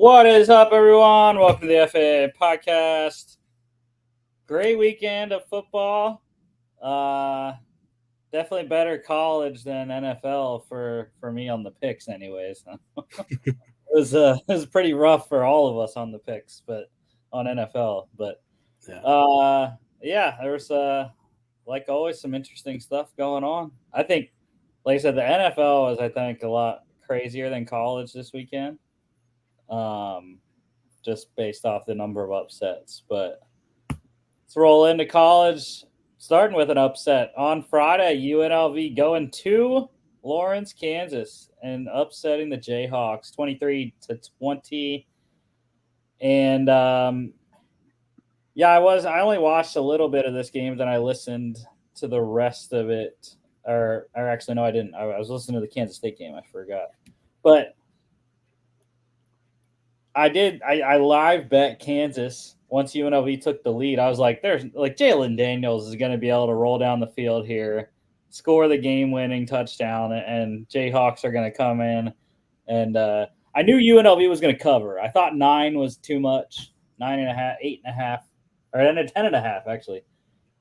What is up, everyone? Welcome to the FAA podcast. Great weekend of football. Definitely better college than NFL for me on the picks, anyways. It was pretty rough for all of us on the picks, but on NFL. But there was like always some interesting stuff going on. I think, like I said, the NFL is a lot crazier than college this weekend. Just based off the number of upsets. But let's roll into college, starting with an upset. On Friday, UNLV going to Lawrence, Kansas, and upsetting the Jayhawks 23-20. And I only watched a little bit of this game, then I listened to the rest of it. Or actually, no, I didn't. I was listening to the Kansas State game. I forgot. But I did. I live bet Kansas once UNLV took the lead. I was like, "There's like Jalen Daniels is going to be able to roll down the field here, score the game-winning touchdown, and Jayhawks are going to come in." And I knew UNLV was going to cover. I thought 9 was too much, 9.5, 8.5, or 10.5 actually.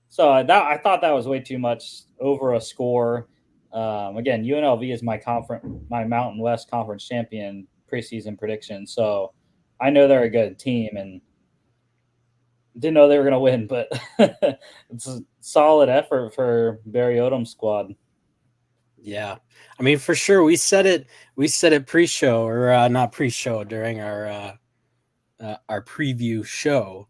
So I thought that was way too much over a score. Again, UNLV is my Mountain West Conference champion preseason prediction. So I know they're a good team and didn't know they were going to win, but it's a solid effort for Barry Odom's squad. Yeah. I mean, for sure. We said it pre-show or not pre-show during our preview show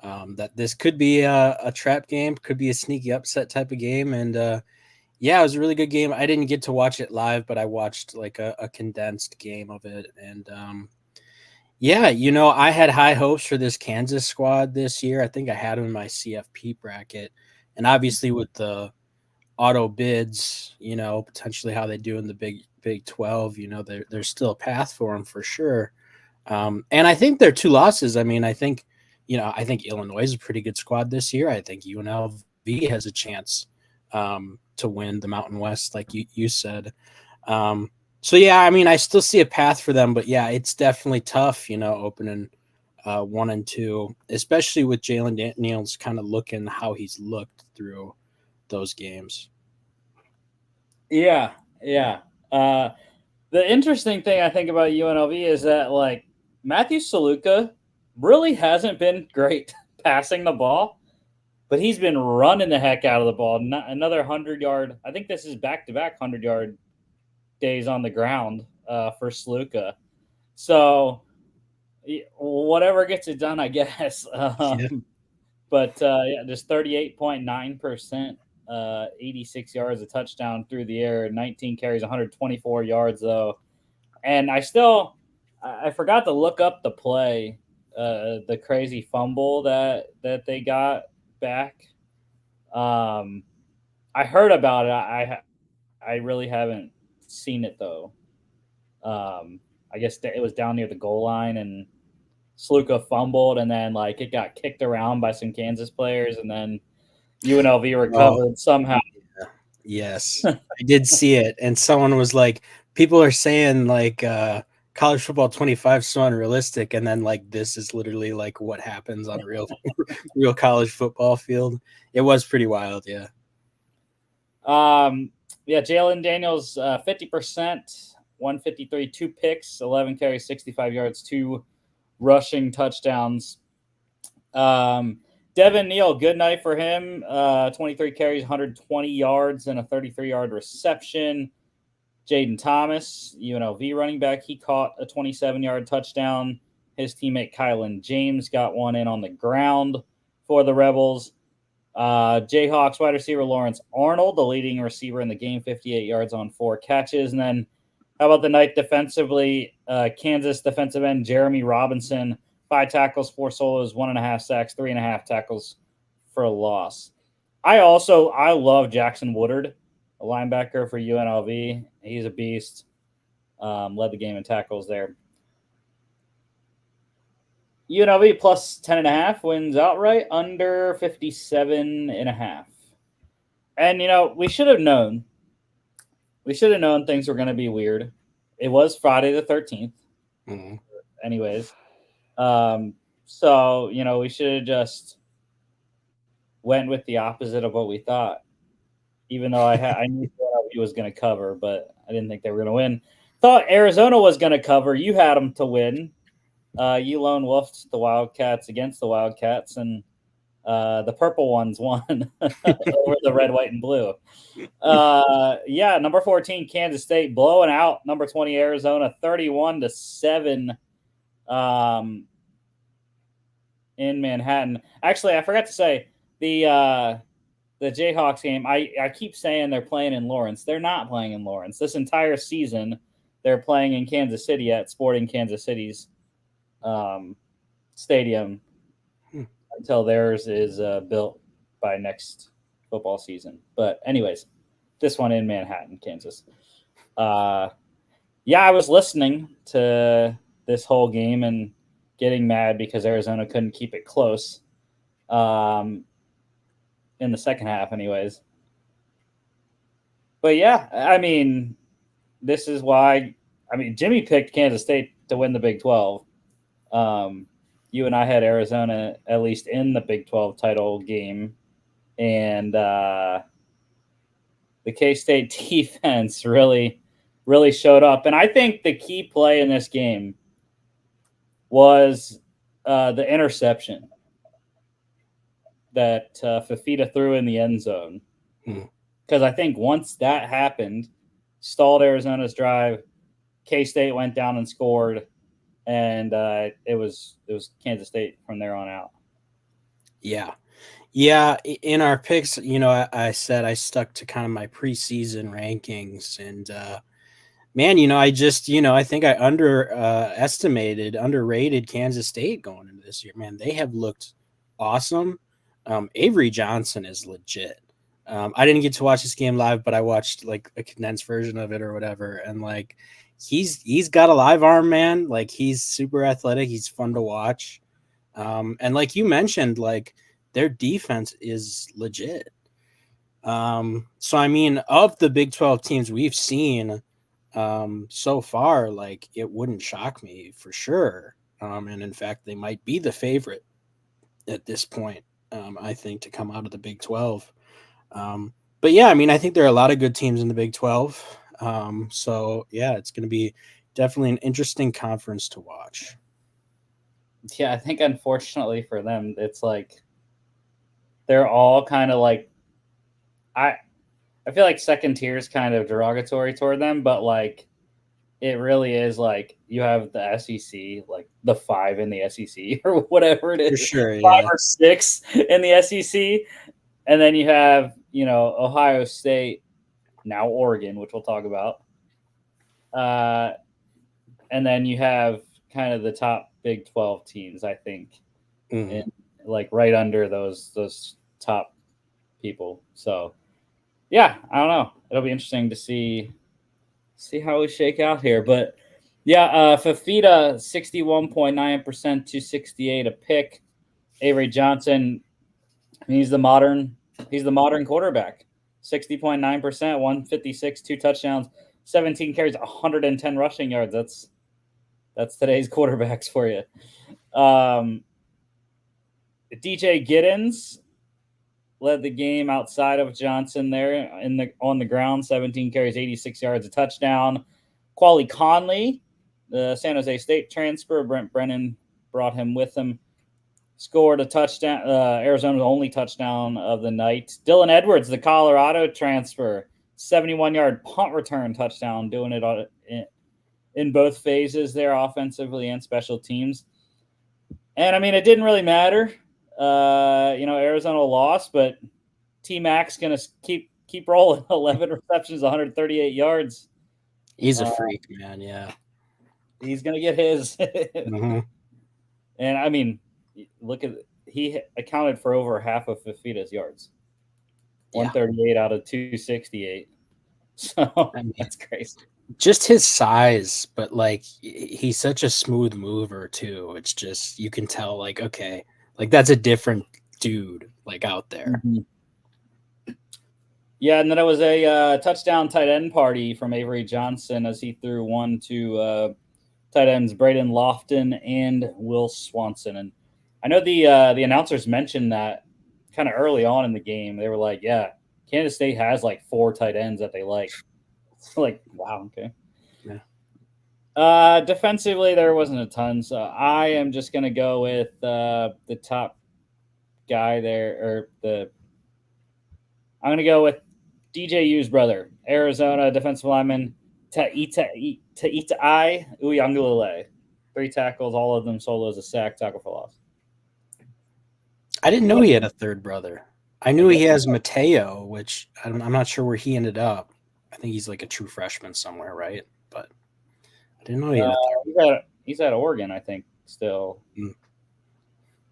that this could be a trap game, could be a sneaky upset type of game. And it was a really good game. I didn't get to watch it live, but I watched like a condensed game of it. And I had high hopes for this Kansas squad this year. I think I had them in my CFP bracket. And obviously with the auto bids, potentially how they do in the Big 12, there's still a path for them for sure. And I think their 2 losses. I mean, I think Illinois is a pretty good squad this year. I think UNLV has a chance to win the Mountain West, like you said. I still see a path for them, but it's definitely tough, opening 1 and 2, especially with Jalen Daniels kind of looking how he's looked through those games. Yeah. The interesting thing I think about UNLV is that like Matthew Saluka really hasn't been great passing the ball, but he's been running the heck out of the ball. Another 100-yard. I think this is back-to-back 100-yard days on the ground for Saluka. So whatever gets it done, I guess. But just 38.9%, 86 yards, a touchdown through the air, 19 carries, 124 yards though. And I forgot to look up the play, the crazy fumble that they got back. I heard about it. I really haven't seen it though. I guess it was down near the goal line and Saluka fumbled, and then like it got kicked around by some Kansas players, and then UNLV recovered somehow. Yes, I did see it, and someone was like, people are saying like college football 25 is so unrealistic, and then like this is literally like what happens on a real college football field. It was pretty wild, yeah. Jalen Daniels 50%, 153, 2 picks, 11 carries, 65 yards, 2 rushing touchdowns. Devin Neal, good night for him. 23 carries, 120 yards, and a 33-yard reception. Jaden Thomas, UNLV running back, he caught a 27-yard touchdown. His teammate Kylan James got one in on the ground for the Rebels. Jayhawks wide receiver Lawrence Arnold, the leading receiver in the game, 58 yards on 4 catches. And then how about the night defensively? Kansas defensive end Jeremy Robinson, 5 tackles, 4 solos, 1.5 sacks, 3.5 tackles for a loss. I love Jackson Woodard, a linebacker for UNLV. He's a beast. Led the game in tackles there. UNLV plus 10.5 wins outright, under 57.5. And, we should have known. We should have known things were going to be weird. It was Friday the 13th. Mm-hmm. anyways. So we should have just went with the opposite of what we thought. Even though I knew he was going to cover, but I didn't think they were going to win. Thought Arizona was going to cover. You had them to win. You lone wolfed the Wildcats against the Wildcats, and the purple ones won over the red, white, and blue. Yeah, number 14 Kansas State blowing out number 20 Arizona 31-7 in Manhattan. Actually, I forgot to say the Jayhawks game. I keep saying they're playing in Lawrence. They're not playing in Lawrence. This entire season, they're playing in Kansas City at Sporting Kansas City's stadium until theirs is built by next football season. But anyways, this one in Manhattan, Kansas. Yeah, I was listening to this whole game and getting mad because Arizona couldn't keep it close in the second half anyways. But yeah, I mean, this is why Jimmy picked Kansas State to win the Big 12. You and I had Arizona at least in the Big 12 title game, and the K-State defense really showed up. And I think the key play in this game was the interception that Fafita threw in the end zone. Because I think once that happened, stalled Arizona's drive, K-State went down and scored, and it was Kansas State from there on out. Yeah. In our picks, I said I stuck to kind of my preseason rankings, and man, I think I underrated Kansas State going into this year. Man, they have looked awesome. Avery Johnson is legit. I didn't get to watch this game live, but I watched like a condensed version of it or whatever, and like he's got a live arm, man. Like he's super athletic. He's fun to watch. And like you mentioned, like their defense is legit. So I mean, of the Big 12 teams we've seen so far, like it wouldn't shock me for sure. And in fact, they might be the favorite at this point, I think, to come out of the Big 12. But yeah, I mean, I think there are a lot of good teams in the Big 12. So yeah, it's going to be definitely an interesting conference to watch. Yeah, I think unfortunately for them, it's like they're all kind of like I feel like second tier is kind of derogatory toward them, but like it really is like you have the SEC, like the 5 in the SEC or whatever it is, For sure, 5 yeah. or 6 in the SEC, and then you have Ohio State, now Oregon, which we'll talk about, and then you have kind of the top Big 12 teams, I think, and like right under those top people. So yeah, I don't know. It'll be interesting to see how we shake out here. But yeah, Fafita 61.9% to 68 a pick. Avery Johnson, he's the modern quarterback. 60.9%, 156, 2 touchdowns, 17 carries, 110 rushing yards. That's today's quarterbacks for you. DJ Giddens led the game outside of Johnson there on the ground, 17 carries, 86 yards, a touchdown. Quali Conley, the San Jose State transfer, Brent Brennan brought him with him, scored a touchdown, Arizona's only touchdown of the night. Dylan Edwards, the Colorado transfer, 71-yard punt return touchdown, doing it in both phases there, offensively and special teams. And I mean, it didn't really matter. Arizona lost, but T-Mac's going to keep rolling. 11 receptions, 138 yards. He's a freak, man. Yeah. He's going to get his. And I mean, look at he accounted for over half of Fafita's yards. 138 out of 268. So I mean, that's crazy. Just his size, but like he's such a smooth mover too. It's just you can tell, like, okay, like that's a different dude, like out there. Mm-hmm. Yeah, and then it was a touchdown tight end party from Avery Johnson as he threw 1 to tight ends Braden Lofton and Will Swanson. And I know the announcers mentioned that kind of early on in the game. They were like, "Yeah, Kansas State has like 4 tight ends that they like." So like, wow, okay. Yeah. Defensively, there wasn't a ton, so I am just gonna go with the top guy there, or the I'm gonna go with DJU's brother, Arizona defensive lineman Ta'itai Uyangulele. 3 tackles, all of them solos, a sack, tackle for loss. I didn't know he had a third brother. I I knew guess he has Mateo, which I'm not sure where he ended up. I think he's like a true freshman somewhere, right? But I didn't know he had a third. he's at Oregon, I think, still.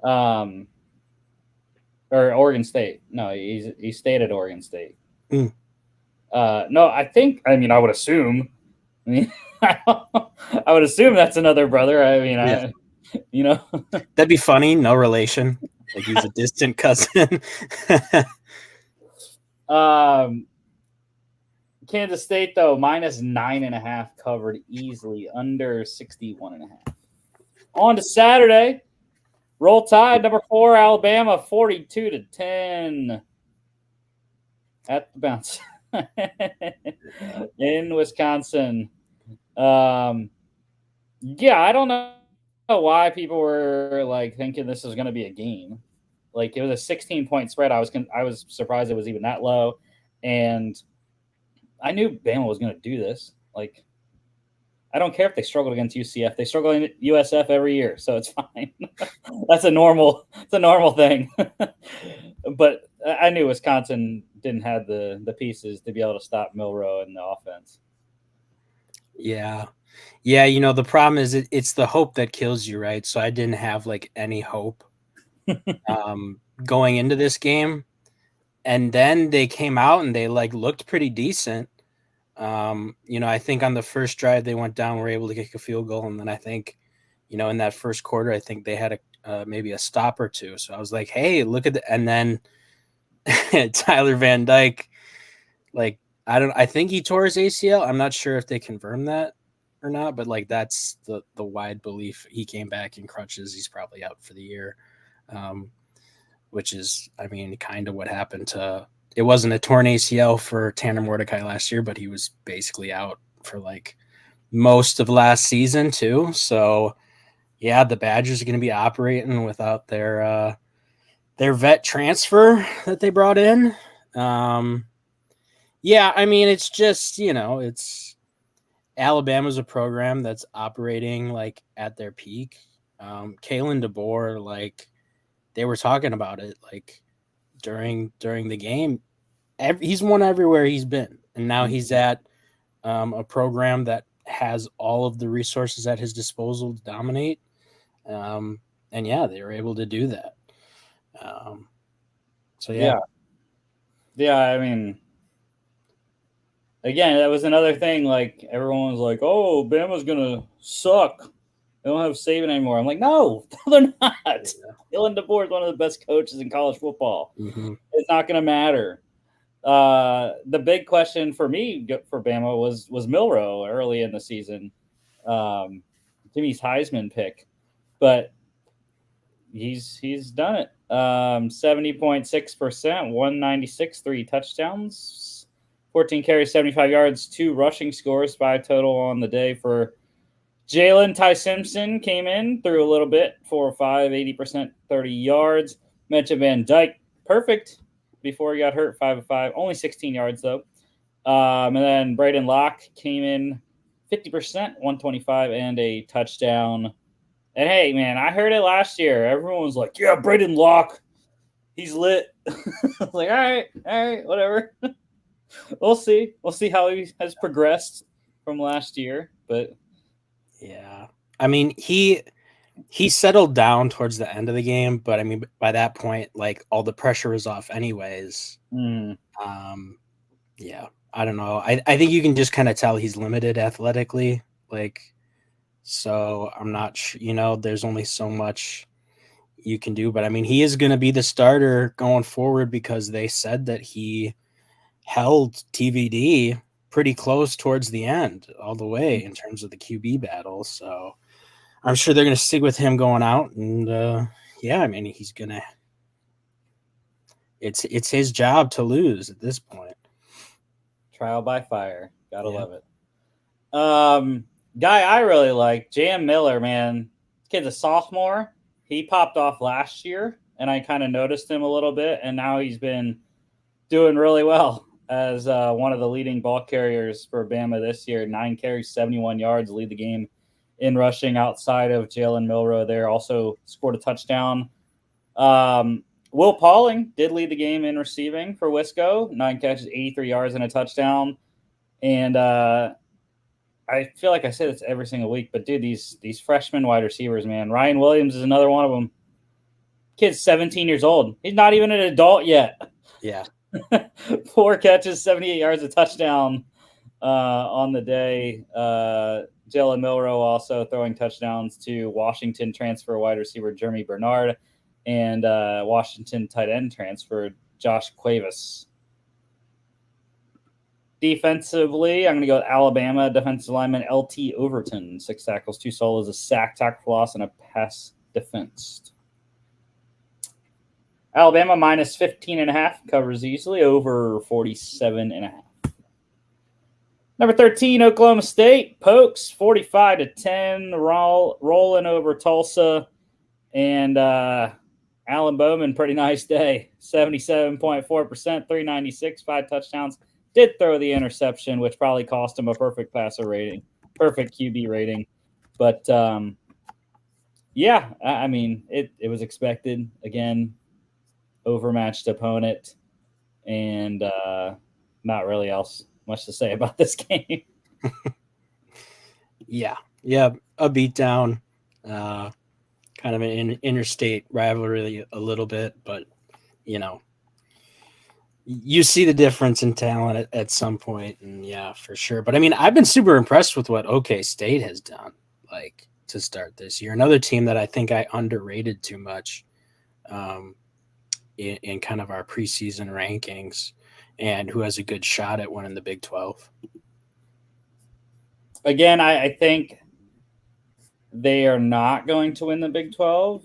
Mm. Or Oregon State. No, he stayed at Oregon State. Mm. No, I mean, I would assume. I mean, I would assume that's another brother. I mean, Yeah. you know, That'd be funny. No relation. Like he's a distant cousin. Kansas State though -9.5 covered easily, under 61.5. On to Saturday. Roll Tide, number 4, Alabama, 42-10 at the bounce in Wisconsin. Yeah, I don't know why people were like thinking this was going to be a game. Like, it was a 16-point spread. I was surprised it was even that low, and I knew Bama was going to do this. Like, I don't care if they struggled against UCF. They struggle in USF every year, so it's fine. It's a normal thing. But I knew Wisconsin didn't have the pieces to be able to stop Milroe in the offense. Yeah. Yeah, the problem is it's the hope that kills you, right? So I didn't have like any hope going into this game. And then they came out and they like looked pretty decent. I think on the first drive they went down, were able to kick a field goal, and then I think, in that first quarter, I think they had maybe a stop or two. So I was like, hey, look at and then Tyler Van Dyke, like I think he tore his ACL. I'm not sure if they confirmed that or not, but like that's the wide belief. He came back in crutches. He's probably out for the year, which is, I mean, kind of what happened to. It wasn't a torn ACL for Tanner Mordecai last year, but he was basically out for like most of last season too. So yeah, the Badgers are going to be operating without their vet transfer that they brought in. Yeah, I mean, it's just, it's Alabama's a program that's operating like at their peak. Kalen DeBoer, like they were talking about it, like during the game. He's won everywhere he's been, and now he's at a program that has all of the resources at his disposal to dominate. And yeah, they were able to do that. So yeah. I mean, again, that was another thing. Like, everyone was like, "Oh, Bama's gonna suck. They don't have Saban anymore." I'm like, no, they're not. Yeah. Kalen DeBoer is one of the best coaches in college football. Mm-hmm. It's not going to matter. The big question for me for Bama was Milroe early in the season. Jimmy's Heisman pick, but he's done it. 70.6%, 196, 3 touchdowns, 14 carries, 75 yards, 2 rushing scores, 5 total on the day for Jalen. Ty Simpson came in, threw a little bit, 4 or 5, 80%, 30 yards. Mentioned Van Dyke, perfect before he got hurt, 5 of 5, only 16 yards though. And then Braden Locke came in 50%, 125, and a touchdown. And hey, man, I heard it last year. Everyone was like, "Yeah, Braden Locke, he's lit." I was like, all right, whatever. We'll see how he has progressed from last year, but yeah, I mean, he settled down towards the end of the game, but I mean, by that point, like all the pressure was off anyways. Yeah, I don't know. I think you can just kind of tell he's limited athletically. Like, so I'm not sure, there's only so much you can do, but I mean, he is going to be the starter going forward because they said that he held TVD pretty close towards the end all the way in terms of the QB battle. So I'm sure they're going to stick with him going out. And yeah, I mean, he's going to – it's his job to lose at this point. Trial by fire. Gotta love it. Guy I really like, J.M. Miller, man. This kid's a sophomore. He popped off last year, and I kind of noticed him a little bit, and now he's been doing really well as one of the leading ball carriers for Bama this year. 9 carries, 71 yards, lead the game in rushing outside of Jalen Milroe there. Also scored a touchdown. Will Pauling did lead the game in receiving for Wisco. 9 catches, 83 yards, and a touchdown. And I feel like I say this every single week, but dude, these freshman wide receivers, man. Ryan Williams is another one of them. Kid's 17 years old. He's not even an adult yet. Yeah. 4 catches, 78 yards, a touchdown on the day. Jalen Milroe also throwing touchdowns to Washington transfer wide receiver Jeremy Bernard and Washington tight end transfer Josh Cuevas. Defensively, I'm going to go with Alabama defensive lineman LT Overton. 6 tackles, 2 solos, a sack, tackle for loss, and a pass defensed. Alabama minus 15.5 covers easily, over 47.5. Number 13, Oklahoma State Pokes 45-10, rolling over Tulsa, and Alan Bowman, pretty nice day, 77.4%, 396, 5 touchdowns. Did throw the interception, which probably cost him a perfect passer rating, perfect QB rating, but yeah, I mean it was expected again. Overmatched opponent, and not really else much to say about this game. Yeah, a beatdown, kind of an interstate rivalry a little bit, but you know, you see the difference in talent at some point, and yeah, for sure. But I mean, I've been super impressed with what OK State has done, like to start this year. Another team that I think I underrated too much. In kind of our preseason rankings, and who has a good shot at winning the Big 12. Again, I think they are not going to win the Big 12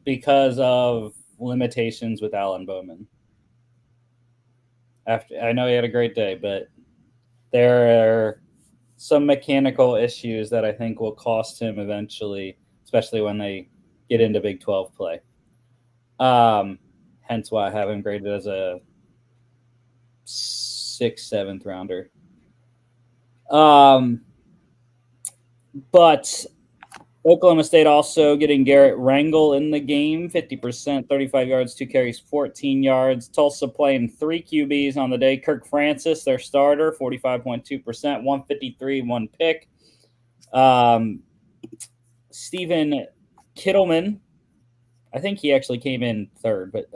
because of limitations with Alan Bowman. I know he had a great day, but there are some mechanical issues that I think will cost him eventually, especially when they get into Big 12 play. Hence why I have him graded as a 6th, 7th rounder. But Oklahoma State also getting Garrett Rangel in the game, 50%, 35 yards, 2 carries, 14 yards. Tulsa playing 3 QBs on the day. Kirk Francis, their starter, 45.2%, 153, 1 pick. Stephen Kittleman, I think he actually came in 3rd, but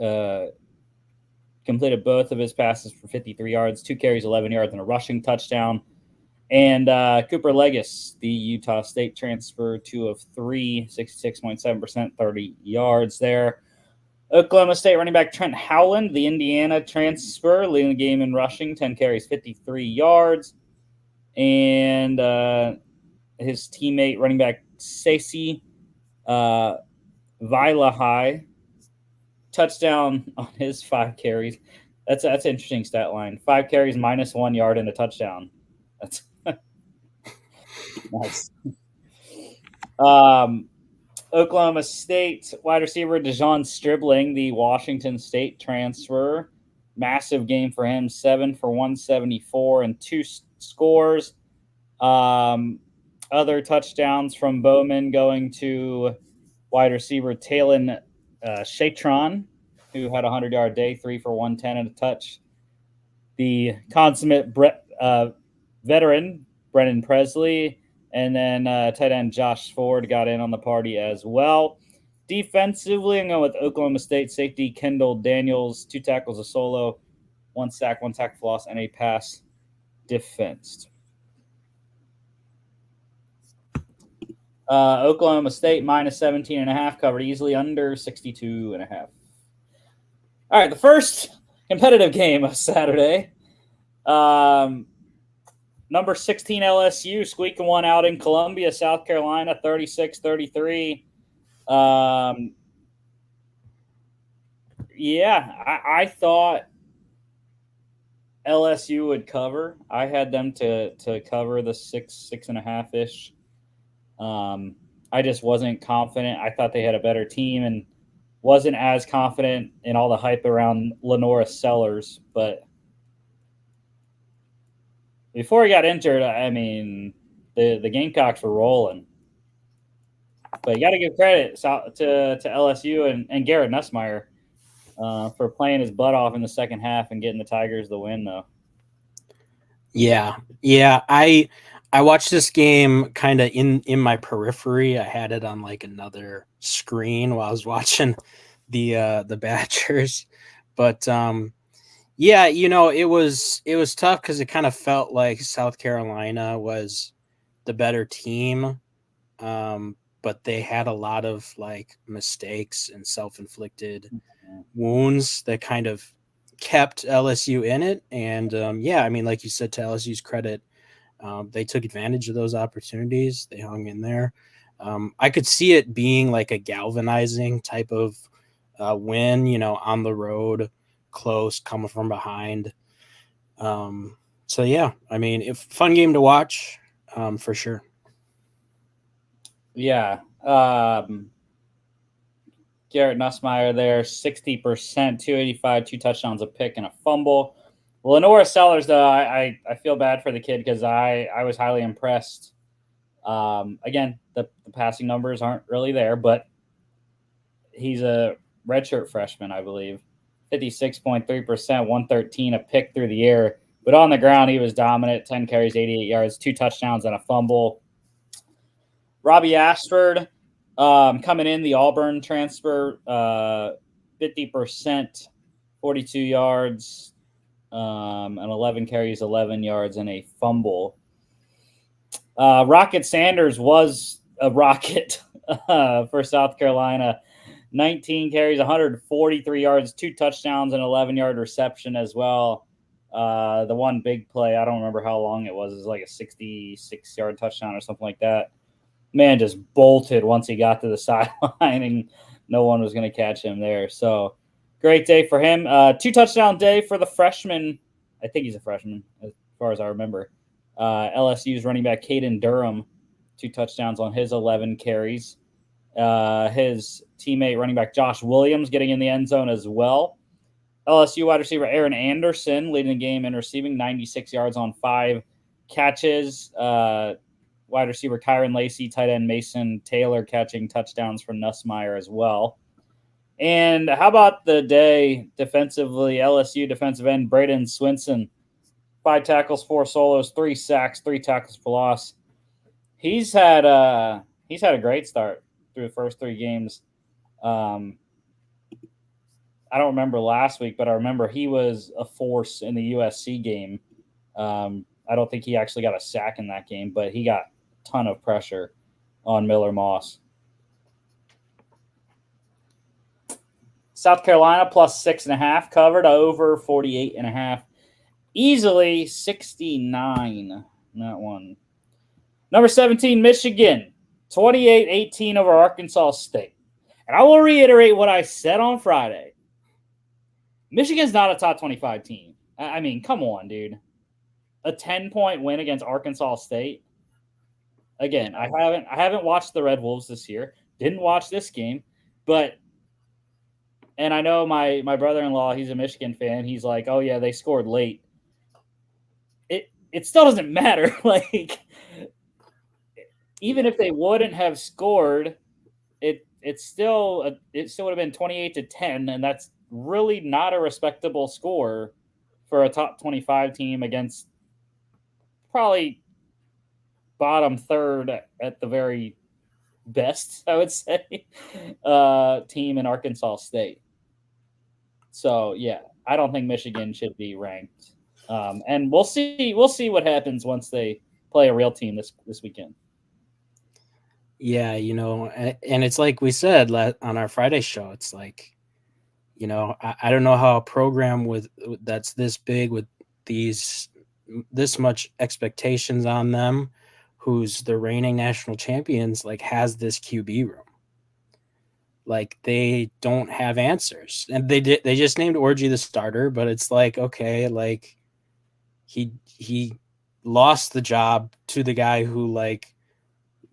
completed both of his passes for 53 yards, 2 carries, 11 yards, and a rushing touchdown. And Cooper Legis, the Utah State transfer, 2 of 3, 66.7%, 30 yards there. Oklahoma State running back Trent Howland, the Indiana transfer, leading the game in rushing, 10 carries, 53 yards. And his teammate running back Stacey Vilahai, touchdown on his 5 carries. That's an interesting stat line. 5 carries, minus 1 yard, and a touchdown. That's nice. Oklahoma State wide receiver DeJon Stribling, the Washington State transfer. Massive game for him, 7 for 174 and 2 scores. Other touchdowns from Bowman going to wide receiver Talon Shatron, who had a 100-yard day, 3 for 110 and a touch. The consummate veteran Brennan Presley, and then tight end Josh Ford got in on the party as well. Defensively, I'm going with Oklahoma State safety Kendall Daniels, 2 tackles, a solo, 1 sack, 1 tackle for loss, and a pass defensed. Oklahoma State minus 17.5 covered easily, under 62.5. All right, the first competitive game of Saturday. Um, Number 16 LSU squeaking one out in Columbia, South Carolina, 36-33. Um, yeah, I thought LSU would cover. I had them to cover the 6.5 ish. Um, I just wasn't confident. I thought they had a better team and wasn't as confident in all the hype around Lenora Sellers. But before he got injured, I mean, the Gamecocks were rolling. But you got to give credit to LSU and Garrett Nussmeier for playing his butt off in the second half and getting the Tigers the win, though. Yeah, yeah. I watched this game kind of in my periphery. I had it on like another screen while I was watching the Badgers, but yeah, it was tough because it kind of felt like South Carolina was the better team, but they had a lot of like mistakes and self inflicted wounds that kind of kept LSU in it. And yeah, I mean, like you said, to LSU's credit, they took advantage of those opportunities. They hung in there. I could see it being like a galvanizing type of win, on the road, close, coming from behind. So yeah, I mean, if fun game to watch, for sure. Yeah. Garrett Nussmeier there, 60%, 285, 2 touchdowns, a pick, and a fumble. Lenora Sellers, though, I feel bad for the kid because I was highly impressed. Again, the passing numbers aren't really there, but he's a redshirt freshman, I believe. 56.3%, 113, a pick through the air. But on the ground, he was dominant. 10 carries, 88 yards, 2 touchdowns, and a fumble. Robbie Ashford coming in, the Auburn transfer, 50%, 42 yards, and 11 carries, 11 yards, and a fumble. Rocket Sanders was a rocket for South Carolina. 19 carries, 143 yards, 2 touchdowns, and 11-yard reception as well. The one big play, I don't remember how long it was like a 66-yard touchdown or something like that. Man just bolted once he got to the sideline, and no one was going to catch him there. So great day for him. 2 touchdown day for the freshman. I think he's a freshman, as far as I remember. LSU's running back Caden Durham, 2 touchdowns on his 11 carries. His teammate running back Josh Williams getting in the end zone as well. LSU wide receiver Aaron Anderson leading the game in receiving, 96 yards on 5 catches. Wide receiver Kyron Lacey, tight end Mason Taylor catching touchdowns from Nussmeier as well. And how about the day defensively? LSU defensive end Braden Swinson, 5 tackles, 4 solos, 3 sacks, 3 tackles for loss. He's had a great start through the first 3 games. I don't remember last week, but I remember he was a force in the USC game. I don't think he actually got a sack in that game, but he got a ton of pressure on Miller Moss. South Carolina plus 6.5 covered, over 48.5. Easily 69. That one. Number 17, Michigan, 28-18 over Arkansas State. And I will reiterate what I said on Friday. Michigan's not a top 25 team. I mean, come on, dude. A 10-point win against Arkansas State. Again, I haven't watched the Red Wolves this year. Didn't watch this game, but and I know my brother-in-law, he's a Michigan fan. He's like, "Oh yeah, they scored late." It still doesn't matter. Like, even if they wouldn't have scored, it still would have been 28-10, and that's really not a respectable score for a top 25 team against probably bottom third at the very best, I would say, team in Arkansas State. So yeah, I don't think Michigan should be ranked, and we'll see what happens once they play a real team this weekend. Yeah, and it's like we said on our Friday show. It's like, I don't know how a program that's this big with these this much expectations on them, who's the reigning national champions, like has this QB room. Like they don't have answers, and they just named Orgy the starter, but it's like, okay, like he lost the job to the guy who like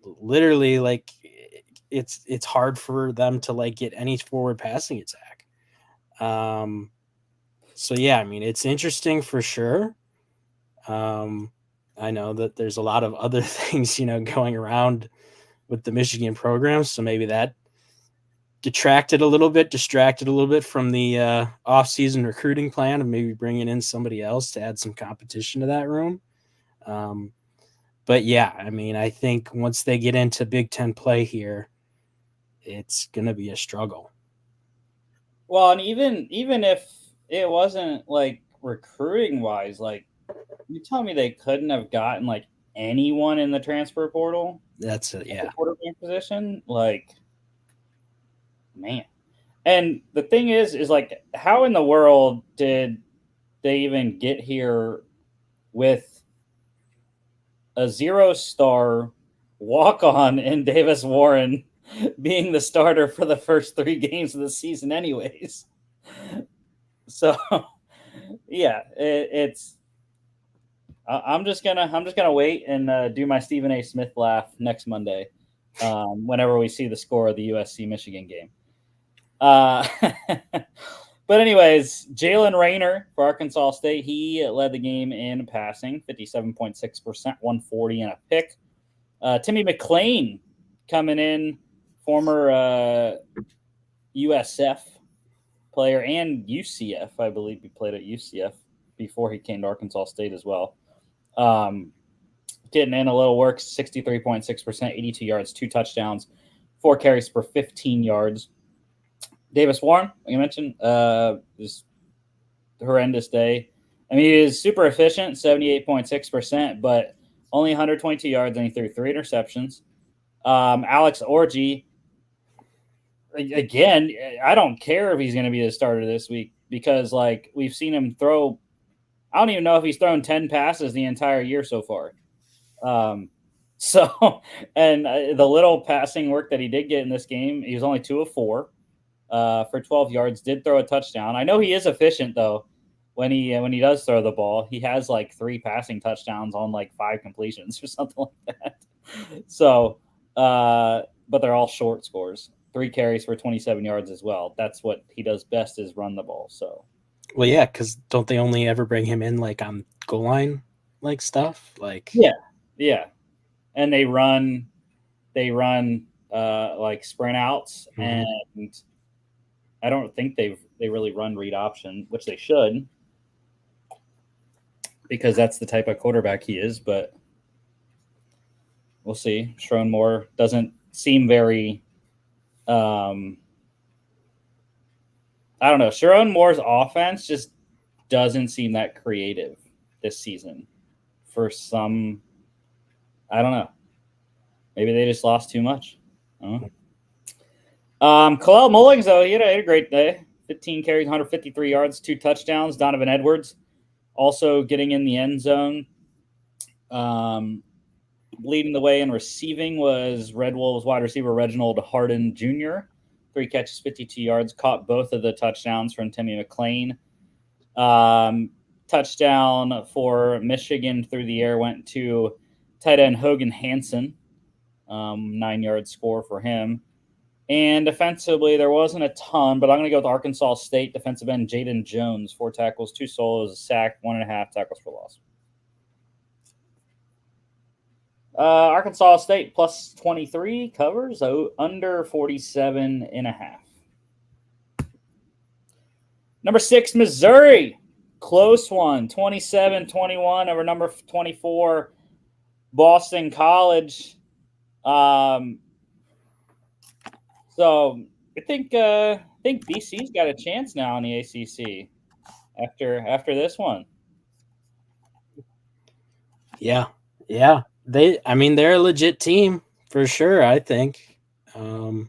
literally like it's hard for them to like get any forward passing attack. So yeah, I mean it's interesting for sure. I know that there's a lot of other things, going around with the Michigan program, so maybe that distracted a little bit from the off-season recruiting plan of maybe bringing in somebody else to add some competition to that room. But yeah, I mean, I think once they get into Big Ten play here, it's going to be a struggle. Well, and even if it wasn't like recruiting wise, like you tell me they couldn't have gotten like anyone in the transfer portal That's it, at the yeah. quarterback position, like man. And the thing is like how in the world did they even get here with a 0-star walk on in Davis Warren being the starter for the first 3 games of the season, anyways? So, yeah, it's. I'm just gonna wait and do my Stephen A. Smith laugh next Monday, whenever we see the score of the USC Michigan game. But anyways, Jalen Rayner for Arkansas State, he led the game in passing, 57.6%, 140 and a pick. Timmy McClain coming in, former USF player and UCF, I believe he played at UCF before he came to Arkansas State as well. Getting in a little work, 63.6%, 82 yards, 2 touchdowns, 4 carries for 15 yards. Davis Warren, like you mentioned, just horrendous day. I mean, he is super efficient, 78.6%, but only 122 yards, and he threw 3 interceptions. Alex Orgy, again, I don't care if he's going to be the starter this week because, like, we've seen him throw. I don't even know if he's thrown 10 passes the entire year so far. So, and the little passing work that he did get in this game, he was only 2 of 4 for 12 yards. Did throw a touchdown. I know he is efficient though. When he does throw the ball, he has like 3 passing touchdowns on like 5 completions or something like that. So, but they're all short scores. 3 carries for 27 yards as well. That's what he does best is run the ball. So, well, yeah, because don't they only ever bring him in like on goal line like stuff? Like yeah, and they run like sprint outs, mm-hmm. and I don't think they really run read option, which they should, because that's the type of quarterback he is. But we'll see. Sherrone Moore doesn't seem very. I don't know. Sherrone Moore's offense just doesn't seem that creative this season. For some, I don't know. Maybe they just lost too much. Kalel Mullings, though, he had a great day. 15 carries, 153 yards, 2 touchdowns. Donovan Edwards also getting in the end zone. Leading the way in receiving was Red Wolves wide receiver Reginald Harden Jr. 3 catches, 52 yards. Caught both of the touchdowns from Timmy McClain. Touchdown for Michigan through the air went to tight end Hogan Hansen. 9-yard score for him. And defensively, there wasn't a ton, but I'm going to go with Arkansas State defensive end Jaden Jones. 4 tackles, 2 solos, a sack, 1.5 tackles for loss. Arkansas State plus 23 covers, under 47.5. Number 6, Missouri. Close one, 27-21 over number 24, Boston College. So I think BC's got a chance now in the ACC after this one. Yeah. They're a legit team for sure. I think, I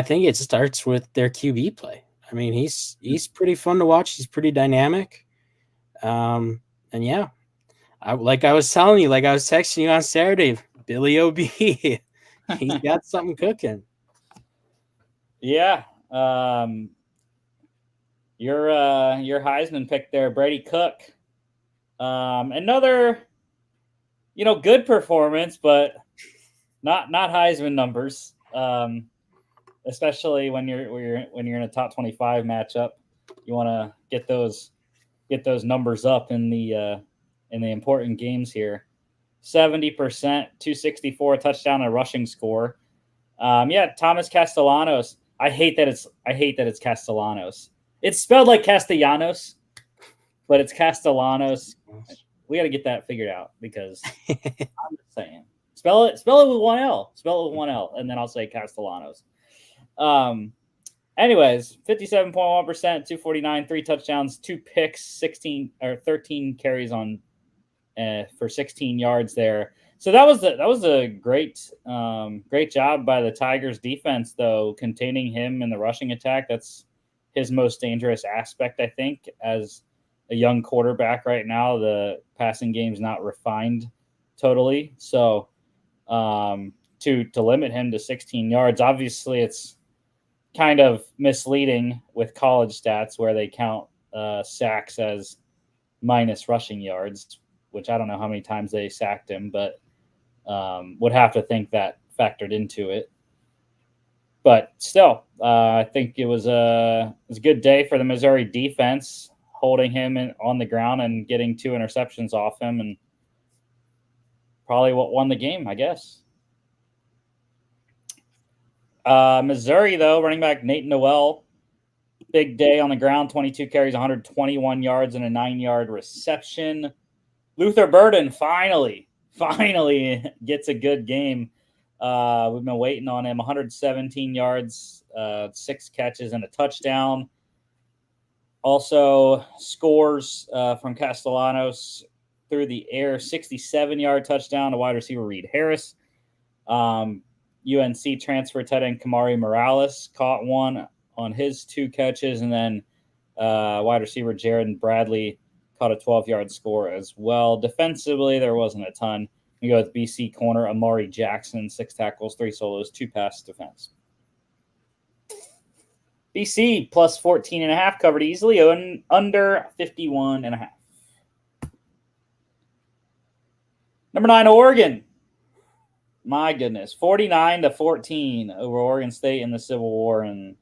think it starts with their QB play. I mean, he's pretty fun to watch. He's pretty dynamic. And yeah, like I was telling you, like I was texting you on Saturday, Billy OB, he's got something cooking. Yeah. Your Heisman pick there, Brady Cook. Another, good performance, but not Heisman numbers. Especially when you're in a top 25 matchup, you want to get those numbers up in the important games here. 70%, 264 touchdown and rushing score. Yeah, Thomas Castellanos. I hate that it's Castellanos. It's spelled like Castellanos, but it's Castellanos. We got to get that figured out because I'm just saying. Spell it with one L. Spell it with one L, and then I'll say Castellanos. Anyways, 57.1%, 249, 3 touchdowns, 2 picks, 16 or 13 carries on for 16 yards there. So that was a great job by the Tigers defense, though, containing him in the rushing attack. That's his most dangerous aspect, I think, as a young quarterback right now. The passing game's not refined totally, so to limit him to 16 yards, obviously it's kind of misleading with college stats where they count sacks as minus rushing yards, which I don't know how many times they sacked him, but would have to think that factored into it. But still, I think it was a good day for the Missouri defense, holding him on the ground and getting 2 interceptions off him, and probably what won the game, I guess. Missouri, though, running back Nate Noel, big day on the ground, 22 carries, 121 yards, and a 9-yard reception. Luther Burden finally gets a good game. We've been waiting on him. 117 yards, 6 catches, and a touchdown. Also scores from Castellanos through the air, 67-yard touchdown to wide receiver Reed Harris. UNC transfer tight end Kamari Morales caught one on his 2 catches, and then wide receiver Jared Bradley caught a 12-yard score as well. Defensively, there wasn't a ton. We go with BC corner Amari Jackson, 6 tackles, 3 solos, 2 pass defense. BC plus 14.5 covered easily, under 51.5. Number 9, Oregon. My goodness, 49-14 over Oregon State in the Civil War, and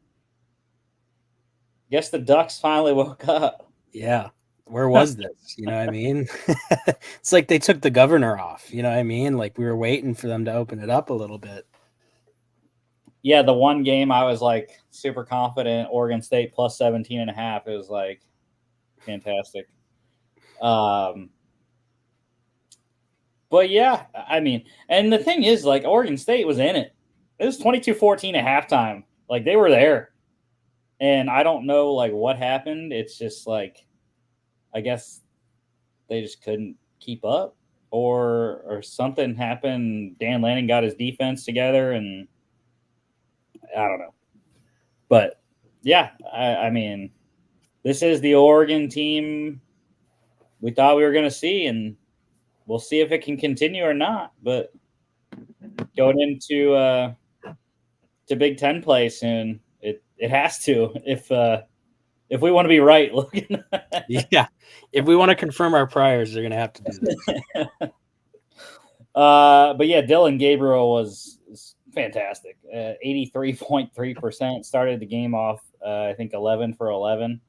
I guess the Ducks finally woke up. Yeah. Where was this? You know what I mean? It's like they took the governor off. You know what I mean? Like we were waiting for them to open it up a little bit. Yeah, the one game I was like super confident, Oregon State plus 17.5. It was like fantastic. But yeah, I mean, and the thing is, like, Oregon State was in it. It was 22-14 at halftime. Like, they were there. And I don't know, like, what happened. It's just, like, I guess they just couldn't keep up. Or something happened. Dan Lanning got his defense together, and I don't know. But, yeah, I mean, this is the Oregon team we thought we were going to see, and we'll see if it can continue or not. But going into to Big Ten play soon, it has to if we want to be right. Looking, yeah, if we want to confirm our priors, they're going to have to do this. But yeah, Dylan Gabriel was fantastic. 83.3%. Started the game off, I think 11 for 11.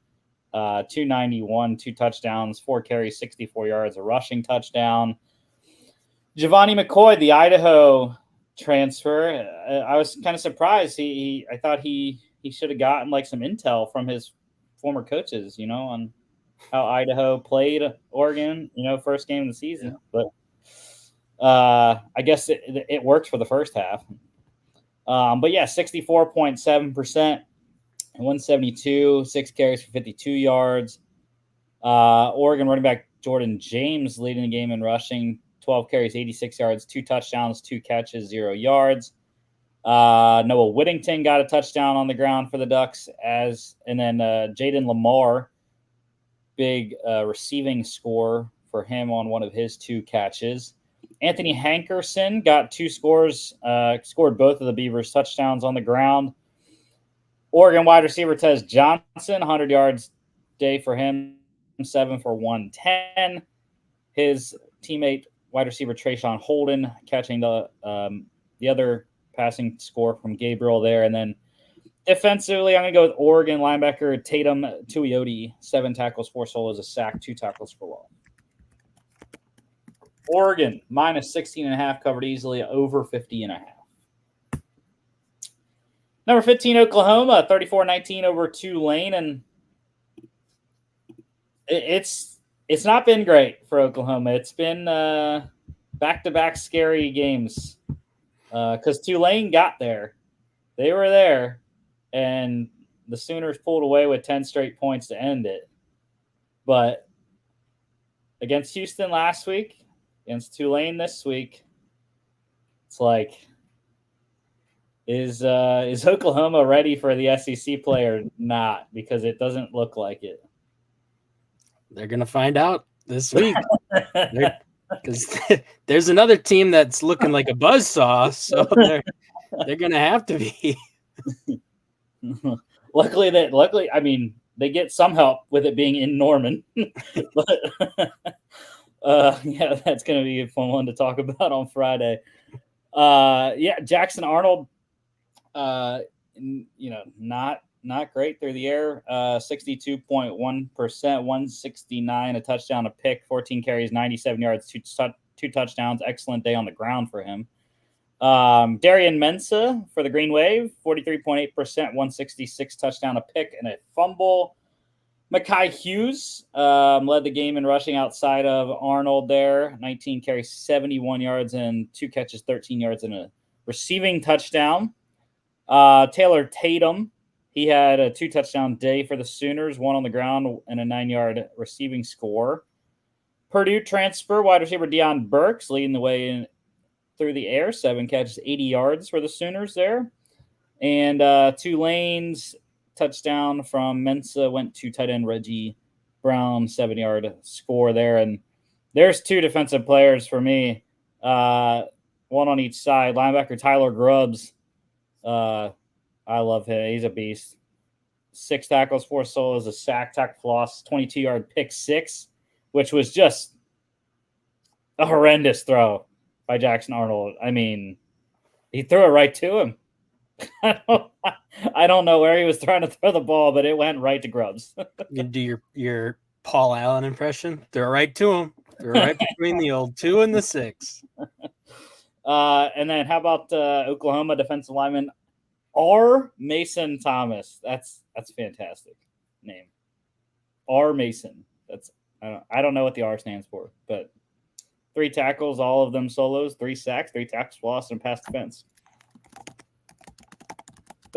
291, 2 touchdowns, 4 carries, 64 yards, a rushing touchdown. Giovanni McCoy, the Idaho transfer, I was kind of surprised. I thought he should have gotten like some intel from his former coaches, on how Idaho played Oregon, first game of the season. Yeah. But I guess it worked for the first half. But yeah, 64.7%. 172, 6 carries for 52 yards. Oregon running back Jordan James leading the game in rushing, 12 carries, 86 yards, 2 touchdowns, 2 catches, 0 yards. Noah Whittington got a touchdown on the ground for the Ducks, and then Jaden Lamar big receiving score for him on one of his 2 catches. Anthony Hankerson got 2 scores, scored both of the Beavers' touchdowns on the ground. Oregon wide receiver Tez Johnson, 100 yards day for him, 7 for 110. His teammate wide receiver Trayshawn Holden catching the other passing score from Gabriel there. And then defensively, I'm going to go with Oregon linebacker Tatum Tuioti, 7 tackles, 4 solos, a sack, 2 tackles for loss. Oregon minus 16.5 covered easily, over 50.5. Number 15, Oklahoma, 34-19 over Tulane, and it's not been great for Oklahoma. It's been back-to-back scary games because Tulane got there. They were there, and the Sooners pulled away with 10 straight points to end it. But against Houston last week, against Tulane this week, it's like, is Oklahoma ready for the SEC play or not? Because it doesn't look like it. They're going to find out this week. Because there's another team that's looking like a buzzsaw, so they're going to have to be. Luckily, I mean, they get some help with it being in Norman. But yeah, that's going to be a fun one to talk about on Friday. Yeah, Jackson Arnold, not great through the air. 62.1%, 169, a touchdown, a pick, 14 carries, 97 yards, two touchdowns. Excellent day on the ground for him. Darian Mensah for the Green Wave, 43.8%, 166, touchdown, a pick, and a fumble. Mekhi Hughes led the game in rushing outside of Arnold there. 19 carries, 71 yards, and 2 catches, 13 yards, and a receiving touchdown. Taylor Tatum, he had a 2-touchdown day for the Sooners, 1 on the ground and a 9-yard receiving score. Purdue transfer wide receiver Deion Burks leading the way through the air, 7 catches, 80 yards for the Sooners there. And Tulane's touchdown from Mensah went to tight end Reggie Brown, 7-yard score there. And there's 2 defensive players for me, one on each side. Linebacker Tyler Grubbs, I love him. He's a beast. 6 tackles, 4 solos, a sack, tackle for loss, 22-yard pick 6, which was just a horrendous throw by Jackson Arnold. I mean, he threw it right to him. I don't know where he was trying to throw the ball, but it went right to Grubbs. You can do your Paul Allen impression. Throw it right to him. Throw it right between the old 2 and the 6. And then how about Oklahoma defensive lineman R. Mason Thomas? That's fantastic name. R. Mason. I don't know what the R stands for, but 3 tackles, all of them solos, 3 sacks, 3 tackles for loss, and pass defense.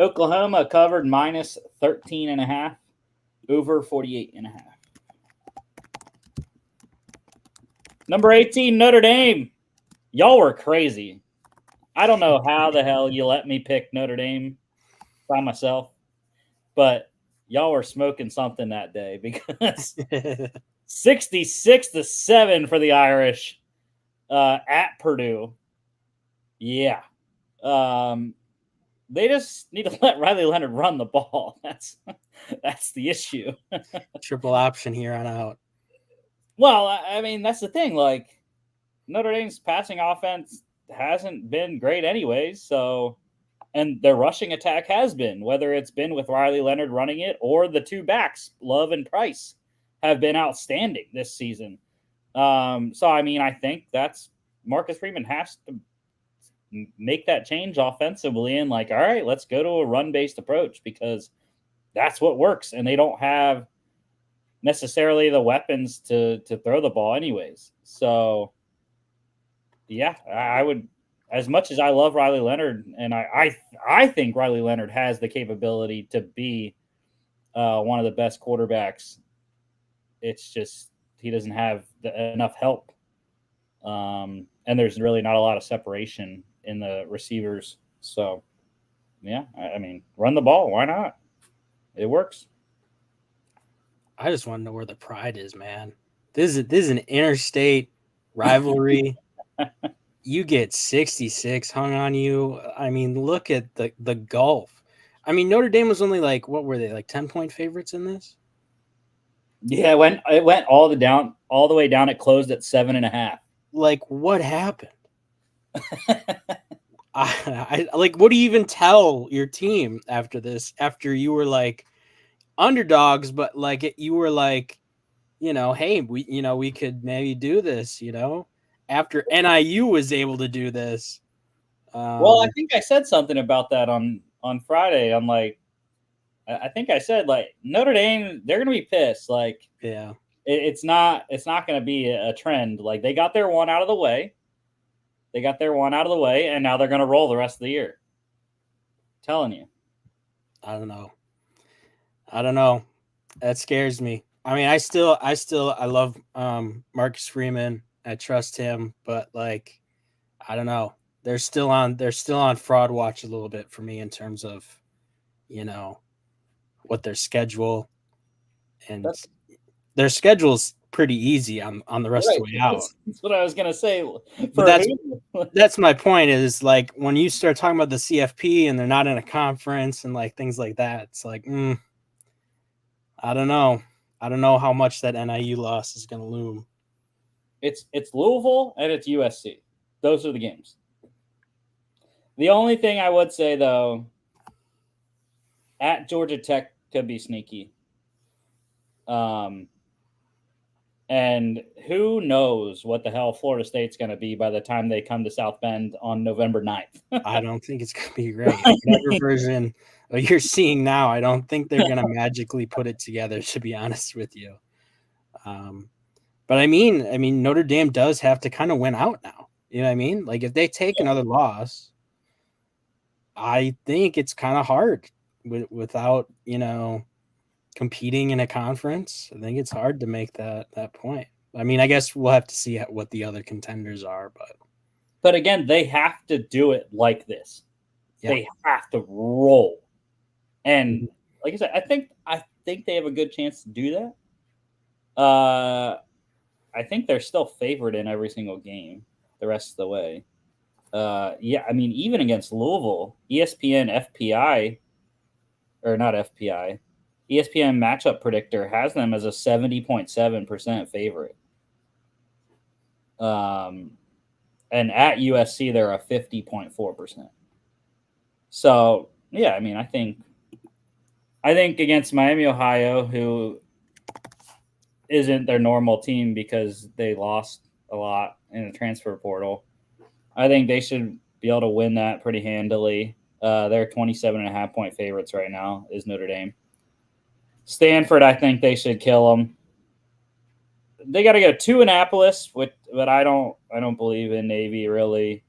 Oklahoma covered minus 13.5, over 48.5. Number 18, Notre Dame. Y'all were crazy. I don't know how the hell you let me pick Notre Dame by myself, but y'all were smoking something that day because 66-7 for the Irish at Purdue. Yeah. They just need to let Riley Leonard run the ball. That's the issue. Triple option here on out. Well, I mean, that's the thing. Like, Notre Dame's passing offense hasn't been great anyways. So, and their rushing attack has been, whether it's been with Riley Leonard running it or the 2 backs, Love and Price, have been outstanding this season. So, I mean, I think that's Marcus Freeman has to make that change offensively and like, all right, let's go to a run-based approach because that's what works. And they don't have necessarily the weapons to throw the ball anyways. So, yeah, I would, as much as I love Riley Leonard, and I think Riley Leonard has the capability to be one of the best quarterbacks. It's just he doesn't have enough help. And there's really not a lot of separation in the receivers. So, yeah, I mean, run the ball. Why not? It works. I just want to know where the pride is, man. This is an interstate rivalry. You get 66 hung on you. I mean, look at the gulf. I mean, Notre Dame was only like, what were they, like 10-point favorites in this? Yeah, it went all the way down. It closed at 7.5. Like, what happened? I like, what do you even tell your team after this? After you were like underdogs, but like you were like, hey, we could maybe do this. After NIU was able to do this. Well, I Um, think I said something about that on Friday. I'm like, I think I said like Notre Dame, they're gonna be pissed. Like yeah, it's not gonna be a trend. Like they got their one out of the way. They got their one out of the way, and now they're gonna roll the rest of the year. Telling you. I don't know. I don't know. That scares me. I mean, I love Marcus Freeman. I trust him, but like, I don't know. They're still on fraud watch a little bit for me in terms of, you know, what their schedule, and That's their schedule's pretty easy on the rest of right. the way out. That's what I was gonna say. But For that's who? that's my point, is like when you start talking about the CFP and they're not in a conference and like things like that, it's like, I don't know. I don't know how much that NIU loss is going to loom. It's Louisville and it's USC. Those are the games. The only thing I would say though, at Georgia Tech could be sneaky. Um, and who knows what the hell Florida State's going to be by the time they come to South Bend on November 9th. I don't think it's going to be great. Whatever version you're seeing now, I don't think they're going to magically put it together, to be honest with you. Um, but I mean, Notre Dame does have to kind of win out now. You know what I mean? Like if they take another loss, I think it's kind of hard without competing in a conference. I think it's hard to make that point. I mean, I guess we'll have to see what the other contenders are, But again, they have to do it like this. yeah. They have to roll. And Mhm. like I said, I think they have a good chance to do that. I think they're still favored in every single game the rest of the way. Yeah, I mean, even against Louisville, ESPN FPI or not FPI, ESPN matchup predictor has them as a 70.7% favorite. Um, and at USC, they're a 50.4%. So yeah, I mean, I think against Miami, Ohio, who isn't their normal team because they lost a lot in the transfer portal, I think they should be able to win that pretty handily. They're 27.5 point favorites right now, is Notre Dame. Stanford, I think they should kill them. They got to go to Annapolis, but I don't believe in Navy really.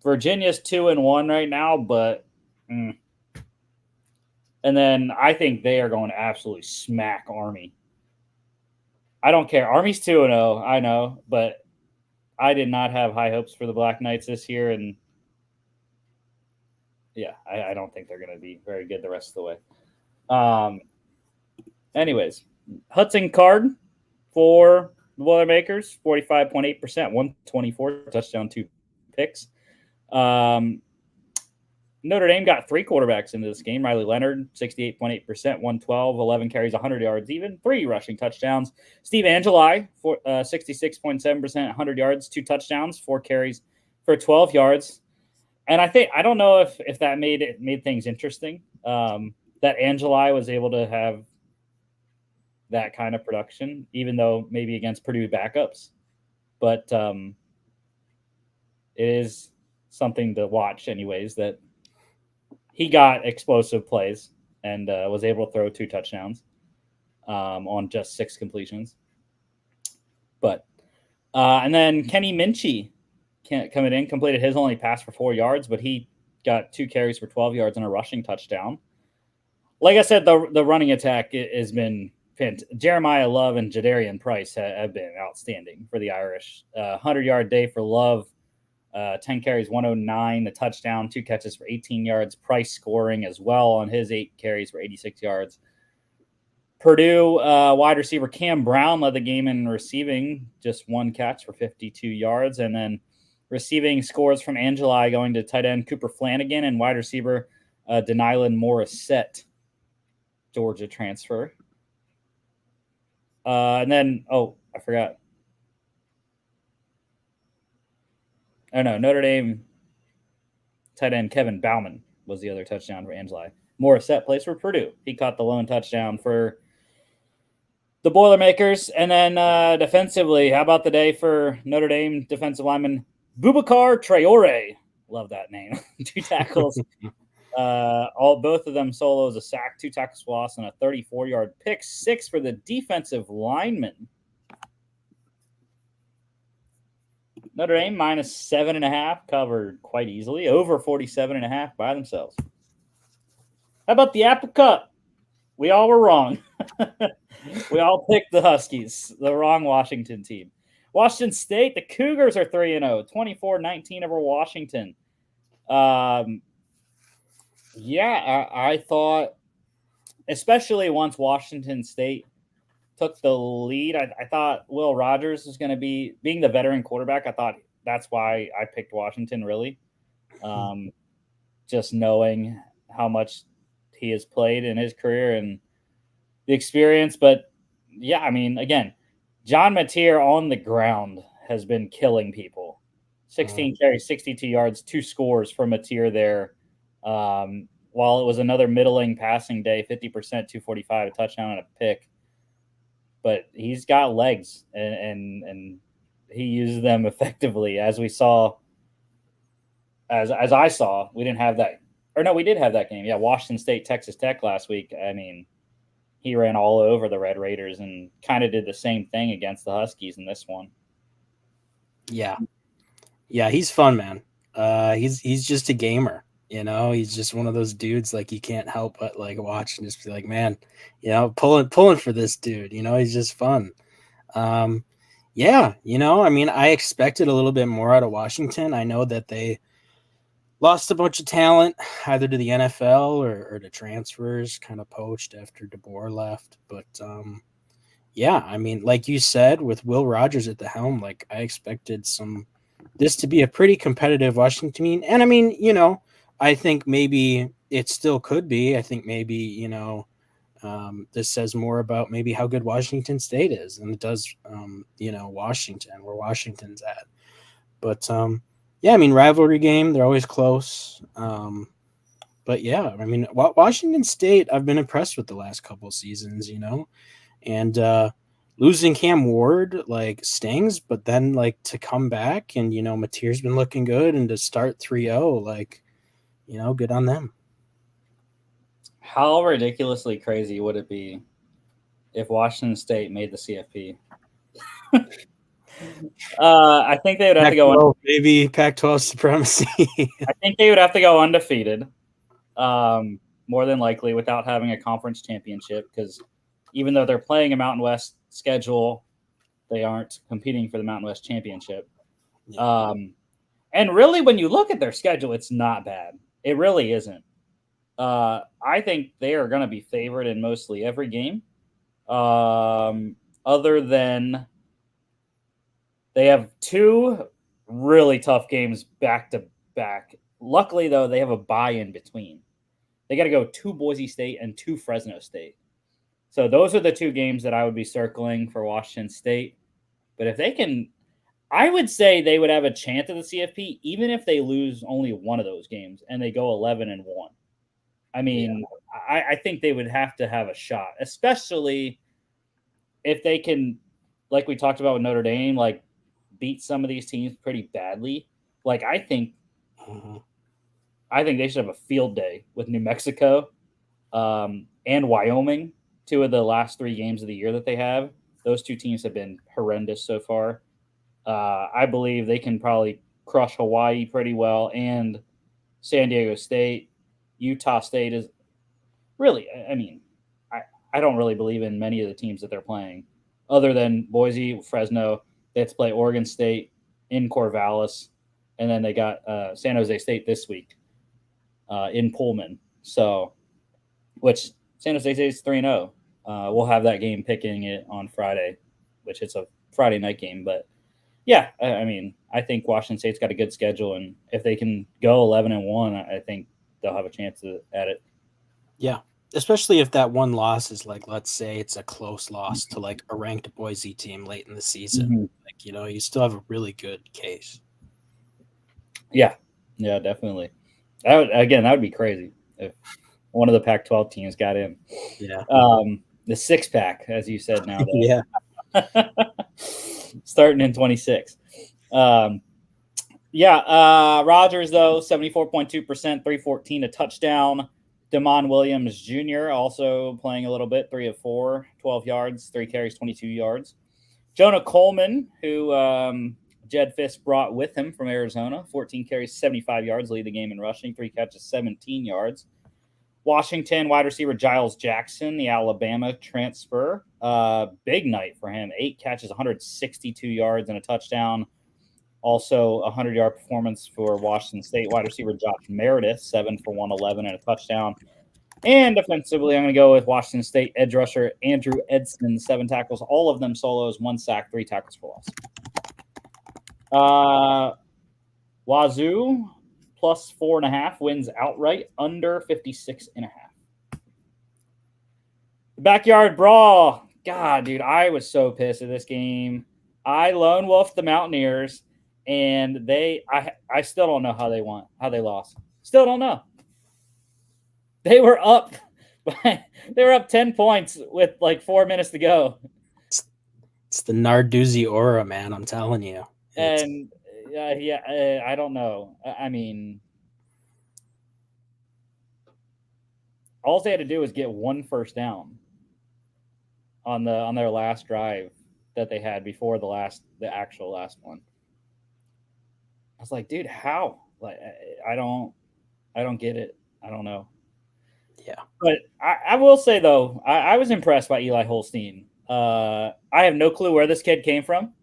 Virginia's 2-1 right now, but and then I think they are going to absolutely smack Army. I don't care. Army's 2-0, I know, but I did not have high hopes for the Black Knights this year, and yeah, I don't think they're going to be very good the rest of the way. Anyways, Hudson Card for the Boilermakers, 45.8%, 124 touchdown, 2 picks. Notre Dame got 3 quarterbacks into this game. Riley Leonard, 68.8%, 112, 11 carries, 100 yards, even 3 rushing touchdowns. Steve Angeli, 66.7%, 100 yards, 2 touchdowns, 4 carries for 12 yards. And I don't know if that made things interesting. That Angeli was able to have that kind of production, even though maybe against Purdue backups. But it is something to watch, anyways, that he got explosive plays and was able to throw 2 touchdowns on just 6 completions. But and then Kenny Minchie coming in completed his only pass for 4 yards, but he got 2 carries for 12 yards and a rushing touchdown. Like I said, the running attack has been Jeremiah Love and Jadarian Price have been outstanding for the Irish. 100-yard day for Love, 10 carries, 109, a touchdown, 2 catches for 18 yards. Price scoring as well on his 8 carries for 86 yards. Purdue wide receiver Cam Brown led the game in receiving, just one catch for 52 yards. And then receiving scores from Angeli going to tight end Cooper Flanagan and wide receiver Denylin Morissette, Georgia transfer. And then, I forgot. Oh, no, Notre Dame tight end Kevin Bauman was the other touchdown for Angeli. Morissette plays for Purdue. He caught the lone touchdown for the Boilermakers. And then defensively, how about the day for Notre Dame defensive lineman Boubacar Traore? Love that name. 2 tackles. Both of them solos, a sack, 2 tackles for loss, and a 34-yard pick. 6 for the defensive lineman. Notre Dame minus 7.5 covered quite easily. Over 47.5 by themselves. How about the Apple Cup? We all were wrong. We all picked the Huskies, the wrong Washington team. Washington State, the Cougars are 3-0, 24-19 over Washington. I thought, especially once Washington State took the lead, I thought Will Rogers was going to be, being the veteran quarterback, I thought that's why I picked Washington, really. Just knowing how much he has played in his career and the experience. But, yeah, I mean, again, John Mateer on the ground has been killing people. 16 carries, 62 yards, 2 scores for Mateer there. While it was another middling passing day, 50%, 245, a touchdown and a pick. But he's got legs, and he uses them effectively, as we saw. As I saw, we didn't have that. Or no, we did have that game. Yeah, Washington State, Texas Tech last week. I mean, he ran all over the Red Raiders and kind of did the same thing against the Huskies in this one. Yeah, he's fun, man. He's just a gamer. You know, he's just one of those dudes, like, you can't help but, like, watch and just be like, man, you know, pulling for this dude. You know, he's just fun. Yeah, you know, I mean, I expected a little bit more out of Washington. I know that they lost a bunch of talent, either to the NFL or to transfers, kind of poached after DeBoer left. But yeah, I mean, like you said, with Will Rogers at the helm, like, I expected this to be a pretty competitive Washington team. And I mean, you know, I think maybe it still could be. I think maybe, you know, this says more about maybe how good Washington State is than it does, you know, Washington, where Washington's at. But yeah, I mean, rivalry game, they're always close. But yeah, I mean, Washington State, I've been impressed with the last couple seasons, you know, and losing Cam Ward, like, stings, but then, like, to come back and, you know, Mateer's been looking good, and to start 3-0, like, you know, good on them. How ridiculously crazy would it be if Washington State made the CFP? I think they would have to go. Maybe Pac-12 supremacy. I think they would have to go undefeated, more than likely, without having a conference championship. Because even though they're playing a Mountain West schedule, they aren't competing for the Mountain West championship. Yeah. And really, when you look at their schedule, it's not bad. It really isn't. I think they are going to be favored in mostly every game, other than they have 2 really tough games back to back. Luckily, though, they have a bye in between. They got to go to Boise State and to Fresno State. So those are the 2 games that I would be circling for Washington State. But if they can, I would say they would have a chance at the CFP, even if they lose only one of those games and they go 11-1. I mean, yeah. I think they would have to have a shot, especially if they can, like we talked about with Notre Dame, like, beat some of these teams pretty badly. Like, I think they should have a field day with New Mexico and Wyoming, 2 of the last 3 games of the year that they have. Those 2 teams have been horrendous so far. I believe they can probably crush Hawaii pretty well, and San Diego State. Utah State is really, I mean, I don't really believe in many of the teams that they're playing, other than Boise, Fresno. They have to play Oregon State in Corvallis, and then they got San Jose State this week in Pullman. So, which San Jose State is 3-0. We'll have that game picking it on Friday, which it's a Friday night game. But yeah, I mean, I think Washington State's got a good schedule, and if they can go 11-1, I think they'll have a chance at it. Yeah, especially if that one loss is like, let's say it's a close loss to like a ranked Boise team late in the season. Mm-hmm. Like, you still have a really good case. Yeah, definitely. That would be crazy if one of the Pac-12 teams got in. Yeah. The six pack, as you said now, Yeah. starting in 26. Rogers, though, 74.2%, 314, a touchdown. Damon Williams Jr. also playing a little bit, 3 of 4, 12 yards, 3 carries, 22 yards. Jonah Coleman, who Jed Fisk brought with him from Arizona, 14 carries, 75 yards, lead the game in rushing, 3 catches, 17 yards. Washington wide receiver Giles Jackson, the Alabama transfer. Big night for him. 8 catches, 162 yards, and a touchdown. Also, a 100-yard performance for Washington State wide receiver Josh Meredith, 7 for 111 and a touchdown. And defensively, I'm going to go with Washington State edge rusher Andrew Edson, 7 tackles, all of them solos, 1 sack, 3 tackles for loss. Wazoo plus 4.5 wins outright, under 56.5. The backyard brawl. God, dude, I was so pissed at this game. I lone wolfed the Mountaineers, and I still don't know how they lost. Still don't know. They were up. They were up 10 points with like 4 minutes to go. It's the Narduzzi aura, man. I'm telling you. And I don't know. I mean, all they had to do was get 1 first down on their last drive that they had before the actual last one. I was like, dude, how? Like, I don't get it. I don't know. Yeah. But I will say, though, I was impressed by Eli Holstein. I have no clue where this kid came from.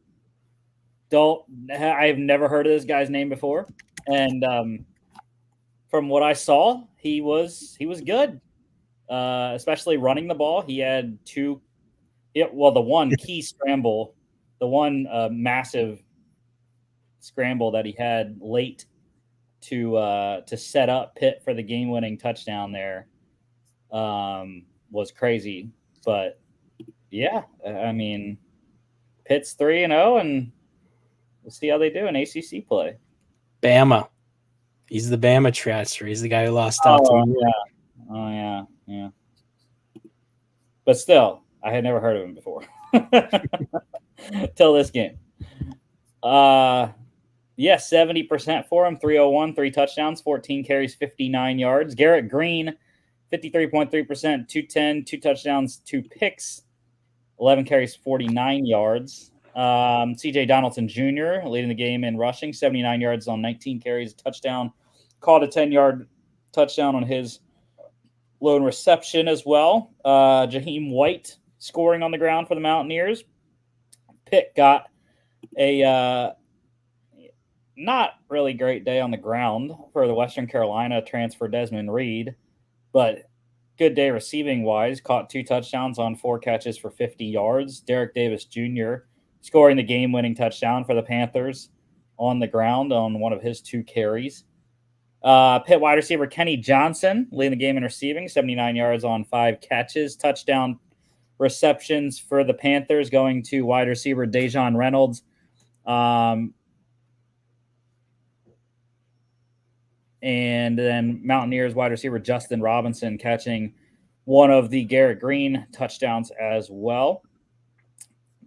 I have never heard of this guy's name before. And from what I saw, he was good, especially running the ball. He had the one key scramble, the one massive scramble that he had late to set up Pitt for the game-winning touchdown there was crazy. But yeah, I mean, Pitt's 3-0, and we'll see how they do in ACC play. Bama. He's the Bama transfer. He's the guy who lost out to yeah. But still, I had never heard of him before till this game. 70% for him, 301, 3 touchdowns, 14 carries, 59 yards. Garrett Green, 53.3%, 210, 2 touchdowns, 2 picks, 11 carries, 49 yards. CJ Donaldson Jr. leading the game in rushing, 79 yards on 19 carries, touchdown. Caught a 10-yard touchdown on his lone reception as well. Jaheim White scoring on the ground for the Mountaineers. Pitt got a not really great day on the ground for the Western Carolina transfer Desmond Reed, but good day receiving-wise. Caught 2 touchdowns on 4 catches for 50 yards. Derek Davis Jr. scoring the game-winning touchdown for the Panthers on the ground on one of his 2 carries. Pitt wide receiver Kenny Johnson leading the game in receiving, 79 yards on 5 catches. Touchdown receptions for the Panthers going to wide receiver Dejon Reynolds. And then Mountaineers wide receiver Justin Robinson catching one of the Garrett Green touchdowns as well.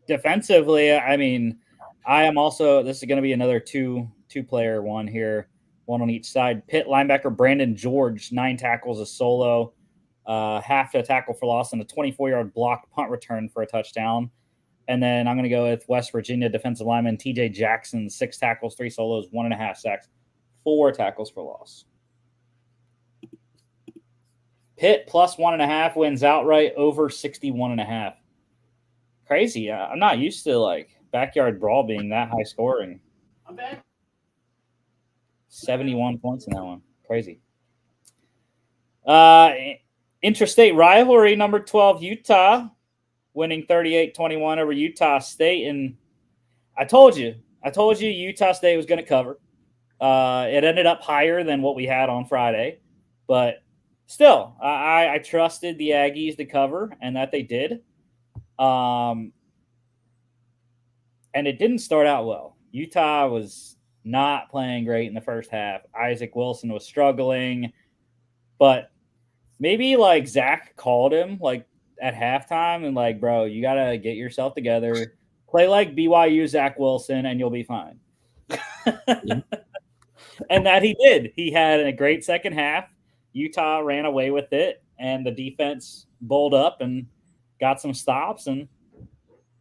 Defensively, I mean, this is going to be another two-player one here, one on each side. Pitt linebacker Brandon George, 9 tackles, a solo, half a tackle for loss, and a 24-yard blocked punt return for a touchdown. And then I'm going to go with West Virginia defensive lineman TJ Jackson, 6 tackles, 3 solos, 1.5 sacks, 4 tackles for loss. Pitt plus 1.5 wins outright, over 61.5. Crazy. I'm not used to like backyard brawl being that high scoring. I'm back. 71 points in that one. Crazy. Intrastate rivalry, number 12, Utah, winning 38-21 over Utah State. And I told you Utah State was going to cover. It ended up higher than what we had on Friday. But still, I trusted the Aggies to cover, and that they did. And it didn't start out well. Utah was not playing great in the first half. Isaac Wilson was struggling, but maybe like Zach called him like at halftime and like, bro, you gotta get yourself together, play like BYU Zach Wilson, and you'll be fine. Yeah. And that he did. He had a great second half. Utah ran away with it, and the defense bowled up and got some stops, and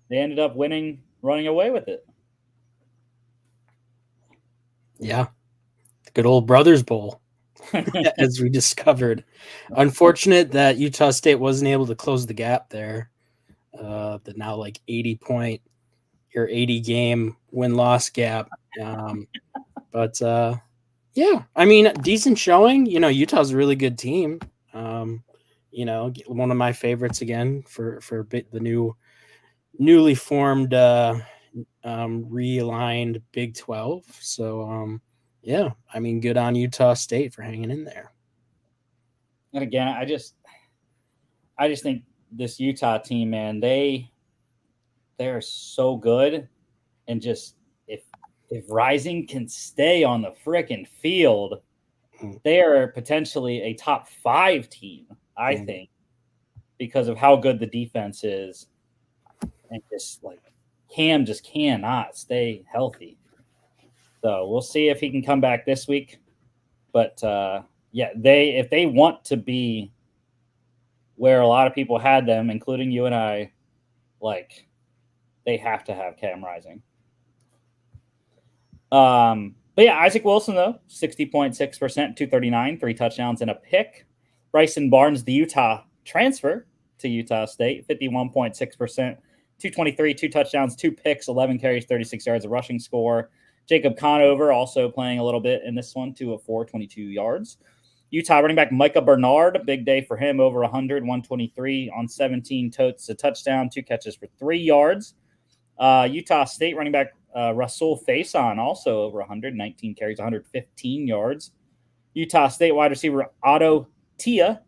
they ended up winning, running away with it. Yeah. Good old Brothers Bowl, as we discovered. Unfortunate that Utah State wasn't able to close the gap there. The now like 80-point or 80 game win-loss gap. But yeah, I mean, decent showing. Utah's a really good team. One of my favorites again for the newly formed realigned Big 12. So yeah, I mean, good on Utah State for hanging in there. And again, I just think this Utah team, man, they're so good, and just if Rising can stay on the frickin' field, they are potentially a top 5 team, I think, because of how good the defense is, and just like Cam just cannot stay healthy. So we'll see if he can come back this week. But yeah, if they want to be where a lot of people had them, including you and I, like, they have to have Cam Rising. But yeah, Isaac Wilson, though, 60.6%, 239, 3 touchdowns and a pick. Bryson Barnes, the Utah transfer to Utah State, 51.6%, 223, 2 touchdowns, 2 picks, 11 carries, 36 yards, a rushing score. Jacob Conover also playing a little bit in this one, 2 of 4, 22 yards. Utah running back Micah Bernard, big day for him, over 100, 123 on 17 totes, a touchdown, 2 catches for 3 yards. Utah State running back Rasul Faison, also over 119 carries, 115 yards. Utah State wide receiver Otto Tia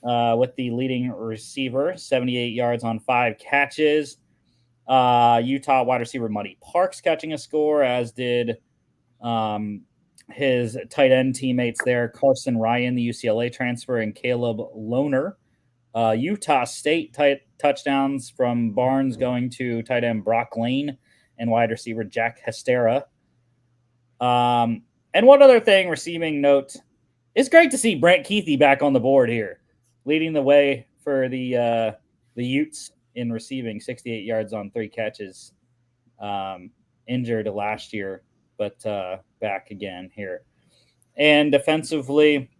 with the leading receiver, 78 yards on 5 catches. Utah wide receiver Muddy Parks catching a score, as did his tight end teammates there, Carson Ryan, the UCLA transfer, and Caleb Lohner. Utah State touchdowns from Barnes going to tight end Brock Lane and wide receiver Jack Hestera. And one other thing, receiving note, it's great to see Brent Keithy back on the board here, leading the way for the Utes in receiving, 68 yards on 3 catches. Injured last year, but back again here. And defensively,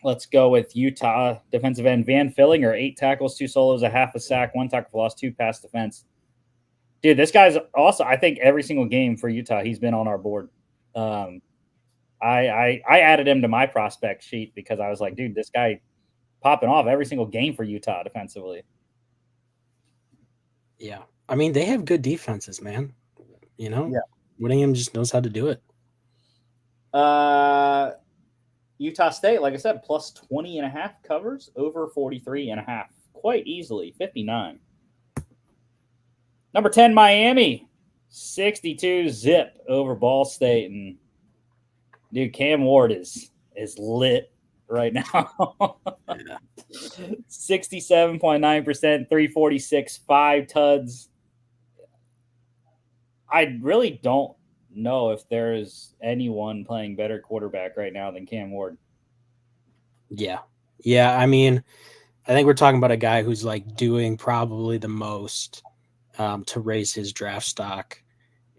let's go with Utah defensive end Van Fillinger, 8 tackles, 2 solos, a half a sack, 1 tackle for loss, 2 pass defense. Dude, this guy's also, I think every single game for Utah, he's been on our board. I added him to my prospect sheet because I was like, dude, this guy popping off every single game for Utah defensively. Yeah. I mean, they have good defenses, man. Yeah. Whittingham just knows how to do it. Utah State, like I said, plus 20.5 covers, over 43.5, quite easily, 59. Number 10, Miami, 62 zip over Ball State. And dude, Cam Ward is lit right now. 67.9%, 346, 5 tuds. I really don't know if there's anyone playing better quarterback right now than Cam Ward. Yeah. I mean, I think we're talking about a guy who's like doing probably the most to raise his draft stock,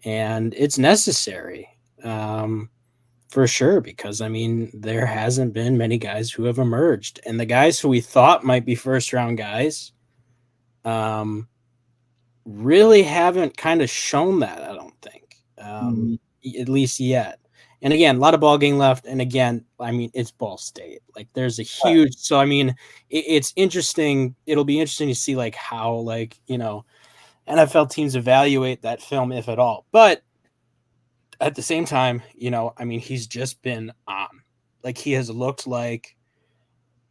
and it's necessary for sure, because I mean, there hasn't been many guys who have emerged, and the guys who we thought might be first round guys really haven't kind of shown that, I don't think, at least yet. And again, a lot of ball game left. And again, I mean, it's Ball State. Like, there's a huge. So I mean, it's interesting. It'll be interesting to see like how like NFL teams evaluate that film, if at all. But at the same time, I mean, he's just been on. Like, he has looked like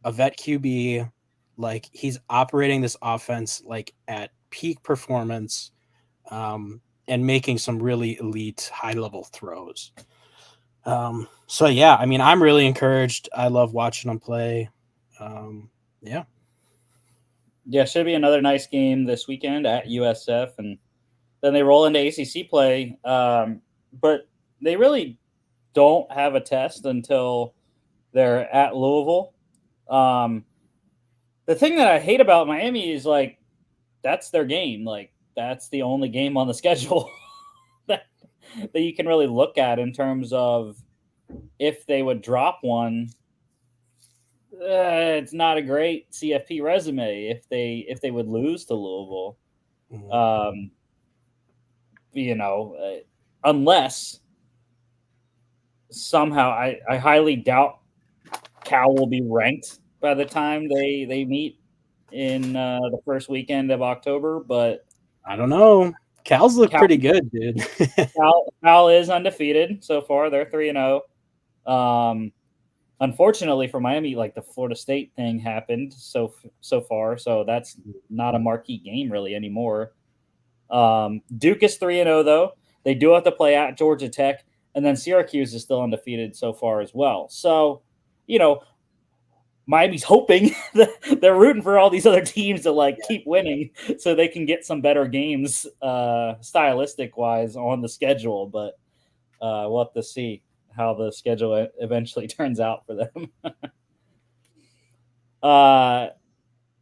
a vet QB. Like, he's operating this offense like at peak performance, and making some really elite high level throws. So yeah, I mean, I'm really encouraged. I love watching him play. Yeah. Yeah, should be another nice game this weekend at USF, and then they roll into ACC play. But they really don't have a test until they're at Louisville. Um, the thing that I hate about Miami is like that's their game. Like that's the only game on the schedule that that you can really look at in terms of if they would drop one. It's not a great CFP resume if they would lose to Louisville. Mhm. Um, you know, unless somehow I highly doubt Cal will be ranked by the time they meet in the first weekend of October. But I don't know. Cal's look Cal, pretty good, dude. Cal is undefeated so far. They're 3-0. Unfortunately for Miami, like the Florida State thing happened so far, so that's not a marquee game really anymore. Duke is 3-0 though. They do have to play at Georgia Tech, and then Syracuse is still undefeated so far as well. So, you know, Miami's hoping that they're rooting for all these other teams to like keep winning so they can get some better games stylistic wise on the schedule. But we'll have to see how the schedule eventually turns out for them.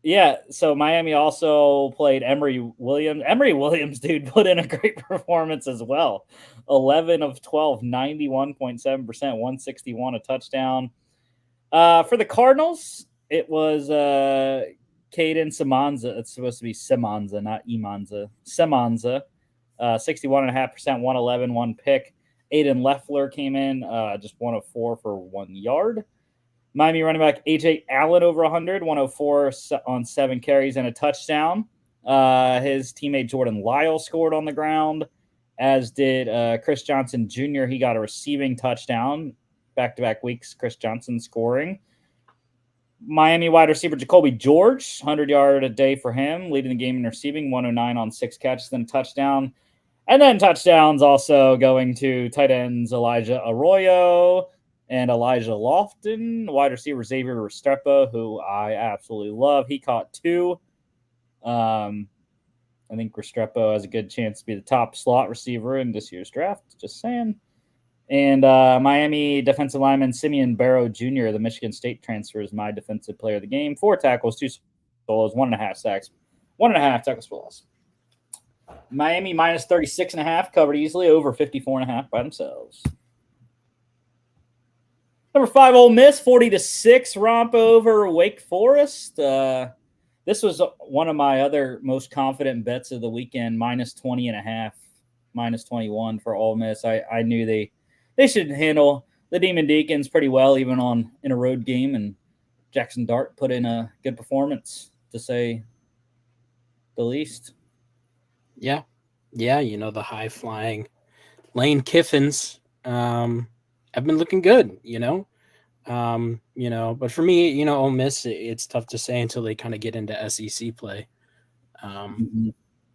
Yeah, so Miami also played Emory Williams. Emory Williams, dude, put in a great performance as well. 11 of 12, 91.7%, 161, a touchdown. For the Cardinals, it was Caden Simonza. It's supposed to be Simonza, not Imanza. Simonza, 61.5%, 111, one pick. Aiden Leffler came in just 104 for 1 yard. Miami running back AJ Allen over 100, 104 on 7 carries and a touchdown. His teammate Jordan Lyle scored on the ground, as did Chris Johnson Jr. He got a receiving touchdown. Back-to-back weeks, Chris Johnson scoring. Miami wide receiver Jacoby George, 100-yard a day for him, leading the game in receiving, 109 on 6 catches, then a touchdown. And then touchdowns also going to tight ends Elijah Arroyo and Elijah Lofton, wide receiver Xavier Restrepo, who I absolutely love. He caught 2. I think Restrepo has a good chance to be the top slot receiver in this year's draft. Just saying. And Miami defensive lineman Simeon Barrow Jr., the Michigan State transfer, is my defensive player of the game. 4 tackles, 2 solos, 1.5 sacks, 1.5 tackles for loss. Miami minus 36.5, covered easily, over 54.5 by themselves. Number 5, Ole Miss, 40-6 romp over Wake Forest. This was one of my other most confident bets of the weekend, minus 20.5, minus 21 for Ole Miss. I knew they should handle the Demon Deacons pretty well, even in a road game. And Jackson Dart put in a good performance, to say the least. Yeah. Yeah, the high flying Lane Kiffins have been looking good, but for me, Ole Miss, it's tough to say until they kind of get into SEC play.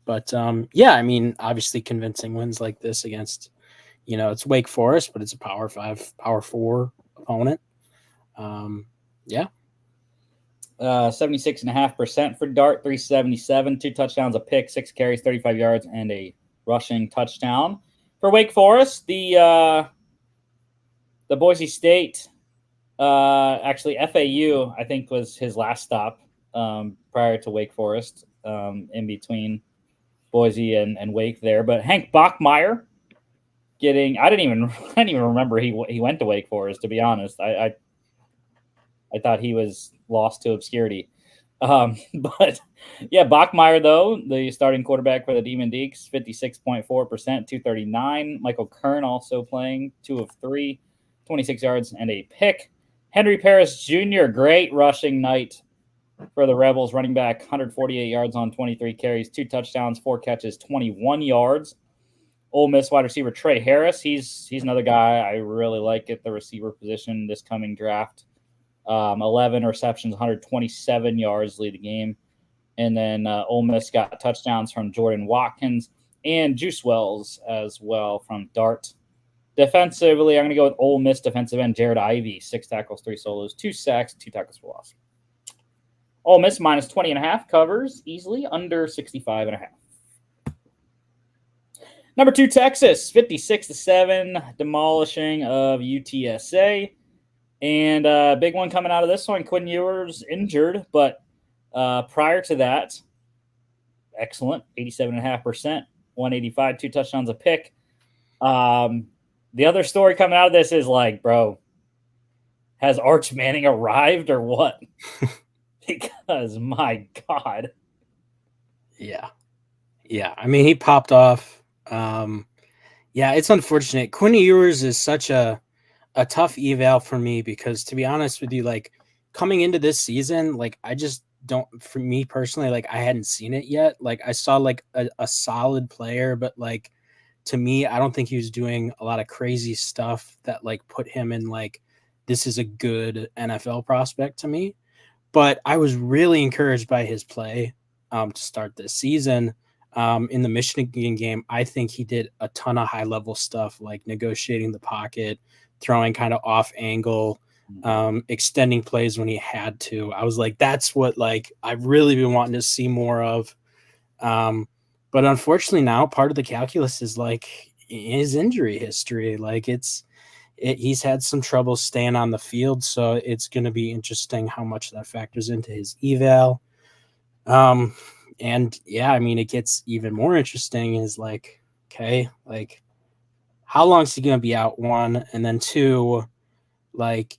But yeah, I mean, obviously convincing wins like this against, it's Wake Forest, but it's a Power 5, Power 4 opponent. Yeah. 76.5% for Dart, 377, 2 touchdowns, a pick, 6 carries, 35 yards, and a rushing touchdown. For Wake Forest, the Boise State, actually FAU, I think was his last stop prior to Wake Forest, in between Boise and Wake there. But Hank Bachmeier I didn't even remember he went to Wake Forest, to be honest. I thought he was lost to obscurity. But yeah, Bachmeyer, though, the starting quarterback for the Demon Deacs, 56.4%, 239. Michael Kern also playing 2 of 3, 26 yards and a pick. Henry Paris Jr., great rushing night for the Rebels, running back, 148 yards on 23 carries, 2 touchdowns, 4 catches, 21 yards. Ole Miss wide receiver Trey Harris, he's another guy I really like at the receiver position this coming draft. 11 receptions, 127 yards, lead the game. And then Ole Miss got touchdowns from Jordan Watkins and Juice Wells as well from Dart. Defensively, I'm going to go with Ole Miss defensive end Jared Ivey, 6 tackles, 3 solos, 2 sacks, 2 tackles for loss. Ole Miss minus 20.5 covers easily under 65.5. Number 2, Texas, 56-7, demolishing of UTSA. And big one coming out of this one, Quinn Ewers injured, but prior to that, excellent, 87.5%, 185, 2 touchdowns, a pick. The other story coming out of this is like, bro, has Arch Manning arrived or what? Because my God. Yeah. I mean, he popped off. Yeah, it's unfortunate. Quinn Ewers is such a tough eval for me because, to be honest with you, like coming into this season, like I just don't, for me personally, like I hadn't seen it yet. Like I saw like a solid player, but like to me, I don't think he was doing a lot of crazy stuff that like put him in like, this is a good NFL prospect to me. But I was really encouraged by his play to start this season. In the Michigan game, I think he did a ton of high level stuff like negotiating the pocket, throwing kind of off angle, extending plays when he had to. I was like, that's what like I've really been wanting to see more of. But unfortunately now part of the calculus is like his injury history. Like he's had some trouble staying on the field. So it's going to be interesting how much that factors into his eval. And yeah, I mean, it gets even more interesting is like, okay, like how long is he going to be out? 1, and then 2, like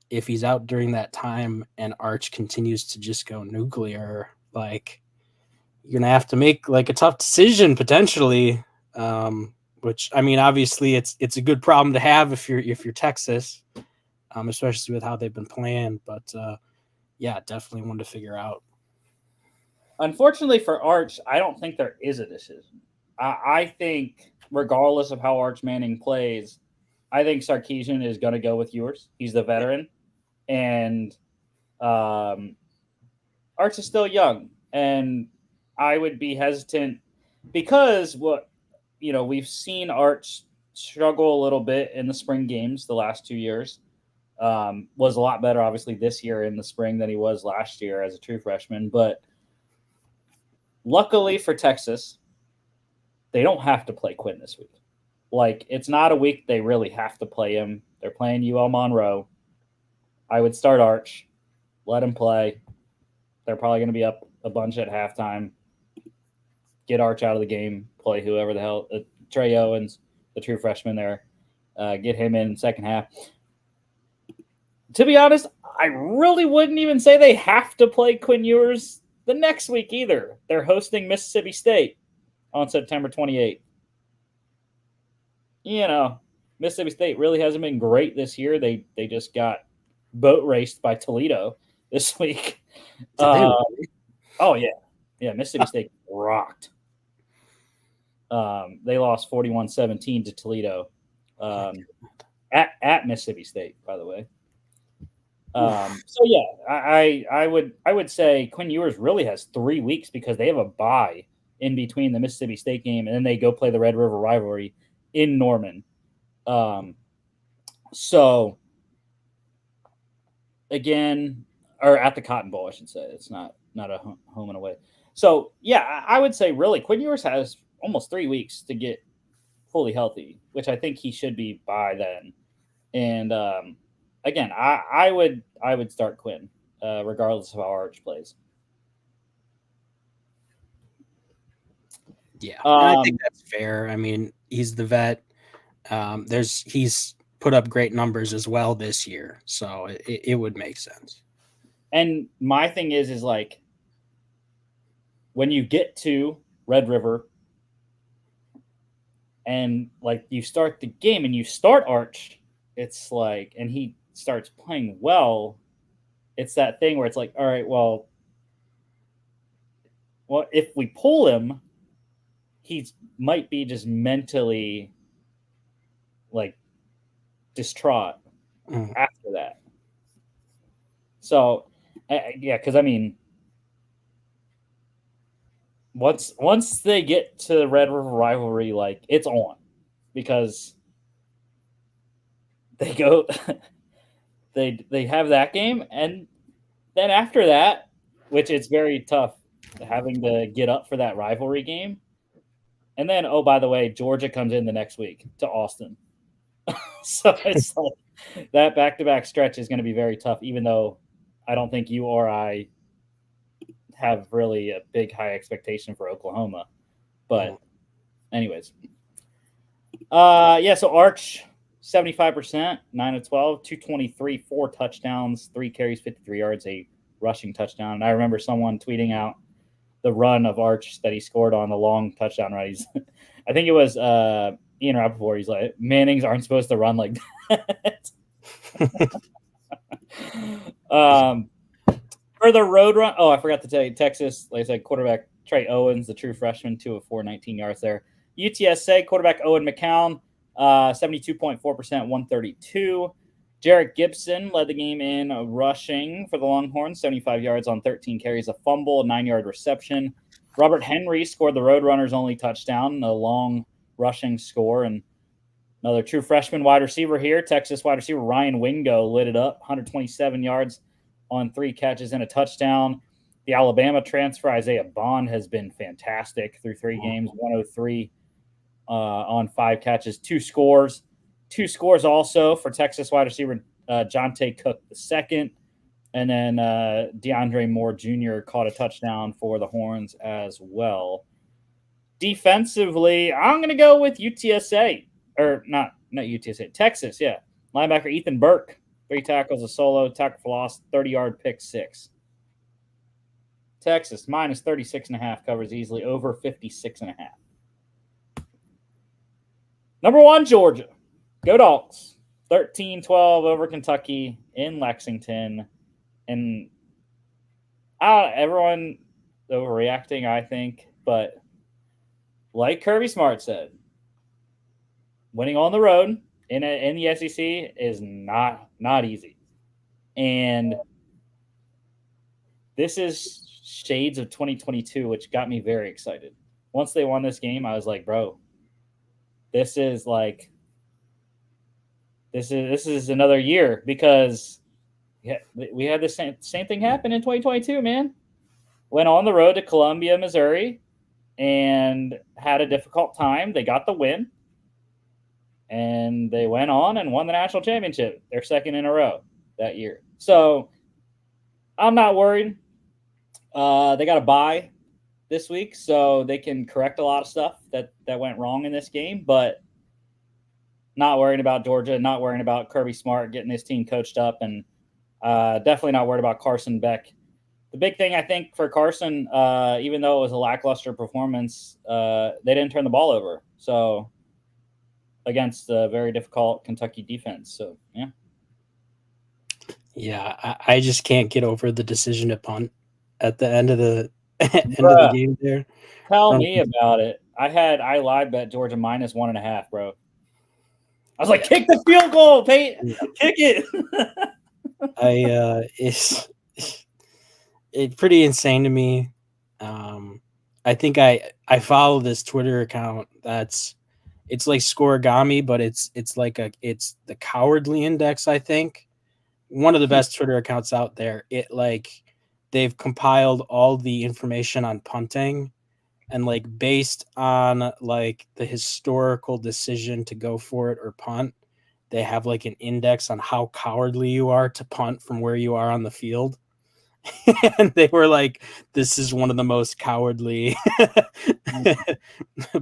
if he's out during that time and Arch continues to just go nuclear, like you're going to have to make like a tough decision potentially. Which I mean, obviously it's a good problem to have if you're Texas, especially with how they've been playing. But yeah, definitely one to figure out. Unfortunately for Arch, I don't think there is a decision. I think, regardless of how Arch Manning plays, I think Sarkisian is going to go with Ewers. He's the veteran, and Arch is still young, and I would be hesitant because we've seen Arch struggle a little bit in the spring games the last 2 years. Was a lot better, obviously, this year in the spring than he was last year as a true freshman, but luckily for Texas, they don't have to play Quinn this week. Like, it's not a week they really have to play him. They're playing UL Monroe. I would start Arch, let him play. They're probably going to be up a bunch at halftime. Get Arch out of the game, play whoever the hell, Trey Owens, the true freshman there. Get him in second half. To be honest, I really wouldn't even say they have to play Quinn Ewers the next week either. They're hosting Mississippi State on September 28th. Mississippi State really hasn't been great this year. They just got boat raced by Toledo this week. Oh, yeah. Mississippi State rocked. They lost 41-17 to Toledo at Mississippi State, by the way. So yeah, I would say Quinn Ewers really has 3 weeks because they have a bye in between the Mississippi State game and then they go play the Red River rivalry in Norman. So again, or at the Cotton Bowl, I should say. It's not a home and away. So yeah, I would say really Quinn Ewers has almost 3 weeks to get fully healthy, which I think he should be by then. And again, I would start Quinn, regardless of how Arch plays. Yeah, I think that's fair. I mean, he's the vet. He's put up great numbers as well this year, so it would make sense. And my thing is like when you get to Red River and like you start the game and you start Arch, it's like, and he starts playing well. It's that thing where it's like, all right, well, if we pull him, he's might be just mentally like distraught after that. So, yeah, because I mean, once they get to the Red River rivalry, like it's on because they go, they have that game, and then after that, which it's very tough having to get up for that rivalry game, and then oh by the way, Georgia comes in the next week to Austin, so it's like that back-to-back stretch is going to be very tough. Even though I don't think you or I have really a big high expectation for Oklahoma. But anyways. Yeah, so Arch 75%, 9 of 12, 223, 4 touchdowns, 3 carries, 53 yards, a rushing touchdown. And I remember someone tweeting out the run of Arch that he scored on the long touchdown run. I think it was Ian Rappaport. He's like, Mannings aren't supposed to run like that. For the road run, I forgot to tell you, Texas, like I said, quarterback Trey Owens, the true freshman, 2 of 4, 19 yards there. UTSA quarterback Owen McCown, 72.4%, 132. Jarrett Gibson led the game in rushing for the Longhorns, 75 yards on 13 carries, a fumble, a 9-yard reception. Robert Henry scored the Roadrunners' only touchdown, a long rushing score, and another true freshman wide receiver here, Texas wide receiver Ryan Wingo lit it up, 127 yards on 3 catches and a touchdown. The Alabama transfer, Isaiah Bond, has been fantastic through 3 games, 103 on 5 catches, 2 scores. 2 scores also for Texas wide receiver Jonte Cook II. And then DeAndre Moore Jr. caught a touchdown for the Horns as well. Defensively, I'm going to go with UTSA. Or not UTSA, Texas, yeah. Linebacker Ethan Burke, 3 tackles, a solo, tackle for loss, 30-yard pick 6. Texas, minus 36.5, covers easily, over 56.5. Number 1, Georgia. Go Dogs. 13-12 over Kentucky in Lexington. And everyone overreacting, I think. But like Kirby Smart said, winning on the road in the SEC is not easy. And this is shades of 2022, which got me very excited. Once they won this game, I was like, bro, this is another year, because we had the same thing happen in 2022, man. Went on the road to Columbia, Missouri, and had a difficult time. They got the win, and they went on and won the national championship, their second in a row that year. So I'm not worried. They got a bye this week, so they can correct a lot of stuff that went wrong in this game, but not worrying about Georgia, not worrying about Kirby Smart getting his team coached up, and definitely not worried about Carson Beck. The big thing, I think, for Carson, even though it was a lackluster performance, they didn't turn the ball over. So against a very difficult Kentucky defense. So, yeah. Yeah, I just can't get over the decision to punt at the end of the the game there. Tell me about it. I live bet Georgia minus 1.5, bro. I was like, kick the field goal, Peyton. Yeah. Kick it. It's pretty insane to me. I think I follow this Twitter account it's like Scoregami, but it's the Cowardly Index, I think. One of the best Twitter accounts out there. They've compiled all the information on punting, and based on the historical decision to go for it or punt, they have an index on how cowardly you are to punt from where you are on the field. And they were like, this is one of the most cowardly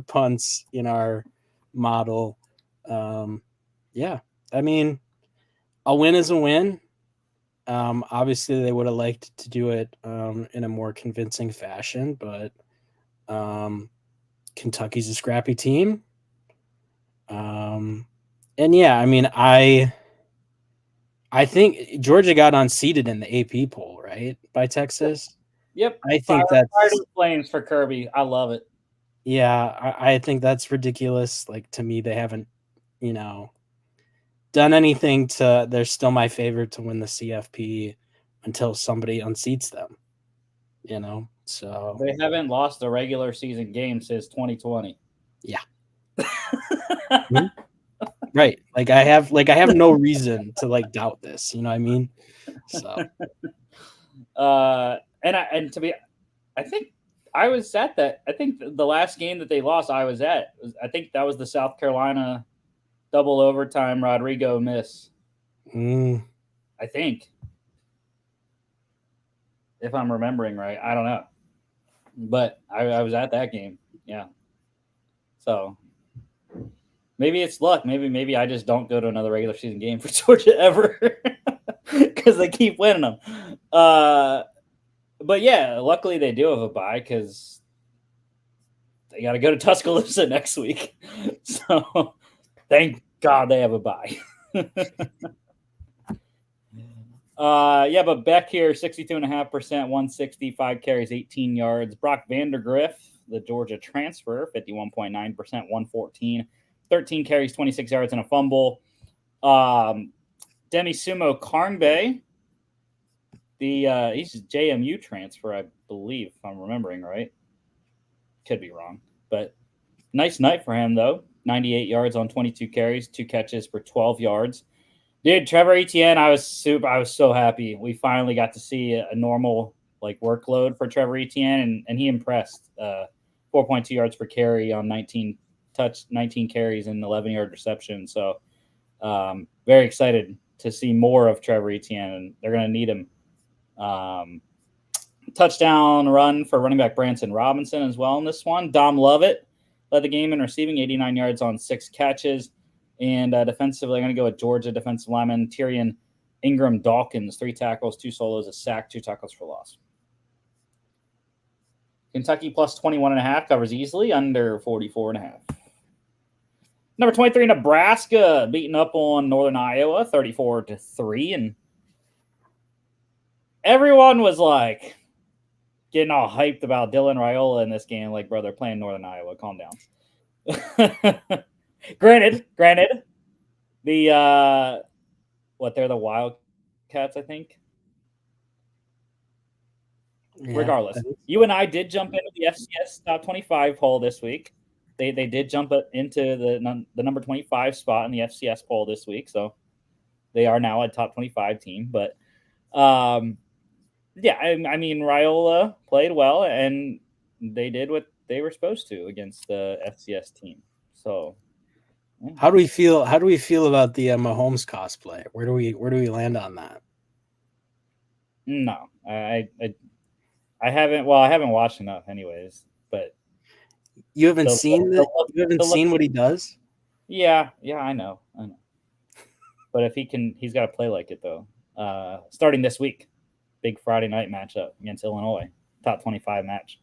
punts in our model. Yeah, I mean, a win is a win. Obviously, they would have liked to do it in a more convincing fashion, but Kentucky's a scrappy team. And yeah, I mean, I think Georgia got unseated in the AP poll, right, by Texas. Yep. I Fire, think fire to that's the flames for Kirby. I love it. yeah, I think that's ridiculous. Like to me, they haven't, you know, done anything to. They're still my favorite to win the CFP until somebody unseats them. So They haven't lost a regular season game since 2020. yeah. Mhm. Right. Like I have no reason to like doubt this. You know what I mean? So And to be, I think I was at that. I think the last game that they lost, I was at. I think that was the South Carolina double overtime Rodrigo miss. I think, if I'm remembering right, I don't know, but I was at that game. Yeah. So maybe it's luck. Maybe I just don't go to another regular season game for Georgia ever because they keep winning them. But yeah, luckily they do have a bye because they got to go to Tuscaloosa next week. So thank God they have a bye. Yeah, but Beck here, 62.5%, 165 carries, 18 yards. Brock Vandergriff, the Georgia transfer, 51.9%, 114, 13 carries, 26 yards, and a fumble. Demi Sumo Karnbe, he's a JMU transfer, I believe, if I'm remembering right. Could be wrong, but nice night for him though. 98 yards on 22 carries, 2 catches for 12 yards. Dude, Trevor Etienne, I was so happy. We finally got to see a normal like workload for Trevor Etienne, and he impressed. 4.2 yards per carry on 19 carries and 11-yard reception. So very excited to see more of Trevor Etienne, and they're going to need him. Touchdown run for running back Branson Robinson as well in this one. Dom Lovett led the game in receiving, 89 yards on 6 catches. And defensively, I'm going to go with Georgia defensive lineman Tyrion Ingram Dawkins, 3 tackles, 2 solos, a sack, 2 tackles for loss. Kentucky plus 21.5 covers easily, under 44.5. Number 23, Nebraska beating up on Northern Iowa, 34-3, and everyone was like getting all hyped about Dylan Raiola in this game. Like, bro, they're playing Northern Iowa. Calm down. Granted, the they're the Wildcats, I think. yeah, Regardless, you and I did jump into the FCS top 25 poll this week. They did jump into the number 25 spot in the FCS poll this week, so they are now a top 25 team. But yeah, I mean Raiola played well, and they did what they were supposed to against the FCS team. So yeah. How do we feel about the Mahomes cosplay? Where do we land on that? No, I haven't. Well, I haven't watched enough, anyways. But you haven't seen what he does. Yeah, I know. But if he can, he's got to play like it though. Starting this week, big Friday night matchup against Illinois, top 25 match.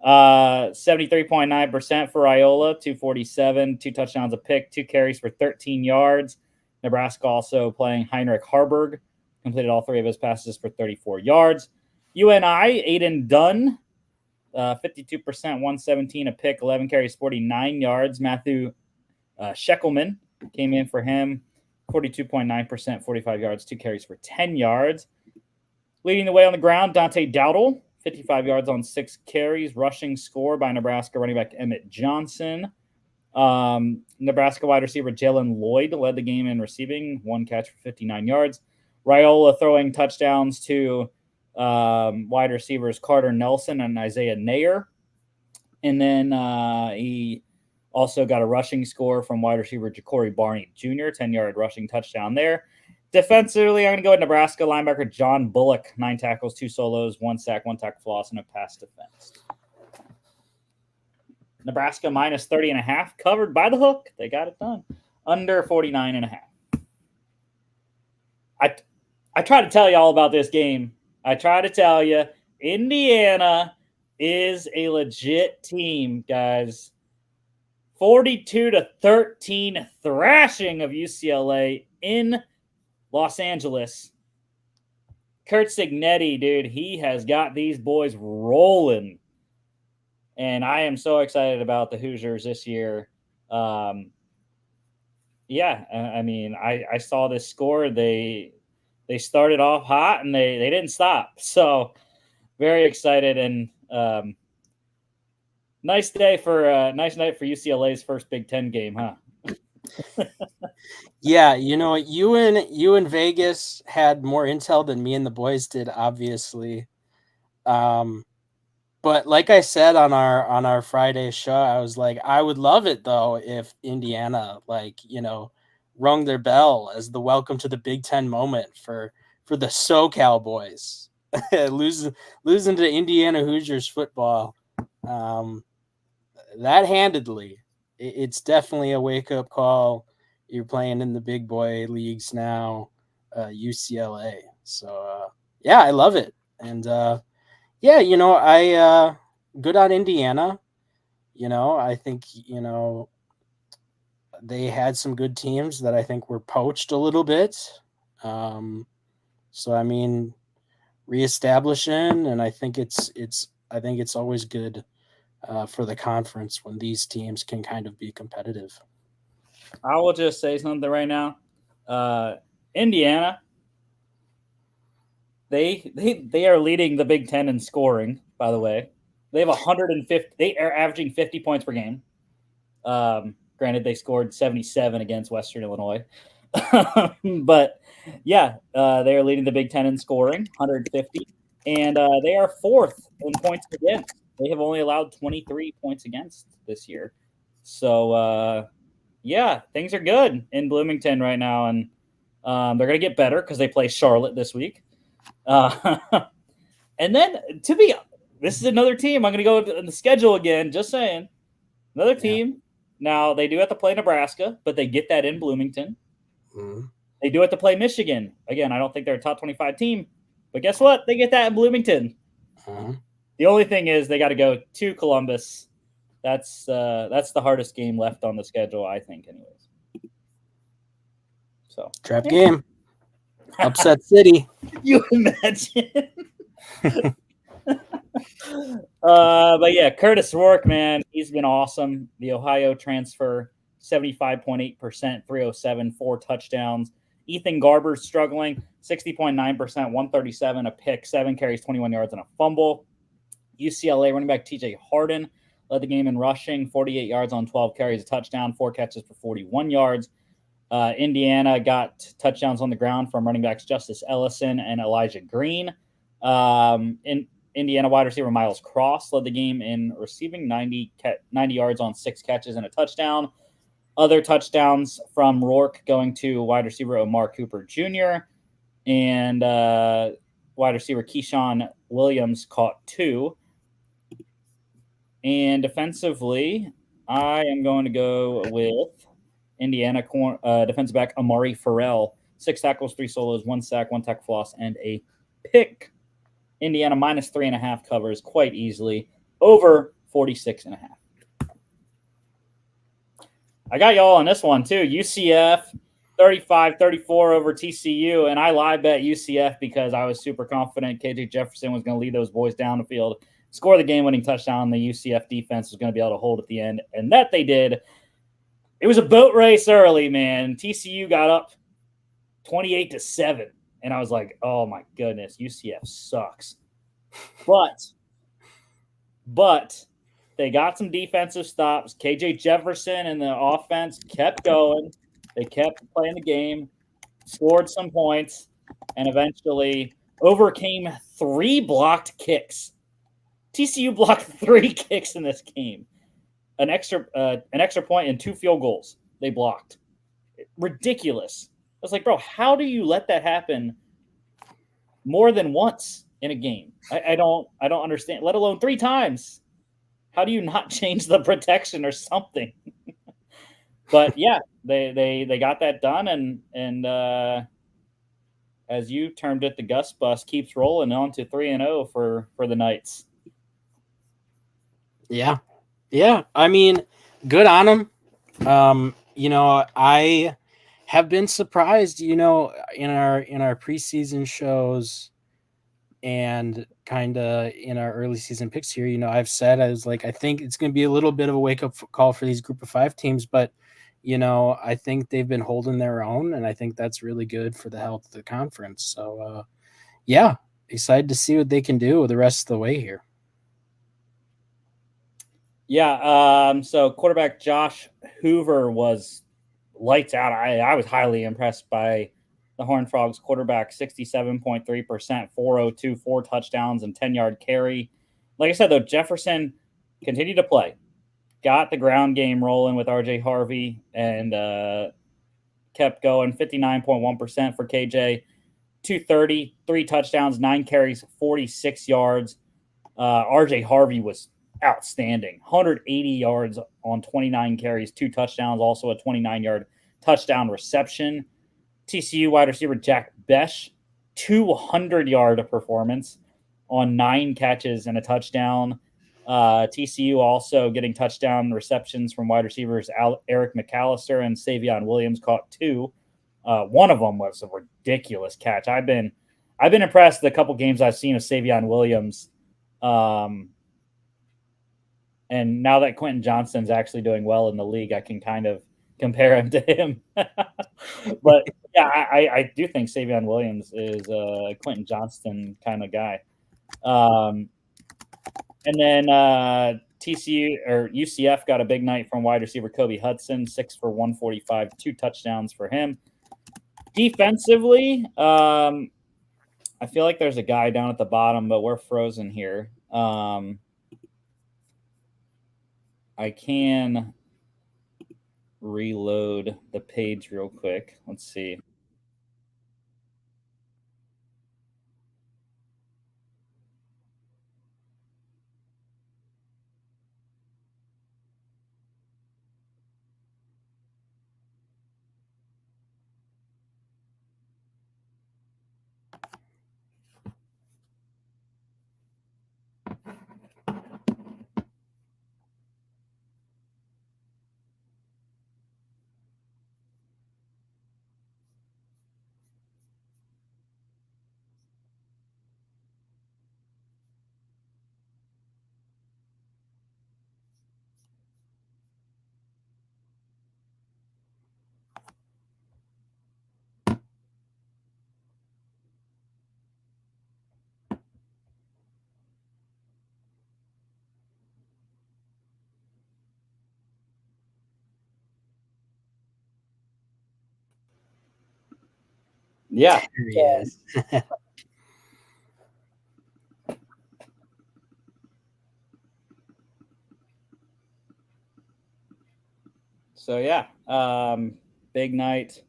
73.9% for Raiola, 247, 2 touchdowns a pick, 2 carries for 13 yards. Nebraska also playing Heinrich Harburg, completed all 3 of his passes for 34 yards. UNI, Aiden Dunn, 52%, 117 a pick, 11 carries, 49 yards. Matthew Sheckelman came in for him, 42.9%, 45 yards, 2 carries for 10 yards. Leading the way on the ground, Dante Dowdle, 55 yards on 6 carries, rushing score by Nebraska running back Emmett Johnson. Nebraska wide receiver Jalen Lloyd led the game in receiving, 1 catch for 59 yards. Raiola throwing touchdowns to wide receivers Carter Nelson and Isaiah Nair. And then he also got a rushing score from wide receiver Ja'Cory Barney Jr., 10-yard rushing touchdown there. Defensively, I'm going to go with Nebraska linebacker John Bullock, 9 tackles, 2 solos, 1 sack, 1 tackle for loss, and a pass defense. Nebraska minus 30.5, covered by the hook. They got it done. Under 49.5. I I try to tell you all about this game. I try to tell you, Indiana is a legit team, guys. 42-13 thrashing of UCLA in Los Angeles. Kurt Cignetti, dude, he has got these boys rolling. And I am so excited about the Hoosiers this year. Yeah, I mean, I saw this score. They started off hot and they didn't stop. So very excited and nice night for UCLA's first Big Ten game, huh? Yeah, you and Vegas had more intel than me and the boys did, obviously. But like I said on our Friday show, I was like, I would love it though if Indiana rung their bell as the welcome to the Big Ten moment for the SoCal boys. losing to Indiana Hoosiers football. That handedly. It's definitely a wake-up call. You're playing in the big boy leagues now, UCLA. So yeah, I love it. And yeah, I good on Indiana. I think, they had some good teams that I think were poached a little bit. So I mean, reestablishing, and I think it's always good for the conference when these teams can kind of be competitive. I will just say something right now. Indiana, they are leading the Big Ten in scoring. By the way, they have 150. They are averaging 50 points per game. Granted, they scored 77 against Western Illinois, but yeah, they are leading the Big Ten in scoring, 150, and they are fourth in points against. They have only allowed 23 points against this year. So yeah, things are good in Bloomington right now, and they're gonna get better because they play Charlotte this week. And then this is another team. I'm gonna go in the schedule again. Just saying, another team. Yeah. Now they do have to play Nebraska, but they get that in Bloomington. Mm-hmm. They do have to play Michigan again. I don't think they're a top 25 team, but guess what? They get that in Bloomington. Mm-hmm. The only thing is they got to go to Columbus. That's the hardest game left on the schedule, I think, anyways. So trap game, upset city. You imagine. But yeah, Curtis Rourke, man, he's been awesome. The Ohio transfer, 75.8%, 307, 4 touchdowns. Ethan Garber's struggling, 60.9%, 137, a pick, 7 carries, 21 yards, and a fumble. UCLA running back TJ Harden led the game in rushing, 48 yards on 12 carries, a touchdown, 4 catches for 41 yards. Indiana got touchdowns on the ground from running backs Justice Ellison and Elijah Green. In Indiana wide receiver Miles Cross led the game in receiving, 90 yards on 6 catches and a touchdown. Other touchdowns from Rourke going to wide receiver Omar Cooper Jr. and wide receiver Keyshawn Williams caught 2. And defensively, I am going to go with Indiana defensive back Amari Farrell. 6 tackles, 3 solos, 1 sack, 1 tackle for loss, and a pick. Indiana minus 3.5 covers quite easily. Over 46.5. I got y'all on this one too. UCF 35-34 over TCU, and I live bet UCF because I was super confident KJ Jefferson was going to lead those boys down the field, score the game-winning touchdown. The UCF defense was going to be able to hold at the end, and that they did. It was a boat race early, man. TCU got up 28-7, and I was like, "Oh my goodness, UCF sucks." But they got some defensive stops. KJ Jefferson and the offense kept going. They kept playing the game, scored some points, and eventually overcame 3 blocked kicks. TCU blocked 3 kicks in this game. An extra point and 2 field goals they blocked. Ridiculous. I was like, bro, how do you let that happen more than once in a game? I don't understand, let alone 3 times. How do you not change the protection or something? But yeah, they got that done, and as you termed it, the Gus bus keeps rolling on to 3-0 for the Knights. Yeah. Yeah. I mean, good on them. I have been surprised, in our preseason shows and kind of in our early season picks here, I've said, I was like, I think it's going to be a little bit of a wake up call for these group of 5 teams, but I think they've been holding their own, and I think that's really good for the health of the conference. So, yeah, excited to see what they can do the rest of the way here. Yeah. So quarterback Josh Hoover was lights out. I was highly impressed by the Horned Frogs quarterback, 67.3%, 402, 4 touchdowns, and 10-yard carry. Like I said, though, Jefferson continued to play. Got the ground game rolling with RJ Harvey and kept going. 59.1% for KJ, 230, 3 touchdowns, 9 carries, 46 yards. RJ Harvey was outstanding. 180 yards on 29 carries, 2 touchdowns, also a 29-yard touchdown reception. TCU wide receiver Jack Besh, 200-yard performance on 9 catches and a touchdown. TCU also getting touchdown receptions from wide receivers Eric McAllister and Savion Williams, caught 2. One of them was a ridiculous catch. I've been impressed with a couple games I've seen of Savion Williams. And now that Quentin Johnston's actually doing well in the league, I can kind of compare him to him. But yeah, I do think Savion Williams is a Quentin Johnston kind of guy. And then TCU or UCF got a big night from wide receiver Kobe Hudson, 6 for 145, 2 touchdowns for him. Defensively, I feel like there's a guy down at the bottom, but we're frozen here. I can reload the page real quick. Let's see. Yeah. There he is. So yeah, big night.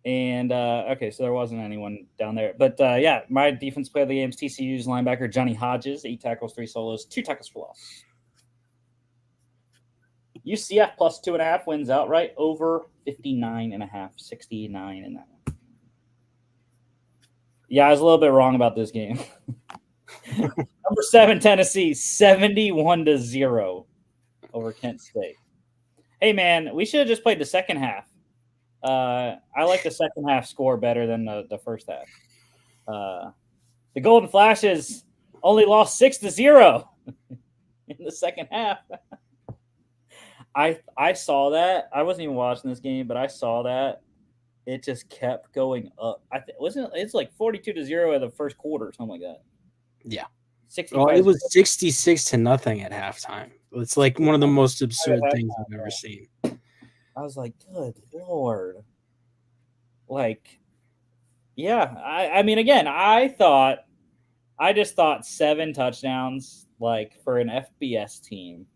And okay, so there wasn't anyone down there, but yeah, my defense player of the game is TCU's linebacker Johnny Hodges, 8 tackles, 3 solos, 2 tackles for loss. UCF plus 2.5 wins outright over 59.5, 69 in that one. Yeah, I was a little bit wrong about this game. Number 7 Tennessee, 71-0 over Kent State. Hey man, we should have just played the second half. I like the second half score better than the first half. The Golden Flashes only lost 6-0 in the second half. I saw that. I wasn't even watching this game, but I saw that. It just kept going up. It's like 42-0 in the first quarter or something like that. Yeah. 65. Well, it was 66-0 at halftime. It's like one of the most absurd things I've ever seen. I was like, good Lord. Like, yeah. I mean, again, I just thought 7 touchdowns, like, for an FBS team.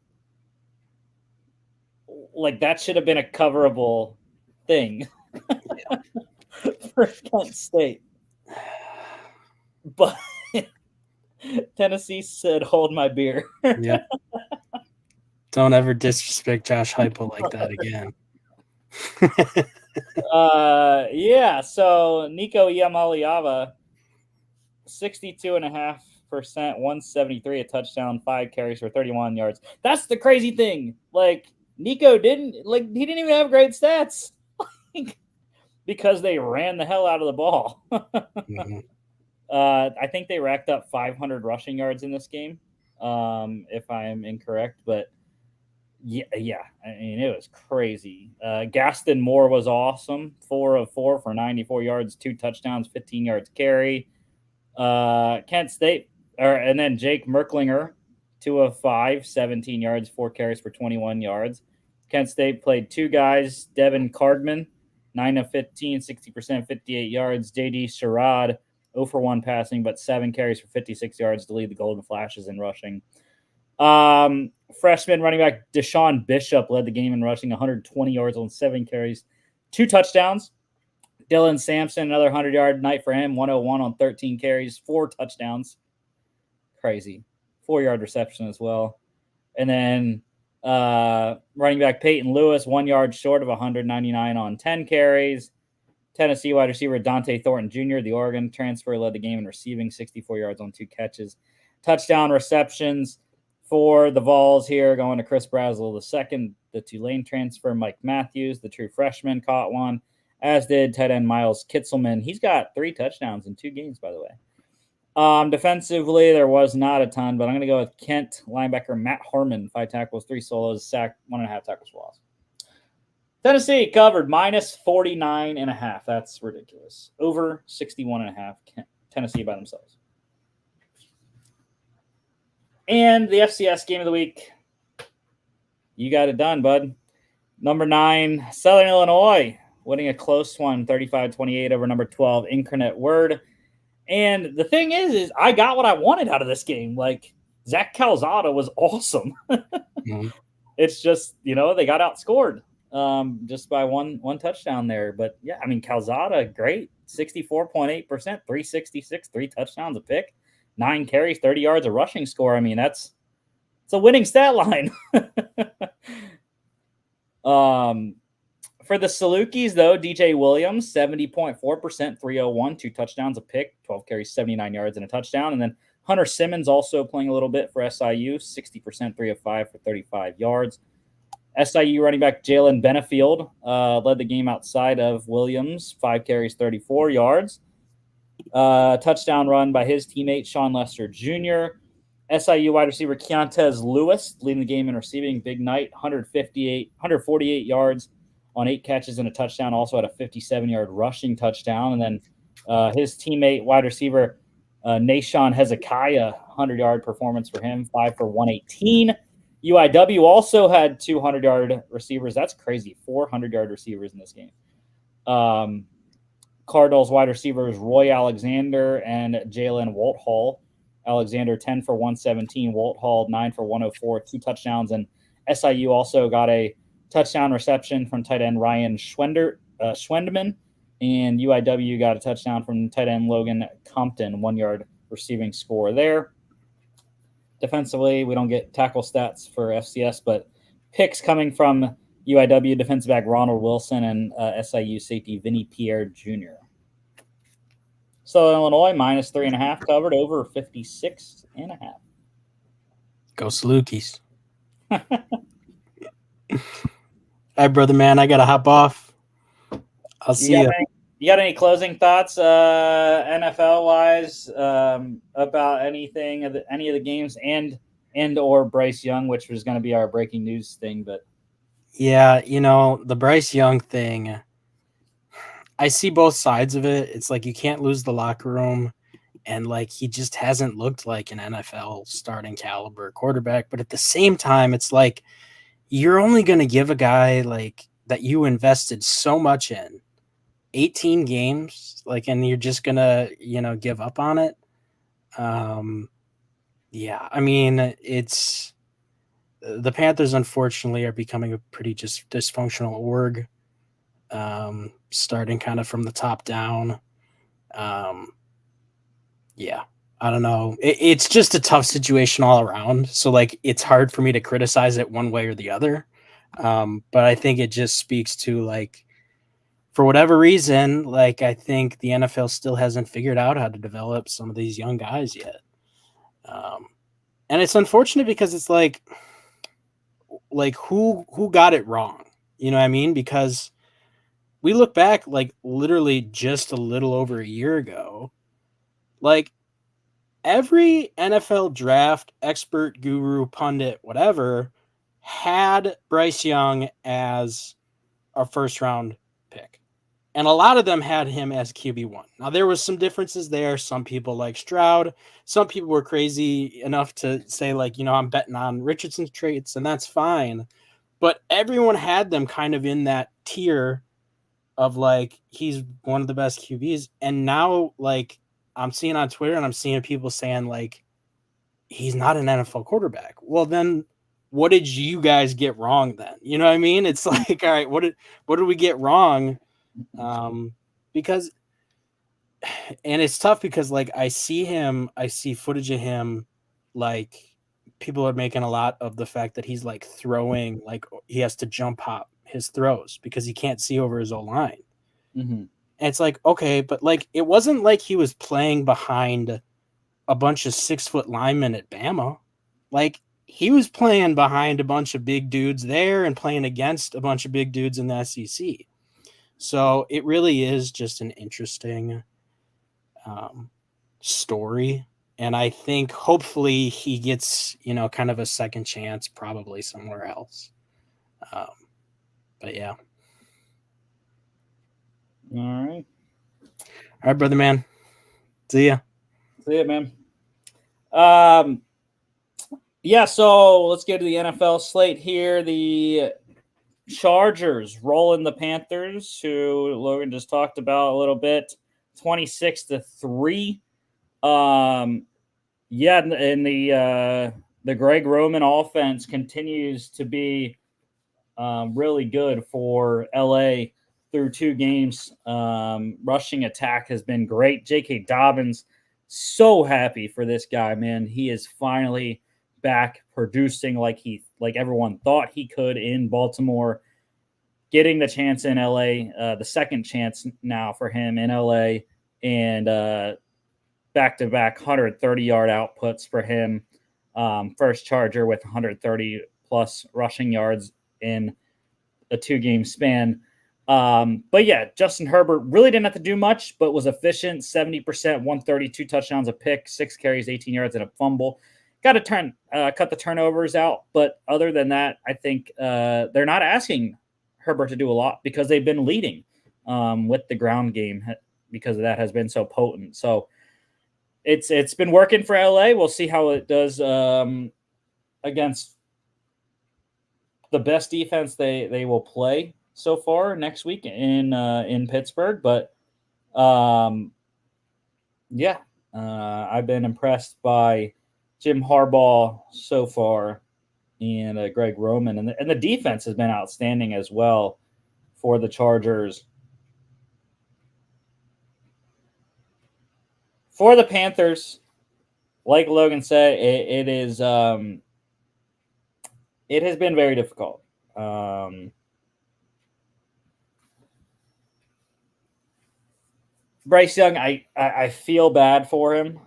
Like, that should have been a coverable thing for Kent State. But Tennessee said, hold my beer. Yeah. Don't ever disrespect Josh Heupel like that again. Yeah. So Nico Iamaliava, 62.5%, 173, a touchdown, 5 carries for 31 yards. That's the crazy thing. Like Nico he didn't even have great stats because they ran the hell out of the ball. Mhm. I think they racked up 500 rushing yards in this game, if I am incorrect. But yeah, I mean it was crazy. Gaston Moore was awesome, 4 of 4 for 94 yards, 2 touchdowns, 15 yards carry. Kent State, and then Jake Merklinger, 2 of 5, 17 yards, 4 carries for 21 yards. Kent State played 2 guys, Devin Cardman, 9 of 15, 60%, 58 yards. JD Sherrod, 0 for 1 passing, but 7 carries for 56 yards to lead the Golden Flashes in rushing. Freshman running back Deshaun Bishop led the game in rushing, 120 yards on 7 carries, 2 touchdowns. Dylan Sampson, another 100-yard night for him, 101 on 13 carries, 4 touchdowns. Crazy. 4-yard reception as well. And then running back Peyton Lewis, 1 yard short of 199 on 10 carries. Tennessee wide receiver Dante Thornton Jr., the Oregon transfer, led the game in receiving, 64 yards on 2 catches. Touchdown receptions for the Vols here, going to Chris Brazel II, the Tulane transfer. Mike Matthews, the true freshman, caught one, as did tight end Miles Kitzelman. He's got 3 touchdowns in 2 games, by the way. Defensively, there was not a ton, but I'm going to go with Kent linebacker Matt Harmon, 5 tackles, 3 solos, sack, 1.5 tackles for loss. Tennessee covered minus 49.5. That's ridiculous. Over 61.5. Tennessee by themselves. And the FCS game of the week. You got it done, bud. Number 9, Southern Illinois, winning a close one, 35-28 over number 12, Incarnate Word. And the thing is I got what I wanted out of this game. Like, Zach Calzada was awesome. Mhm. It's just, they got outscored just by one touchdown there. But yeah, I mean, Calzada, great. 64.8%, 366, 3 touchdowns a pick, 9 carries, 30 yards, a rushing score. I mean, it's a winning stat line. For the Salukis, though, DJ Williams, 70.4%, 301, 2 touchdowns, a pick, 12 carries, 79 yards, and a touchdown. And then Hunter Simmons also playing a little bit for SIU, 60%, 3 of 5 for 35 yards. SIU running back Jalen Benefield led the game outside of Williams, 5 carries, 34 yards. Touchdown run by his teammate Sean Lester Jr. SIU wide receiver Keontez Lewis leading the game in receiving, big night, 148 yards on 8 catches and a touchdown. Also had a 57-yard rushing touchdown. And then his teammate, wide receiver Nashon Hezekiah, 100-yard performance for him, 5 for 118. UIW also had 200-yard receivers. That's crazy, 400-yard receivers in this game. Cardinals wide receivers Roy Alexander and Jalen Walthall. Alexander 10 for 117, Walthall 9 for 104, 2 touchdowns, and SIU also got a touchdown reception from tight end Ryan Schwendman, and UIW got a touchdown from tight end Logan Compton, 1-yard receiving score there. Defensively, we don't get tackle stats for FCS, but picks coming from UIW defensive back Ronald Wilson and SIU safety Vinny Pierre Jr. Southern Illinois minus 3.5 covered, over 56.5. Go Salukis. All right, brother, man, I got to hop off. I'll see you. You got any closing thoughts, NFL wise, about anything, any of the games, and or Bryce Young, which was going to be our breaking news thing? But yeah, the Bryce Young thing, I see both sides of it. It's like you can't lose the locker room, and like he just hasn't looked like an NFL starting caliber quarterback. But at the same time, it's like you're only going to give a guy like that you invested so much in 18 games, like, and you're just going to, give up on it. Yeah, I mean, it's the Panthers, unfortunately, are becoming a pretty just dysfunctional org, starting kind of from the top down. Yeah, I don't know. It's just a tough situation all around. So, like, it's hard for me to criticize it one way or the other. But I think it just speaks to, like, for whatever reason, like I think the NFL still hasn't figured out how to develop some of these young guys yet. And it's unfortunate because it's like who got it wrong? You know what I mean? Because we look back like literally just a little over a year ago, like every NFL draft expert, guru, pundit, whatever, had Bryce Young as a first round pick. And a lot of them had him as QB1. Now, there was some differences there. Some people like Stroud. Some people were crazy enough to say, like, I'm betting on Richardson's traits, and that's fine. But everyone had them kind of in that tier of, like, he's one of the best QBs. And now, like, I'm seeing on Twitter and I'm seeing people saying, like, he's not an NFL quarterback. Well, then what did you guys get wrong then? You know what I mean? It's like, all right, what did we get wrong? Because, and it's tough because like I see footage of him, like people are making a lot of the fact that he's like throwing, like he has to jump hop his throws because he can't see over his own line. Mm-hmm. And it's like, okay, but like it wasn't like he was playing behind a bunch of 6-foot linemen at Bama. Like he was playing behind a bunch of big dudes there and playing against a bunch of big dudes in the SEC. So it really is just an interesting story. And I think hopefully he gets, kind of a second chance, probably somewhere else. But yeah. All right. All right, brother man. See ya. See it, man. Yeah, so let's get to the NFL slate here. The Chargers rolling the Panthers, who Logan just talked about a little bit, 26-3. Yeah, and the Greg Roman offense continues to be really good for LA through 2 games. Rushing attack has been great. J.K. Dobbins, so happy for this guy, man. He is finally back producing like everyone thought he could in Baltimore. Getting the chance in LA, the second chance now for him in LA, and back-to-back 130-yard outputs for him. First Charger with 130-plus rushing yards in a 2-game span. But yeah, Justin Herbert really didn't have to do much, but was efficient. 70%, 132 touchdowns, a pick, 6 carries, 18 yards, and a fumble. Got to cut the turnovers out, but other than that, I think they're not asking Herbert to do a lot because they've been leading with the ground game because of that has been so potent. So it's been working for LA. We'll see how it does against the best defense they will play so far next week in Pittsburgh. But yeah, I've been impressed by Jim Harbaugh so far and Greg Roman, and the defense has been outstanding as well for the Chargers. For the Panthers, like Logan said, it is it has been very difficult. Bryce Young, I feel bad for him.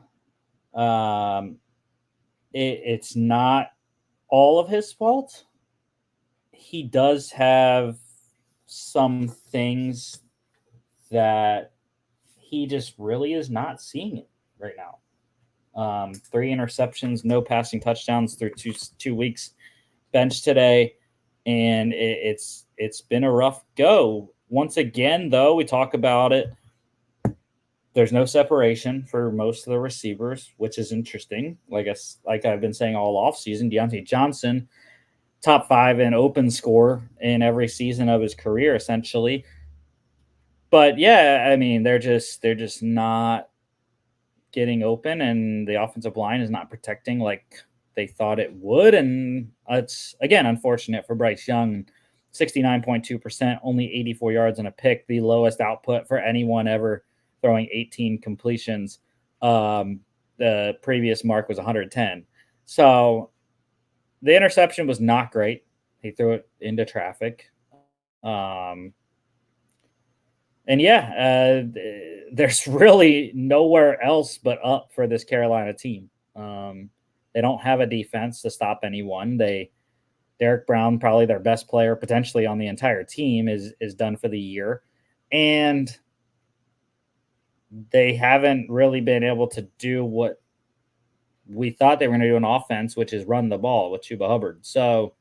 It's not all of his fault. He does have some things that he just really is not seeing it right now. 3 interceptions, no passing touchdowns through two weeks. Bench today, and it's been a rough go. Once again, though, we talk about it. There's no separation for most of the receivers, which is interesting. Like I've been saying all offseason, Deontay Johnson, top 5 in open score in every season of his career, essentially. But yeah, I mean, they're just not getting open, and the offensive line is not protecting like they thought it would. And it's, again, unfortunate for Bryce Young. 69.2%, only 84 yards and a pick, the lowest output for anyone ever throwing 18 completions. The previous mark was 110. So the interception was not great. He threw it into traffic. And yeah, there's really nowhere else but up for this Carolina team. They don't have a defense to stop anyone. Derek Brown, probably their best player potentially on the entire team, is done for the year, and they haven't really been able to do what we thought they were going to do on offense, which is run the ball with Chuba Hubbard. So,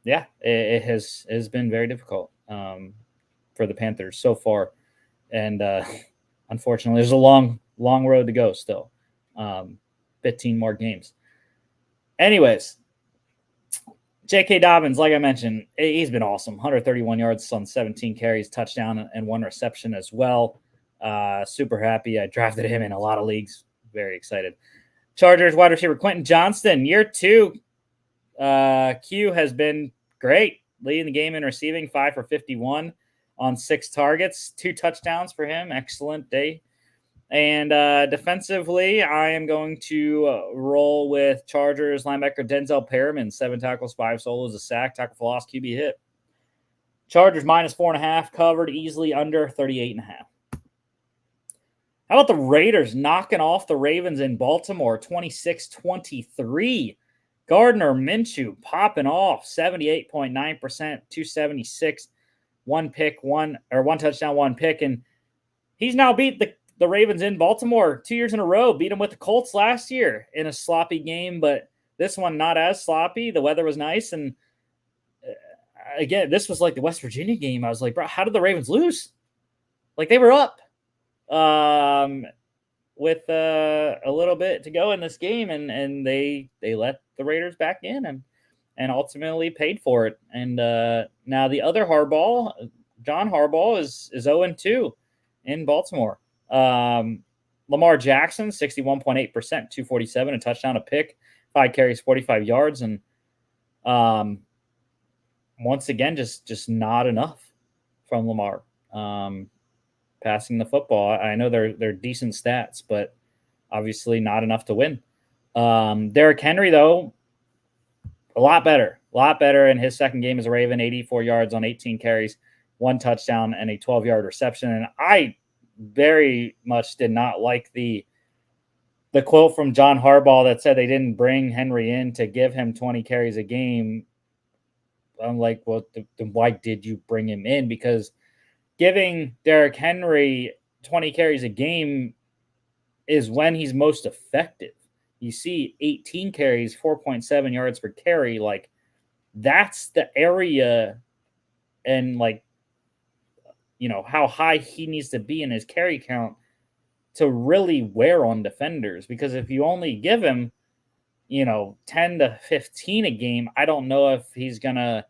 yeah, it has been very difficult for the Panthers so far, and unfortunately, there's a long road to go still. 15 more games. Anyways, J.K. Dobbins, like I mentioned, he's been awesome. 131 yards on 17 carries, touchdown, and 1 reception as well. Super happy. I drafted him in a lot of leagues. Very excited. Chargers wide receiver Quentin Johnston, year 2. Q has been great, leading the game in receiving, 5 for 51 on 6 targets, 2 touchdowns for him. Excellent day. And defensively, I am going to roll with Chargers linebacker Denzel Perriman, 7 tackles, 5 solos, a sack, tackle for loss, QB hit. Chargers minus 4.5, covered easily under 38.5. How about the Raiders knocking off the Ravens in Baltimore, 26-23? Gardner Minshew popping off, 78.9%, 276, 1 pick, 1 touchdown, 1 pick, and he's now beat the Ravens in Baltimore 2 years in a row. Beat them with the Colts last year in a sloppy game, but this one not as sloppy. The weather was nice, and again, this was like the West Virginia game. I was like, bro, how did the Ravens lose? Like, they were up with a little bit to go in this game, and they let the Raiders back in and ultimately paid for it. And now the other Harbaugh, John Harbaugh, is 0-2 in Baltimore. Lamar Jackson, 61.8%, 247, a touchdown, a pick, 5 carries, 45 yards, and once again, just not enough from Lamar. Passing the football, I know they're decent stats, but obviously not enough to win. Derrick Henry, though, a lot better in his second game as a Raven, 84 yards on 18 carries, 1 touchdown, and a 12-yard reception. And I very much did not like the quote from John Harbaugh that said they didn't bring Henry in to give him 20 carries a game. I'm like, well, then why did you bring him in? Because giving Derrick Henry 20 carries a game is when he's most effective. You see 18 carries, 4.7 yards per carry. Like, that's the area, and like, you know, how high he needs to be in his carry count to really wear on defenders. Because if you only give him, 10 to 15 a game, I don't know if he's going to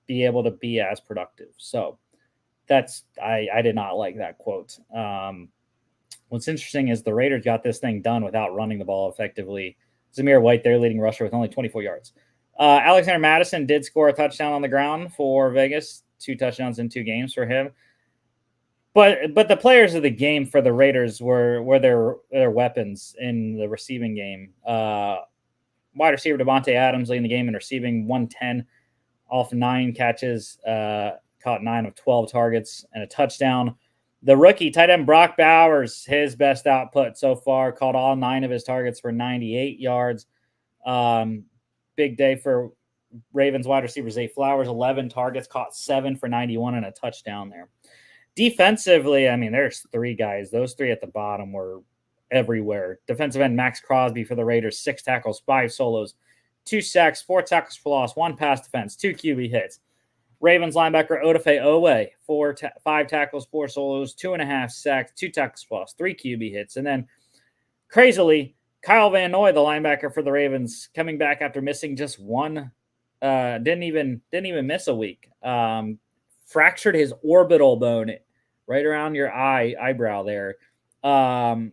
be able to be as productive. So I did not like that quote. What's interesting is the Raiders got this thing done without running the ball effectively. Zamir White, their leading rusher, with only 24 yards. Alexander Madison did score a touchdown on the ground for Vegas, 2 touchdowns in 2 games for him. But the players of the game for the Raiders were their weapons in the receiving game. Wide receiver Devontae Adams leading the game in receiving, 110 off 9 catches, caught 9 of 12 targets and a touchdown. The rookie tight end Brock Bowers, his best output so far, caught all 9 of his targets for 98 yards. Big day for Ravens wide receiver Zay Flowers, 11 targets, caught 7 for 91 and a touchdown there. Defensively, I mean, there's 3 guys. Those 3 at the bottom were everywhere. Defensive end Max Crosby for the Raiders, 6 tackles, 5 solos, 2 sacks, 4 tackles for loss, 1 pass defense, 2 QB hits. Ravens linebacker Odafe Owe, 5 tackles, 4 solos, 2.5 sacks, 2 tackles for loss, 3 QB hits. And then, crazily, Kyle Van Noy, the linebacker for the Ravens, coming back after missing just 1, didn't even miss a week. Fractured his orbital bone right around your eyebrow there, and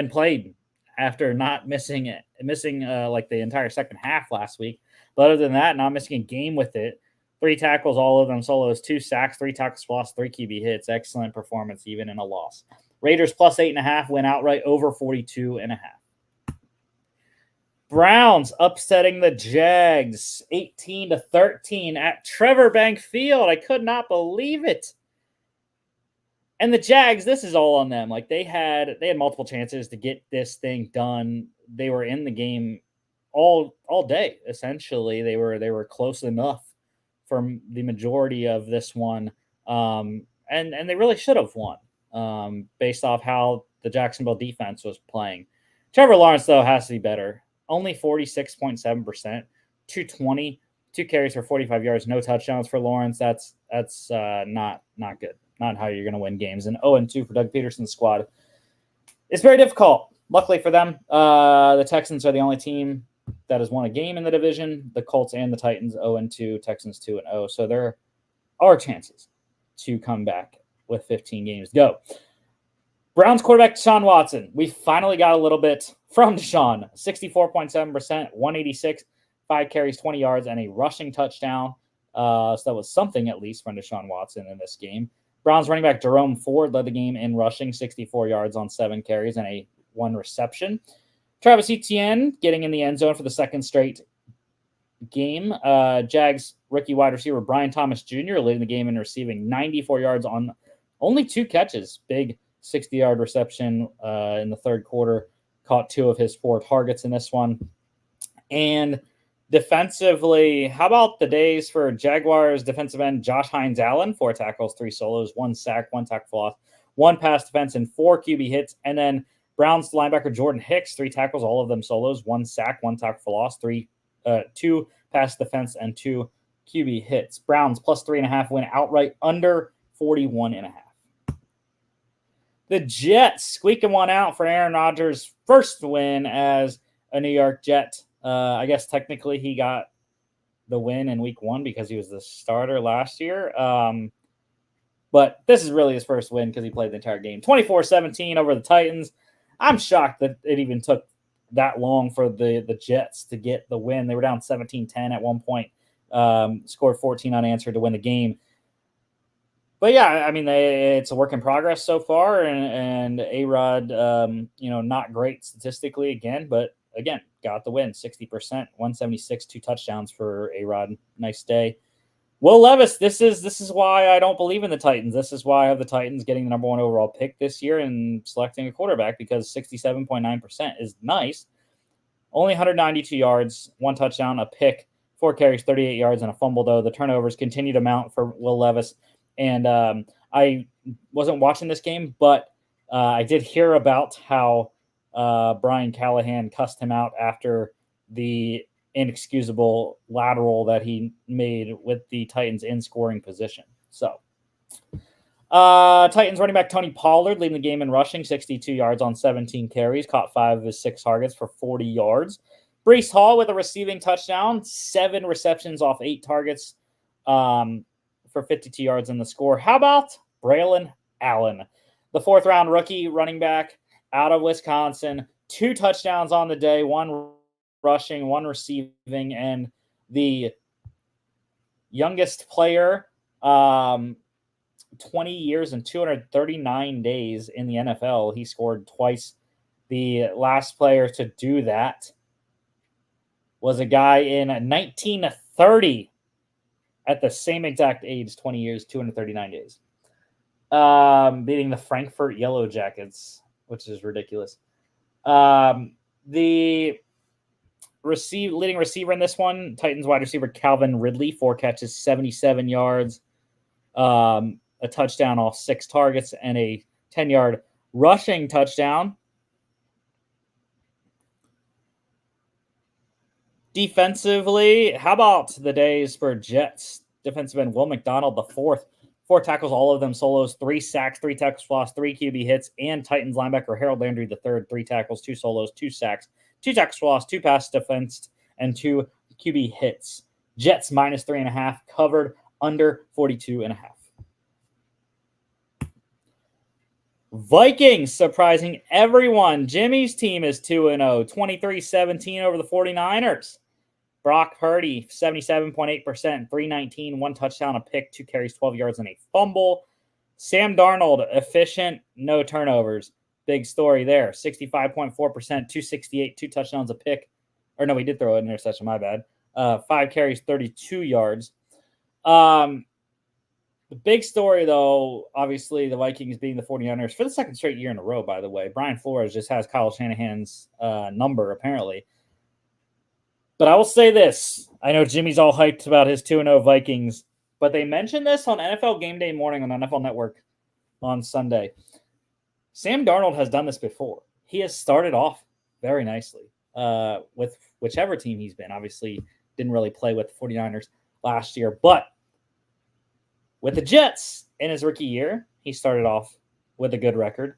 played after not missing like the entire second half last week. But other than that, not missing a game with it. 3 tackles, all of them solos, 2 sacks, 3 tackles for loss, 3 QB hits. Excellent performance, even in a loss. Raiders plus 8.5, win outright over 42.5. Browns upsetting the Jags 18-13 at Trevor Bank Field. I could not believe it. And the Jags, this is all on them. Like they had multiple chances to get this thing done. They were in the game all day. Essentially, they were close enough for the majority of this one, and they really should have won based off how the Jacksonville defense was playing. Trevor Lawrence though has to be better. Only 46.7%, 220, 2 carries for 45 yards, no touchdowns for Lawrence. That's not good. Not how you're going to win games. And 0-2 for Doug Peterson's squad. It's very difficult. Luckily for them, the Texans are the only team that has won a game in the division. The Colts and the Titans 0-2, Texans 2-0. So there are chances to come back with 15 games to go. Browns quarterback Deshaun Watson. We finally got a little bit from Deshaun. 64.7%, 186, 5 carries, 20 yards, and a rushing touchdown. So that was something at least from Deshaun Watson in this game. Browns running back Jerome Ford led the game in rushing, 64 yards on 7 carries and a 1 reception. Travis Etienne getting in the end zone for the second straight game. Jags rookie wide receiver Brian Thomas Jr. leading the game in receiving, 94 yards on only 2 catches. Big 60-yard reception in the third quarter. Caught 2 of his 4 targets in this one. And defensively, how about the days for Jaguars defensive end Josh Hines-Allen? 4 tackles, 3 solos, 1 sack, 1 tackle for loss, 1 pass defense, and 4 QB hits. And then Browns linebacker Jordan Hicks, 3 tackles, all of them solos, 1 sack, 1 tackle for loss, 2 pass defense, and 2 QB hits. Browns plus 3.5 win outright under 41.5. The Jets squeaking one out for Aaron Rodgers' first win as a New York Jet. I guess technically he got the win in week 1 because he was the starter last year. But this is really his first win because he played the entire game. 24-17 over the Titans. I'm shocked that it even took that long for the Jets to get the win. They were down 17-10 at one point, scored 14 unanswered to win the game. But yeah, I mean, it's a work in progress so far, and A-Rod, not great statistically again, but again, got the win, 60%, 176, 2 touchdowns for A-Rod. Nice day. Will Levis, this is why I don't believe in the Titans. This is why I have the Titans getting the number 1 overall pick this year and selecting a quarterback, because 67.9% is nice. Only 192 yards, 1 touchdown, a pick, 4 carries, 38 yards, and a fumble, though. The turnovers continue to mount for Will Levis. And I wasn't watching this game, but I did hear about how Brian Callahan cussed him out after the inexcusable lateral that he made with the Titans in scoring position. So Titans running back Tony Pollard leading the game in rushing, 62 yards on 17 carries, caught 5 of his 6 targets for 40 yards. Breece Hall with a receiving touchdown, 7 receptions off 8 targets for 52 yards in the score. How about Braylon Allen, the 4th round rookie running back out of Wisconsin, 2 touchdowns on the day, 1 rushing, 1 receiving, and the youngest player, 20 years and 239 days in the NFL. He scored twice. The last player to do that was a guy in 1930 at the same exact age, 20 years, 239 days. Beating the Frankfurt Yellow Jackets, which is ridiculous. The leading receiver in this one, Titans wide receiver Calvin Ridley, 4 catches, 77 yards, a touchdown off 6 targets, and a 10-yard rushing touchdown. Defensively, how about the days for Jets? Defensive end Will McDonald, the 4th. 4 tackles, all of them solos, 3 sacks, 3 tackles for loss, 3 QB hits, and Titans linebacker Harold Landry, the 3rd. 3 tackles, 2 solos, 2 sacks, 2 tackles for loss, 2 pass defense, and 2 QB hits. Jets minus 3.5, covered under 42.5. Vikings surprising everyone. Jimmy's team is 2-0, 23-17 over the 49ers. Brock Purdy, 77.8%, 319, 1 touchdown, a pick, 2 carries, 12 yards, and a fumble. Sam Darnold, efficient, no turnovers. Big story there. 65.4%, 268, 2 touchdowns, a pick. Or no, he did throw an interception, my bad. 5 carries, 32 yards. The big story, though, obviously the Vikings being the 49ers for the second straight year in a row, by the way. Brian Flores just has Kyle Shanahan's number, apparently. But I will say this. I know Jimmy's all hyped about his 2-0 Vikings, but they mentioned this on NFL Game Day morning on NFL Network on Sunday. Sam Darnold has done this before. He has started off very nicely with whichever team he's been. Obviously, didn't really play with the 49ers last year, but with the Jets in his rookie year, he started off with a good record.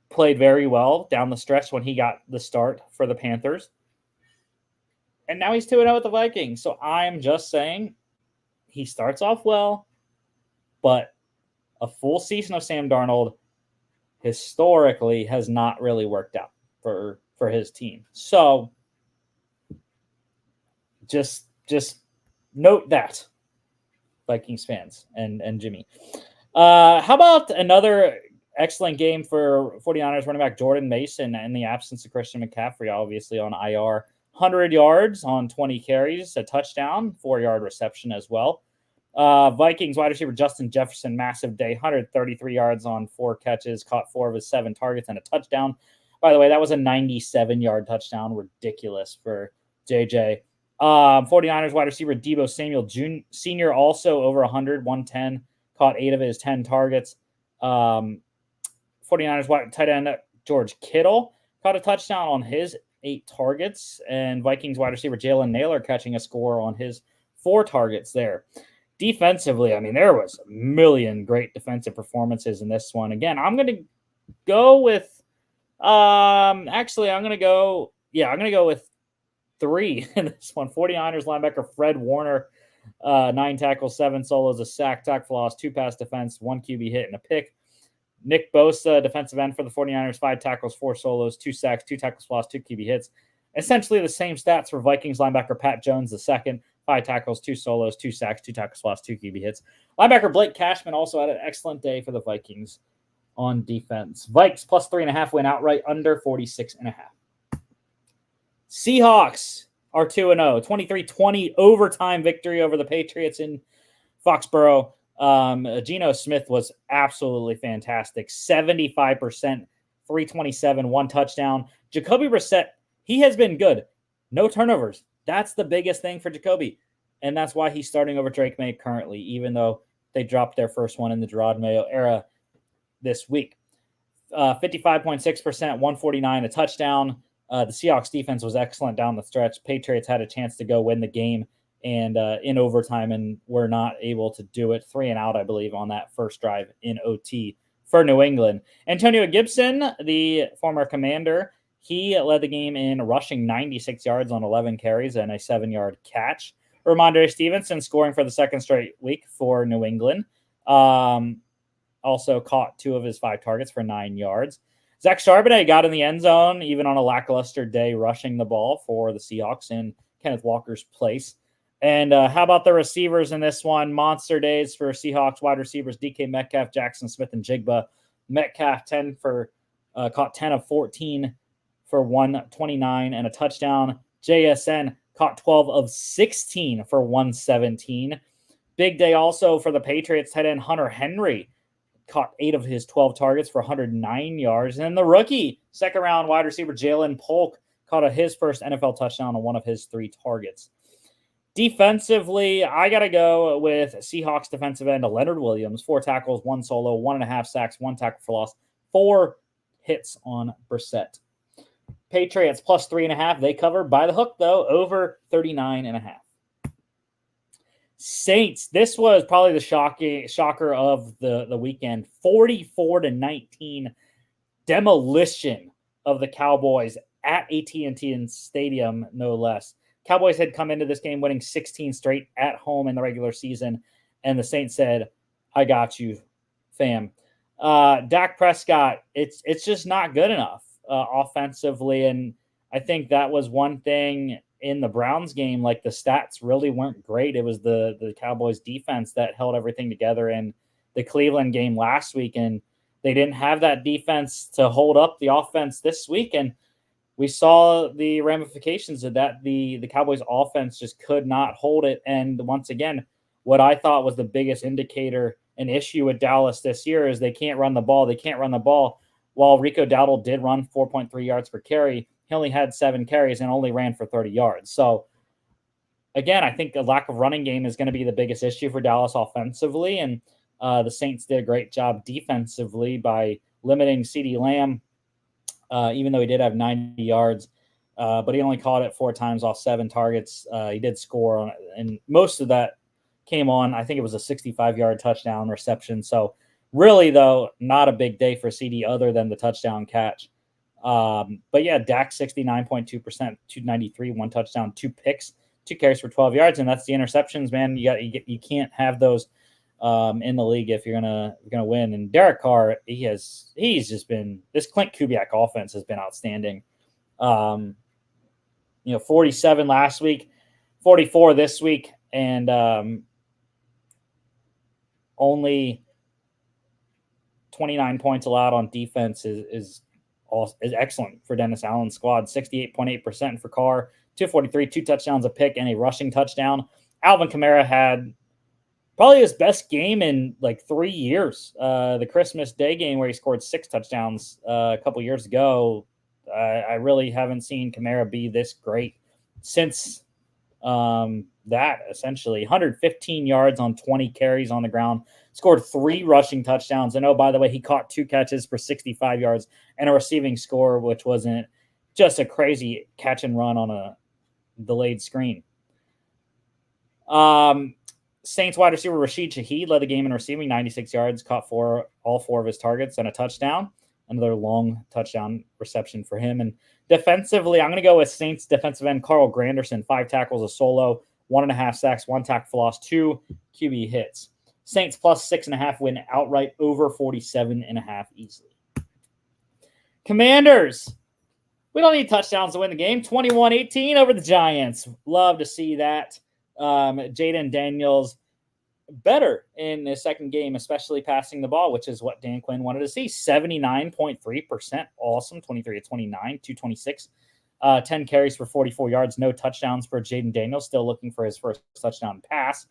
Played very well down the stretch when he got the start for the Panthers. And now he's 2-0 with the Vikings. So I'm just saying he starts off well, but a full season of Sam Darnold historically has not really worked out for his team. So just note that, Vikings fans and Jimmy. How about another excellent game for 49ers running back Jordan Mason in the absence of Christian McCaffrey, obviously on IR. 100 yards on 20 carries, a touchdown, 4-yard reception as well. Vikings wide receiver Justin Jefferson, massive day, 133 yards on 4 catches, caught 4 of his 7 targets and a touchdown. By the way, that was a 97-yard touchdown. Ridiculous for JJ. 49ers wide receiver Deebo Samuel Sr. also over 100, 110, caught 8 of his 10 targets. 49ers tight end George Kittle caught a touchdown on his 8 targets, and Vikings wide receiver Jalen Naylor catching a score on his 4 targets there. Defensively, I mean, there was a million great defensive performances in this one. Again, I'm going to go with I'm going to go with 3 in this one. 49ers linebacker Fred Warner, 9 tackles, 7 solos, a sack, tackle for loss, 2 pass defense, 1 QB hit, and a pick. Nick Bosa, defensive end for the 49ers, 5 tackles, 4 solos, 2 sacks, 2 tackles for loss, 2 QB hits. Essentially the same stats for Vikings linebacker Pat Jones, the second, 5 tackles, 2 solos, 2 sacks, 2 tackles for loss, 2 QB hits. Linebacker Blake Cashman also had an excellent day for the Vikings on defense. Vikes plus 3.5 win outright, under 46.5. Seahawks are 2-0, 23-20 overtime victory over the Patriots in Foxborough. Geno Smith was absolutely fantastic. 75%, 327, 1 touchdown. Jacoby Brissett, he has been good. No turnovers. That's the biggest thing for Jacoby. And that's why he's starting over Drake May currently, even though they dropped their first one in the Gerard Mayo era this week. 55.6%, 149, a touchdown. The Seahawks defense was excellent down the stretch. Patriots had a chance to go win the game and in overtime, and were not able to do it. 3 and out, I believe, on that first drive in OT for New England. Antonio Gibson, the former Commander, he led the game in rushing 96 yards on 11 carries and a 7-yard catch. Ramondre Stevenson scoring for the second straight week for New England. Also caught 2 of his 5 targets for 9 yards. Zach Charbonnet got in the end zone, even on a lackluster day, rushing the ball for the Seahawks in Kenneth Walker's place. And how about the receivers in this one? Monster days for Seahawks wide receivers DK Metcalf, Jackson Smith, and Jigba. Metcalf caught 10 of 14 for 129 and a touchdown. JSN caught 12 of 16 for 117. Big day also for the Patriots tight end Hunter Henry. Caught 8 of his 12 targets for 109 yards. And the rookie second-round wide receiver Jalen Polk caught his first NFL touchdown on 1 of his 3 targets. Defensively, I got to go with Seahawks defensive end Leonard Williams. 4 tackles, 1 solo, 1.5 sacks, 1 tackle for loss, 4 hits on Brissett. Patriots plus 3.5. They cover by the hook, though, over 39.5. Saints, this was probably the shocker of the weekend. 44-19 demolition of the Cowboys at AT&T Stadium, no less. Cowboys had come into this game winning 16 straight at home in the regular season, and the Saints said, I got you, fam. Dak Prescott, it's just not good enough offensively, and I think that was one thing in the Browns game. Like, the stats really weren't great. It was the Cowboys defense that held everything together in the Cleveland game last week, and they didn't have that defense to hold up the offense this week, and we saw the ramifications of that. The Cowboys offense just could not hold it. And once again, what I thought was the biggest indicator and issue with Dallas this year is they can't run the ball. They can't run the ball. While Rico Dowdle did run 4.3 yards per carry, he only had 7 carries and only ran for 30 yards. So, again, I think a lack of running game is going to be the biggest issue for Dallas offensively. And the Saints did a great job defensively by limiting CeeDee Lamb, even though he did have 90 yards. But he only caught it 4 times off 7 targets. He did score on it, and most of that came on, I think it was a 65-yard touchdown reception. So really, though, not a big day for CD other than the touchdown catch. But yeah, Dak 69.2%, 293, 1 touchdown, 2 picks, 2 carries for 12 yards, and that's the interceptions, man. You can't have those in the league if you're gonna win. And Derek Carr, he's just been, this Clint Kubiak offense has been outstanding. 47 last week, 44 this week, and only 29 points allowed on defense is excellent for Dennis Allen's squad. 68.8% for Carr, 243, 2 touchdowns, a pick, and a rushing touchdown. Alvin Kamara had probably his best game in like 3 years. The Christmas Day game where he scored 6 touchdowns a couple years ago. I really haven't seen Kamara be this great since that, essentially. 115 yards on 20 carries on the ground, scored 3 rushing touchdowns. And oh, by the way, he caught 2 catches for 65 yards and a receiving score, which wasn't just a crazy catch and run on a delayed screen. Saints wide receiver Rashid Shaheed led the game in receiving, 96 yards, caught all 4 of his targets and a touchdown. Another long touchdown reception for him. And defensively, I'm going to go with Saints defensive end Carl Granderson, 5 tackles, a solo, 1.5 sacks, 1 tackle for loss, 2 QB hits. Saints plus 6.5 win outright, over 47.5 easily. Commanders, we don't need touchdowns to win the game. 21-18 over the Giants. Love to see that. Jaden Daniels better in the second game, especially passing the ball, which is what Dan Quinn wanted to see. 79.3%. Awesome. 23-29, 226. 10 carries for 44 yards. No touchdowns for Jaden Daniels. Still looking for his first touchdown pass.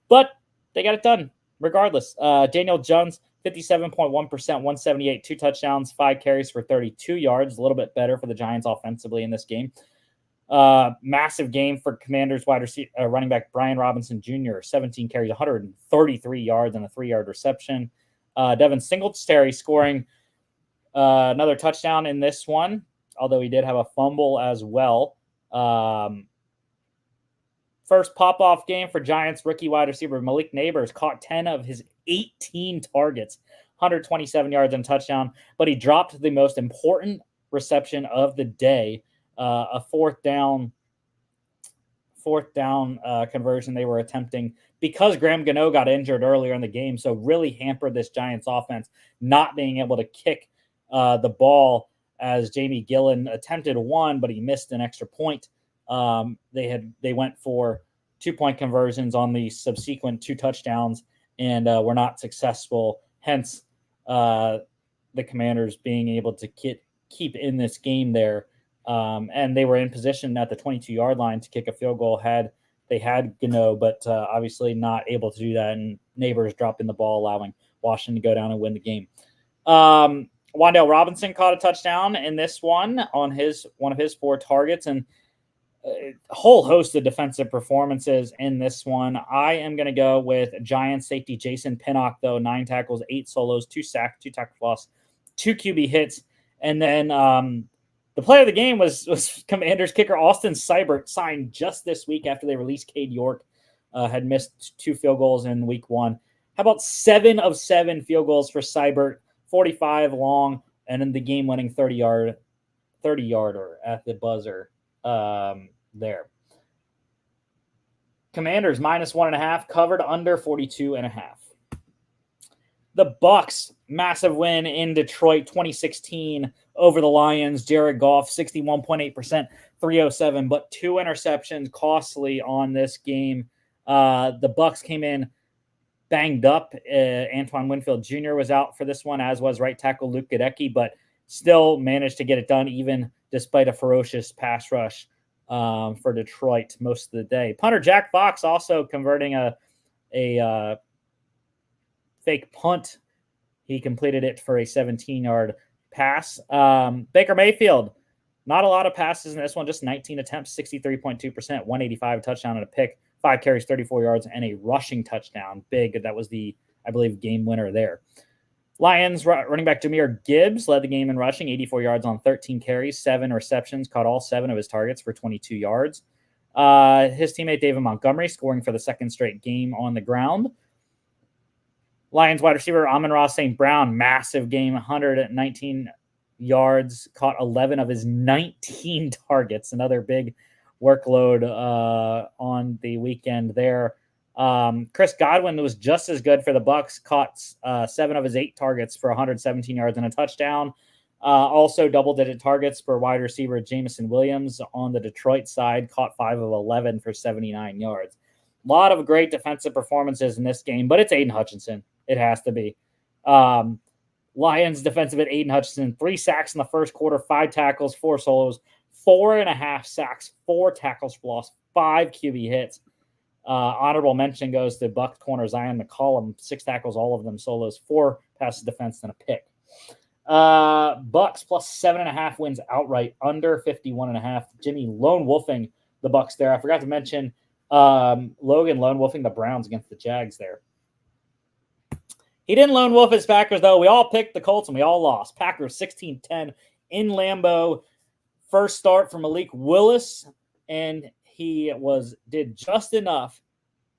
But they got it done regardless. Daniel Jones, 57.1%, 178, 2 touchdowns, 5 carries for 32 yards. A little bit better for the Giants offensively in this game. Massive game for Commanders running back Brian Robinson Jr., 17 carries, 133 yards, and a 3-yard reception. Devin Singletary scoring another touchdown in this one, although he did have a fumble as well. First pop-off game for Giants rookie wide receiver Malik Neighbors, caught 10 of his 18 targets, 127 yards and touchdown, but he dropped the most important reception of the day, a fourth down conversion they were attempting because Graham Gano got injured earlier in the game. So really hampered this Giants offense, not being able to kick the ball, as Jamie Gillen attempted 1, but he missed an extra point. They went for 2-point conversions on the subsequent 2 touchdowns and were not successful. Hence the Commanders being able to keep in this game there. And they were in position at the 22-yard line to kick a field goal they had Gano, but obviously not able to do that. And Neighbors dropping the ball, allowing Washington to go down and win the game. Wan'Dale Robinson caught a touchdown in this one on one of his 4 targets, and a whole host of defensive performances in this one. I am going to go with Giants safety Jason Pinnock, though. 9 tackles, 8 solos, 2 sacks, 2 tackle loss, 2 QB hits. And then the player of the game was Commanders kicker Austin Seibert, signed just this week after they released Cade York. Had missed 2 field goals in week 1. How about 7 of 7 field goals for Seibert, 45 long, and then the game-winning 30-yarder at the buzzer there. Commanders minus 1.5, covered under 42.5. The Bucs, massive win in Detroit, 2016 over the Lions. Jared Goff, 61.8%, 307, but 2 interceptions, costly on this game. The Bucs came in banged up. Antoine Winfield Jr. was out for this one, as was right tackle Luke Gadecki, but still managed to get it done, even despite a ferocious pass rush for Detroit most of the day. Punter Jack Fox also converting a a fake punt. He completed it for a 17-yard pass. Baker Mayfield, not a lot of passes in this one, just 19 attempts, 63.2%, 185 touchdown and a pick, 5 carries, 34 yards, and a rushing touchdown. Big. That was the, I believe, game winner there. Lions running back Jahmyr Gibbs led the game in rushing, 84 yards on 13 carries, 7 receptions, caught all 7 of his targets for 22 yards. His teammate David Montgomery scoring for the second straight game on the ground. Lions wide receiver Amon-Ra St. Brown, massive game, 119 yards, caught 11 of his 19 targets. Another big workload on the weekend there. Chris Godwin was just as good for the Bucs, caught 7 of his 8 targets for 117 yards and a touchdown. Also double-digit targets for wide receiver Jameson Williams on the Detroit side, caught 5 of 11 for 79 yards. A lot of great defensive performances in this game, but it's Aiden Hutchinson. It has to be. Lions defensive at Aiden Hutchinson, 3 sacks in the first quarter, 5 tackles, 4 solos, 4.5 sacks, 4 tackles for loss, 5 QB hits. Honorable mention goes to Bucs corner Zion McCollum, 6 tackles, all of them solos, 4 passes defense, and a pick. Bucs plus 7.5 wins outright, under 51.5. Jimmy lone wolfing the Bucs there. I forgot to mention Logan lone wolfing the Browns against the Jags there. He didn't lone wolf his Packers, though. We all picked the Colts, and we all lost. Packers 16-10 in Lambeau. First start for Malik Willis, and he did just enough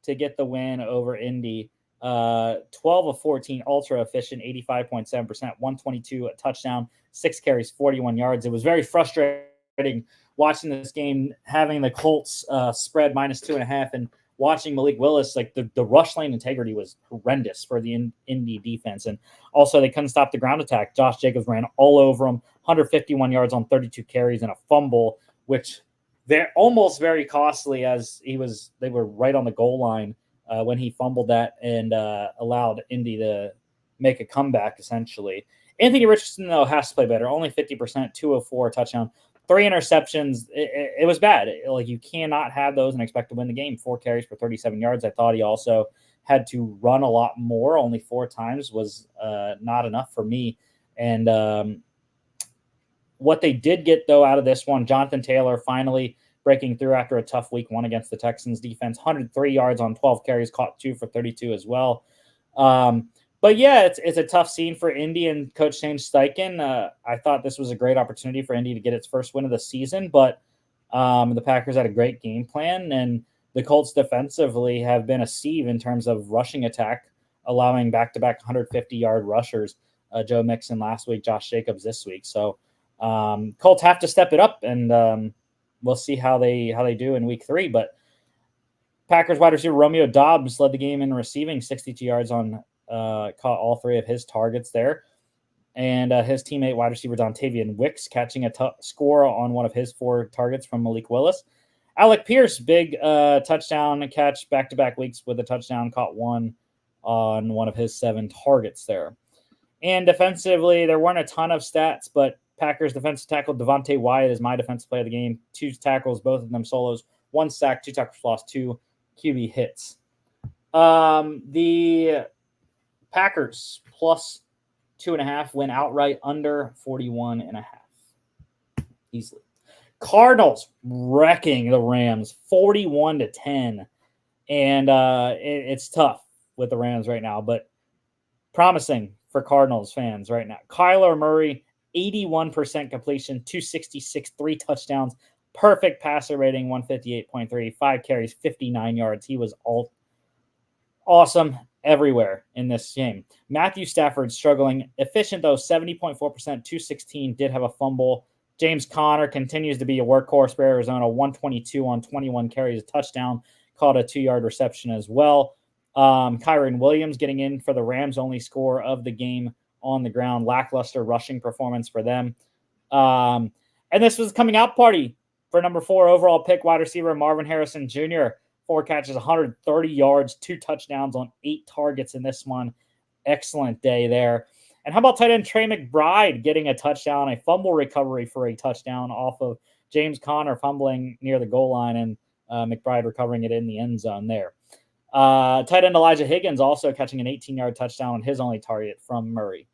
to get the win over Indy. 12 of 14, ultra efficient, 85.7%, 122 a touchdown, 6 carries, 41 yards. It was very frustrating watching this game, having the Colts spread minus 2.5, and watching Malik Willis, like the rush lane integrity was horrendous for the Indy defense. And also they couldn't stop the ground attack. Josh Jacobs ran all over him, 151 yards on 32 carries and a fumble, which they're almost very costly as they were right on the goal line when he fumbled that and allowed Indy to make a comeback, essentially. Anthony Richardson, though, has to play better. Only 50%, 204 touchdown, 3 interceptions. It was bad. Like, you cannot have those and expect to win the game. 4 carries for 37 yards. I thought he also had to run a lot more. Only 4 times was not enough for me. And what they did get, though, out of this one, Jonathan Taylor finally breaking through after a tough week 1 against the Texans defense. 103 yards on 12 carries, caught 2 for 32 as well. But yeah, it's a tough scene for Indy and Coach Shane Steichen. I thought this was a great opportunity for Indy to get its first win of the season, but the Packers had a great game plan, and the Colts defensively have been a sieve in terms of rushing attack, allowing back-to-back 150-yard rushers. Joe Mixon last week, Josh Jacobs this week. So Colts have to step it up, and we'll see how they do in week 3. But Packers wide receiver Romeo Doubs led the game in receiving, 62 yards on caught all 3 of his targets there. And his teammate wide receiver Dontavian Wicks catching a score on one of his 4 targets from Malik Willis. Alec Pierce, big touchdown catch, back-to-back weeks with a touchdown, caught 1 on one of his 7 targets there. And defensively, there weren't a ton of stats, but Packers defensive tackle Devontae Wyatt is my defensive player of the game. 2 tackles, both of them solos, 1 sack, 2 tackles for loss, 2 QB hits. The Packers plus 2.5 win outright, under 41.5. Easily. Cardinals wrecking the Rams 41-10. And it's tough with the Rams right now, but promising for Cardinals fans right now. Kyler Murray, 81% completion, 266, 3 touchdowns, perfect passer rating, 158.3, 5 carries, 59 yards. He was all awesome everywhere in this game. Matthew Stafford struggling, efficient though, 70.4%, 216, did have a fumble. James Conner continues to be a workhorse for Arizona, 122 on 21 carries, a touchdown, caught a 2-yard reception as well. Kyron Williams getting in for the Rams, only score of the game on the ground. Lackluster rushing performance for them. And this was a coming out party for number 4 overall pick wide receiver Marvin Harrison Jr. 4 catches, 130 yards, 2 touchdowns on 8 targets in this one. Excellent day there. And how about tight end Trey McBride getting a touchdown, a fumble recovery for a touchdown off of James Conner fumbling near the goal line, and McBride recovering it in the end zone there. Tight end Elijah Higgins also catching an 18-yard touchdown on his only target from Murray.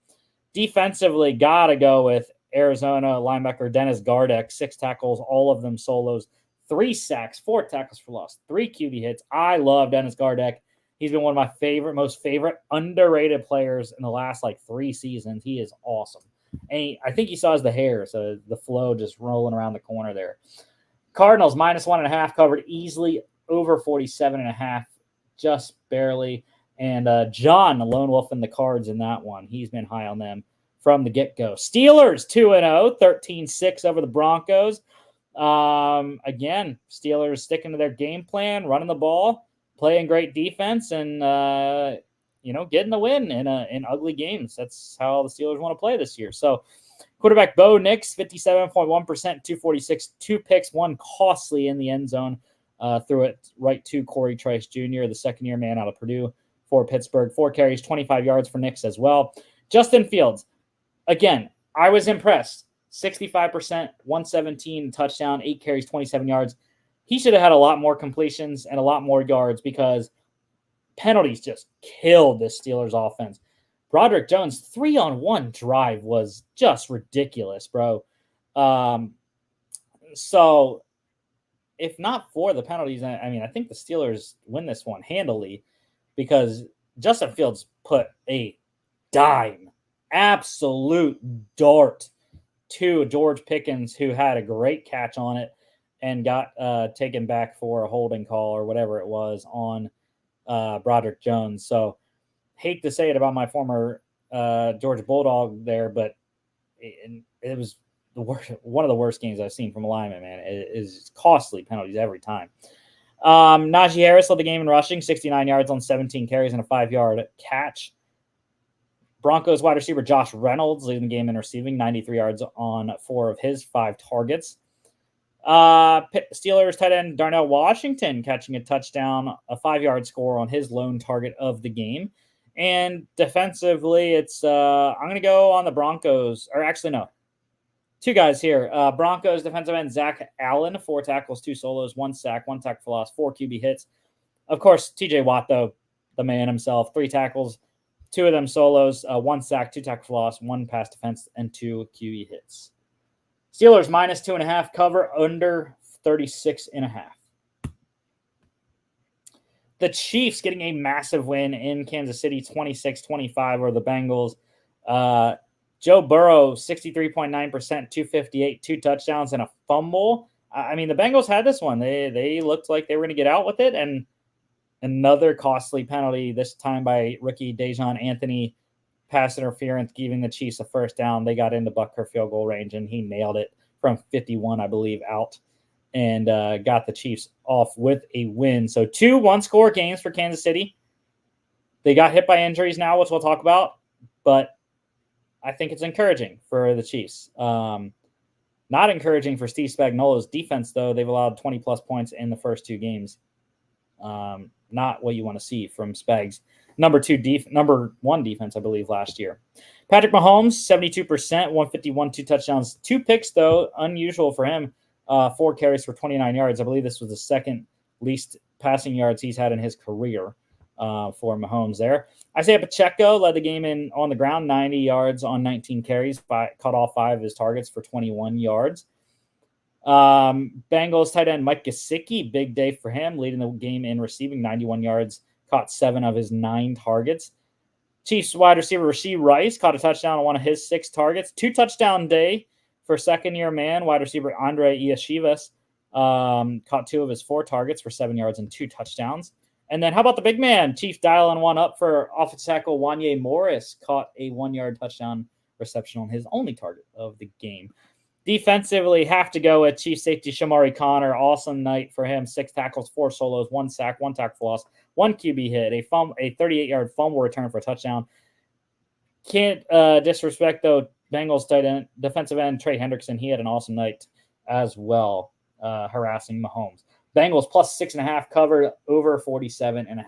Defensively, got to go with Arizona linebacker Dennis Gardeck, 6 tackles, all of them solos, 3 sacks, 4 tackles for loss, 3 QB hits. I love Dennis Gardeck. He's been one of my most favorite underrated players in the last 3 seasons. He is awesome. And I think he still has the hair, so the flow just rolling around the corner there. Cardinals -1.5 covered easily over 47.5, just barely. And John, the lone wolf in the Cards in that one. He's been high on them from the get-go. Steelers 2-0, 13-6 over the Broncos. Again, Steelers sticking to their game plan, running the ball, playing great defense, and getting the win in ugly games. That's how the Steelers want to play this year. So quarterback Bo Nix, 57.1%, 246, 2 picks, 1 costly in the end zone. Threw it right to Corey Trice Jr., the second-year man out of Purdue for Pittsburgh. 4 carries, 25 yards for Nix as well. Justin Fields, again, I was impressed. 65%, 117 touchdown, 8 carries, 27 yards. He should have had a lot more completions and a lot more yards because penalties just killed this Steelers offense. Broderick Jones' 3-on-1 drive was just ridiculous, bro. So if not for the penalties, I think the Steelers win this one handily because Justin Fields put a dime, absolute dart to George Pickens, who had a great catch on it and got taken back for a holding call or whatever it was on Broderick Jones. So hate to say it about my former Georgia Bulldog there, but it was one of the worst games I've seen from a lineman, man. It is costly penalties every time. Najee Harris led the game in rushing, 69 yards on 17 carries and a 5-yard catch. Broncos wide receiver Josh Reynolds leading the game in receiving, 93 yards on 4 of his 5 targets. Steelers tight end Darnell Washington catching a touchdown, a 5-yard score on his lone target of the game. And defensively, it's I'm going to go on the Broncos. Or actually, no. 2 guys here. Broncos defensive end Zach Allen, 4 tackles, 2 solos, 1 sack, 1 tackle for loss, 4 QB hits. Of course, TJ Watt, though, the man himself, 3 tackles, 2 of them solos, 1 sack, 2 tackle for loss, 1 pass defense, and 2 QB hits. Steelers -2.5 cover under 36.5. The Chiefs getting a massive win in Kansas City, 26-25 over the Bengals. Joe Burrow, 63.9%, 258, 2 touchdowns, and a fumble. The Bengals had this one. They looked like they were going to get out with it, and another costly penalty, this time by rookie Dejon Anthony, pass interference, giving the Chiefs a first down. They got into Butker field goal range, and he nailed it from 51, I believe, out, and got the Chiefs off with a win. So 2 one-score games for Kansas City. They got hit by injuries now, which we'll talk about, but I think it's encouraging for the Chiefs. Not encouraging for Steve Spagnuolo's defense, though. They've allowed 20-plus points in the first 2 games. Not what you want to see from Spags. Number 1 defense, I believe, last year. Patrick Mahomes, 72%, 151, 2 touchdowns, 2 picks, though, unusual for him. 4 carries for 29 yards. I believe this was the second least passing yards he's had in his career for Mahomes there. Isaiah Pacheco led the game in on the ground, 90 yards on 19 carries, caught all 5 of his targets for 21 yards. Bengals tight end Mike Gesicki, big day for him, leading the game in receiving, 91 yards, caught 7 of his 9 targets. Chiefs wide receiver Rashee Rice caught a touchdown on 1 of his 6 targets. 2-touchdown day for second-year man wide receiver Andre Iashivas. Caught 2 of his 4 targets for 7 yards and 2 touchdowns. And then how about the big man? Chiefs dialing one up for offensive tackle Wanye Morris. Caught a 1-yard touchdown reception on his only target of the game. Defensively, have to go with Chief safety Shamari Connor. Awesome night for him. 6 tackles, 4 solos, 1 sack, 1 tackle for loss, 1 QB hit, a 38-yard fumble return for a touchdown. Can't disrespect, though, Bengals tight end, defensive end Trey Hendrickson. He had an awesome night as well, harassing Mahomes. Bengals +6.5 covered over 47.5.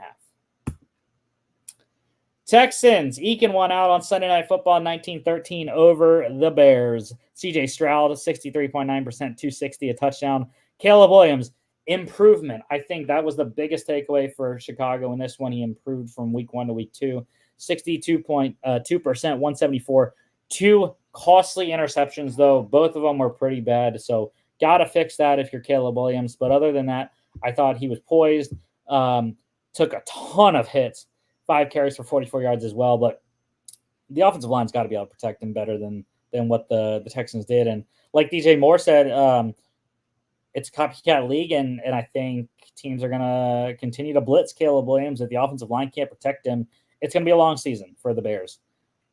Texans eking one out on Sunday Night Football, 19-13 over the Bears. CJ Stroud, 63.9%, 260, a touchdown. Caleb Williams, improvement. I think that was the biggest takeaway for Chicago in this one. He improved from week 1 to week 2, 62.2%, 174. 2 costly interceptions, though. Both of them were pretty bad. So got to fix that if you're Caleb Williams. But other than that, I thought he was poised. Took a ton of hits, 5 carries for 44 yards as well. But the offensive line's got to be able to protect him better than what the Texans did. And like DJ Moore said, it's a copycat league, and I think teams are going to continue to blitz Caleb Williams. If the offensive line can't protect him, it's going to be a long season for the Bears.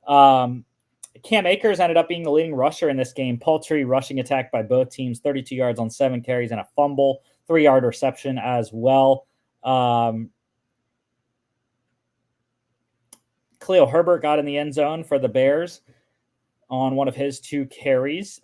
Cam Akers ended up being the leading rusher in this game. Paltry rushing attack by both teams, 32 yards on 7 carries and a fumble, 3-yard reception as well. Khalil Herbert got in the end zone for the Bears on one of his 2 carries.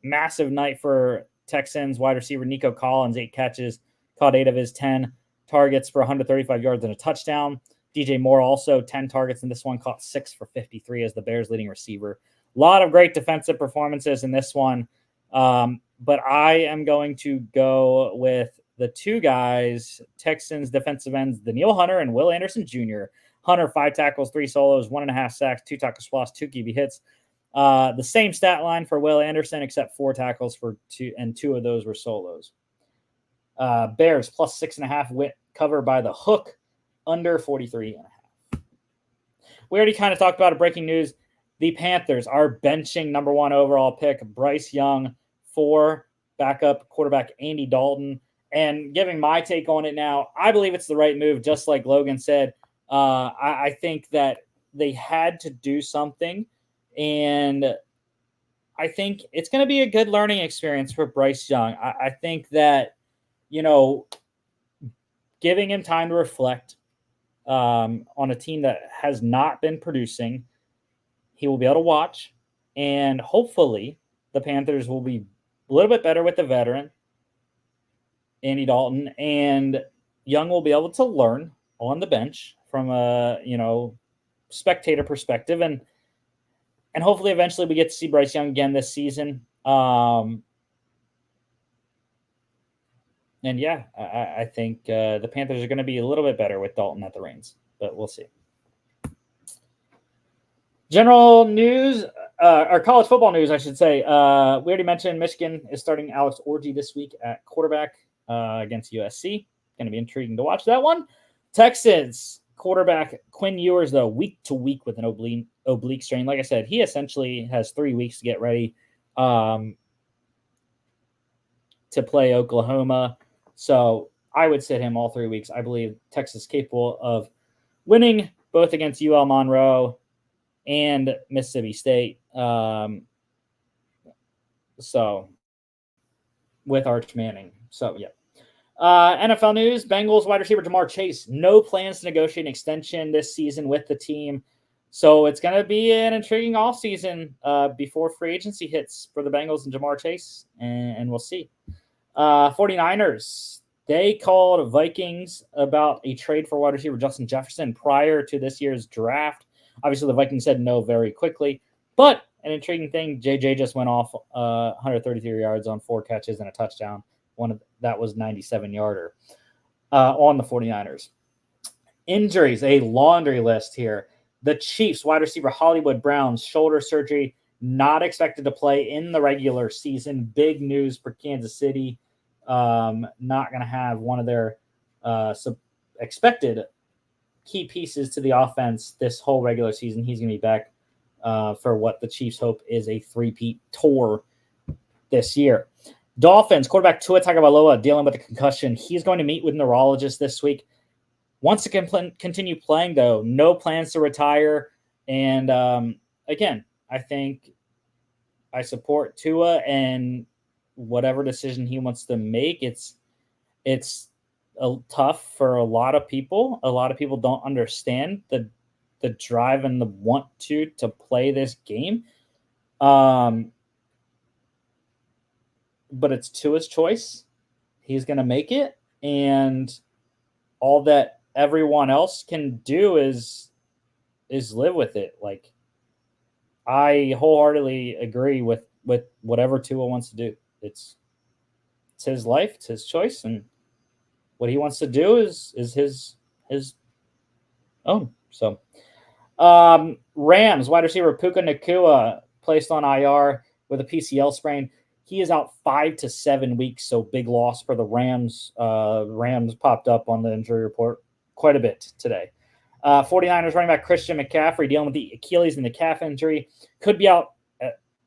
Massive night for Texans wide receiver Nico Collins, 8 catches, caught 8 of his 10 targets for 135 yards and a touchdown. DJ Moore also 10 targets in this one, caught 6 for 53 as the Bears' leading receiver. A lot of great defensive performances in this one, but I am going to go with the 2 guys, Texans defensive ends, Danielle Hunter and Will Anderson Jr. Hunter, 5 tackles, 3 solos, 1.5 sacks, 2 tackles for loss, 2 QB hits. The same stat line for Will Anderson, except 4 tackles for 2, and 2 of those were solos. Bears plus 6.5 wit cover by the hook, under 43.5. We already kind of talked about it. Breaking news: the Panthers are benching number 1 overall pick Bryce Young for backup quarterback Andy Dalton. And giving my take on it now, I believe it's the right move. Just like Logan said, I think that they had to do something. And I think it's going to be a good learning experience for Bryce Young. I think that, giving him time to reflect on a team that has not been producing, he will be able to watch. And hopefully the Panthers will be a little bit better with the veteran, Andy Dalton. And Young will be able to learn on the bench from a, spectator perspective. And hopefully eventually we get to see Bryce Young again this season. And yeah, I think the Panthers are going to be a little bit better with Dalton at the reins, but we'll see. General news, or college football news, I should say. We already mentioned Michigan is starting Alex Orji this week at quarterback against USC. Going to be intriguing to watch that one. Texans quarterback Quinn Ewers, though, week to week with an oblique strain. Like I said, he essentially has 3 weeks to get ready to play Oklahoma. So I would sit him all 3 weeks. I believe Texas is capable of winning both against UL Monroe and Mississippi State. So with Arch Manning. So, yeah. NFL news, Bengals wide receiver Jamar Chase, no plans to negotiate an extension this season with the team. So it's going to be an intriguing offseason before free agency hits for the Bengals and Jamar Chase, and we'll see. 49ers, they called Vikings about a trade for wide receiver Justin Jefferson prior to this year's draft. Obviously, the Vikings said no very quickly, but an intriguing thing, JJ just went off 133 yards on 4 catches and a touchdown. That was 97-yarder on the 49ers. Injuries, a laundry list here. The Chiefs wide receiver Hollywood Brown's shoulder surgery, not expected to play in the regular season. Big news for Kansas City. Not going to have one of their expected key pieces to the offense this whole regular season. He's going to be back for what the Chiefs hope is a three-peat tour this year. Dolphins quarterback Tua Tagovailoa dealing with a concussion. He's going to meet with neurologists this week. Wants to continue playing, though. No plans to retire. And again, I think I support Tua and whatever decision he wants to make. It's tough for a lot of people. A lot of people don't understand the drive and the want to play this game. But it's Tua's choice. He's going to make it. And all that everyone else can do is live with it. Like, I wholeheartedly agree with whatever Tua wants to do. It's his life, it's his choice, and what he wants to do is his own. So Rams wide receiver Puka Nacua placed on IR with a PCL sprain. He is out 5 to 7 weeks, so big loss for the Rams. Rams popped up on the injury report quite a bit today. 49ers running back Christian McCaffrey dealing with the Achilles and the calf injury. Could be out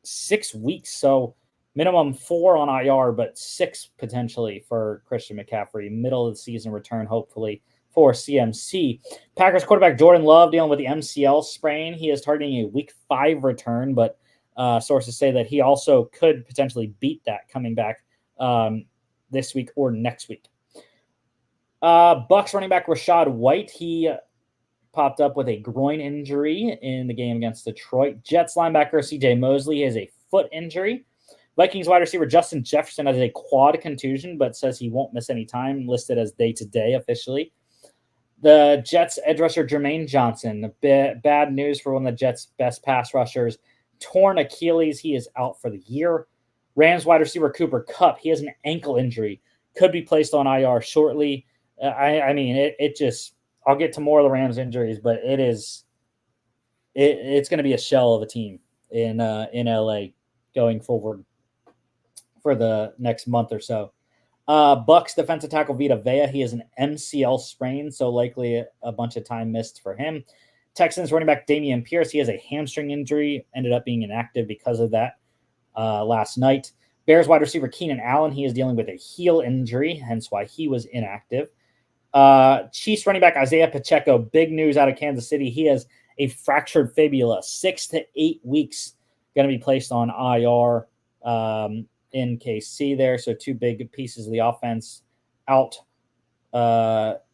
6 weeks, so minimum 4 on IR, but 6 potentially for Christian McCaffrey. Middle of the season return, hopefully, for CMC. Packers quarterback Jordan Love dealing with the MCL sprain. He is targeting a week 5 return, but sources say that he also could potentially beat that coming back this week or next week. Bucks running back Rashad White, he popped up with a groin injury in the game against Detroit. Jets linebacker CJ Mosley has a foot injury. Vikings wide receiver Justin Jefferson has a quad contusion, but says he won't miss any time, listed as day-to-day officially. The Jets edge rusher Jermaine Johnson, bad news for one of the Jets' best pass rushers. Torn Achilles, he is out for the year. Rams wide receiver Cooper Kupp, he has an ankle injury, could be placed on IR shortly. I mean, it just, I'll get to more of the Rams injuries, but it's going to be a shell of a team in LA going forward for the next month or so. Bucks defensive tackle Vita Vea, he has an MCL sprain, so likely a bunch of time missed for him. Texans running back Damian Pierce, he has a hamstring injury, ended up being inactive because of that last night. Bears wide receiver Keenan Allen, he is dealing with a heel injury, hence why he was inactive. Chiefs running back Isaiah Pacheco, big news out of Kansas City. He has a fractured fibula, 6 to 8 weeks, going to be placed on IR in KC there. So 2 big pieces of the offense out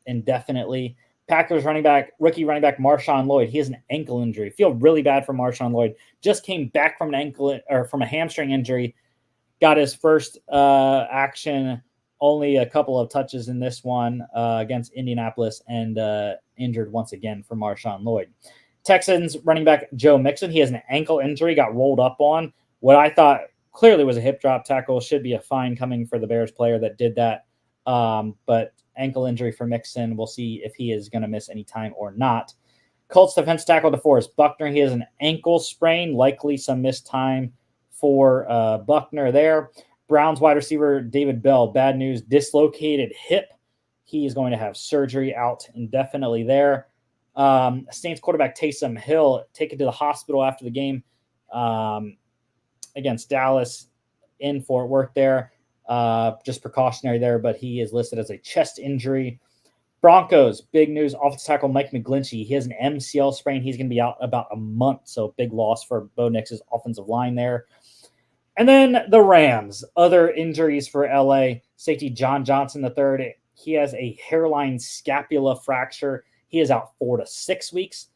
indefinitely. Packers rookie running back Marshawn Lloyd, he has an ankle injury. Feel really bad for Marshawn Lloyd. Just came back from from a hamstring injury. Got his first action, only a couple of touches in this one against Indianapolis, and injured once again for Marshawn Lloyd. Texans running back Joe Mixon, he has an ankle injury, got rolled up on. What I thought clearly was a hip drop tackle, should be a fine coming for the Bears player that did that. But ankle injury for Mixon, we'll see if he is going to miss any time or not. Colts defense tackle DeForest Buckner, he has an ankle sprain, likely some missed time for Buckner there. Browns wide receiver David Bell, bad news, dislocated hip. He is going to have surgery, out indefinitely there. Saints quarterback Taysom Hill taken to the hospital after the game against Dallas in Fort Worth there. Just precautionary there, but he is listed as a chest injury. Broncos, big news, offensive tackle Mike McGlinchey. He has an MCL sprain. He's going to be out about a month, so big loss for Bo Nix's offensive line there. And then the Rams, other injuries for LA. Safety John Johnson III, he has a hairline scapula fracture. He is out 4 to 6 weeks.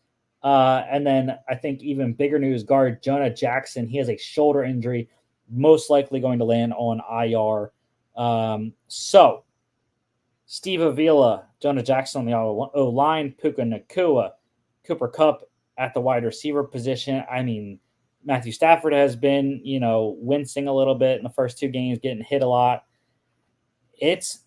And then I think even bigger news, guard Jonah Jackson, he has a shoulder injury, most likely going to land on IR. So Steve Avila, Jonah Jackson on the O-line, Puka Nacua, Cooper Kupp at the wide receiver position. I mean, Matthew Stafford has been, wincing a little bit in the first 2 games, getting hit a lot. It's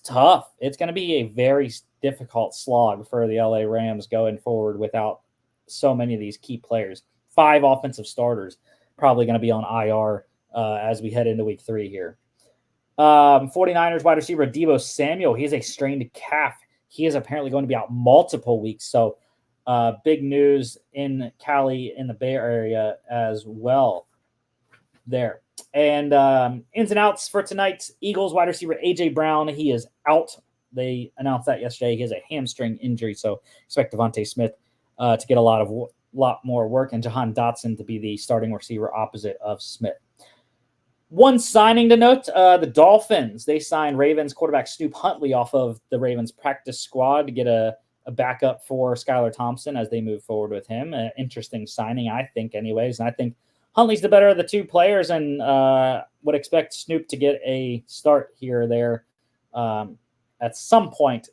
tough. It's going to be a very difficult slog for the LA Rams going forward without so many of these key players. 5 offensive starters probably going to be on IR as we head into week 3 here. 49ers wide receiver Deebo Samuel, he has a strained calf. He is apparently going to be out multiple weeks. So big news in Cali, in the Bay Area as well there. And ins and outs for tonight, Eagles wide receiver A.J. Brown, he is out. They announced that yesterday. He has a hamstring injury, so expect Devontae Smith to get a lot more work, and Jahan Dotson to be the starting receiver opposite of Smith. One signing to note, the Dolphins, they signed Ravens quarterback Snoop Huntley off of the Ravens practice squad to get a backup for Skylar Thompson as they move forward with him. An interesting signing, I think, anyways. And I think Huntley's the better of the 2 players, and would expect Snoop to get a start here or there at some point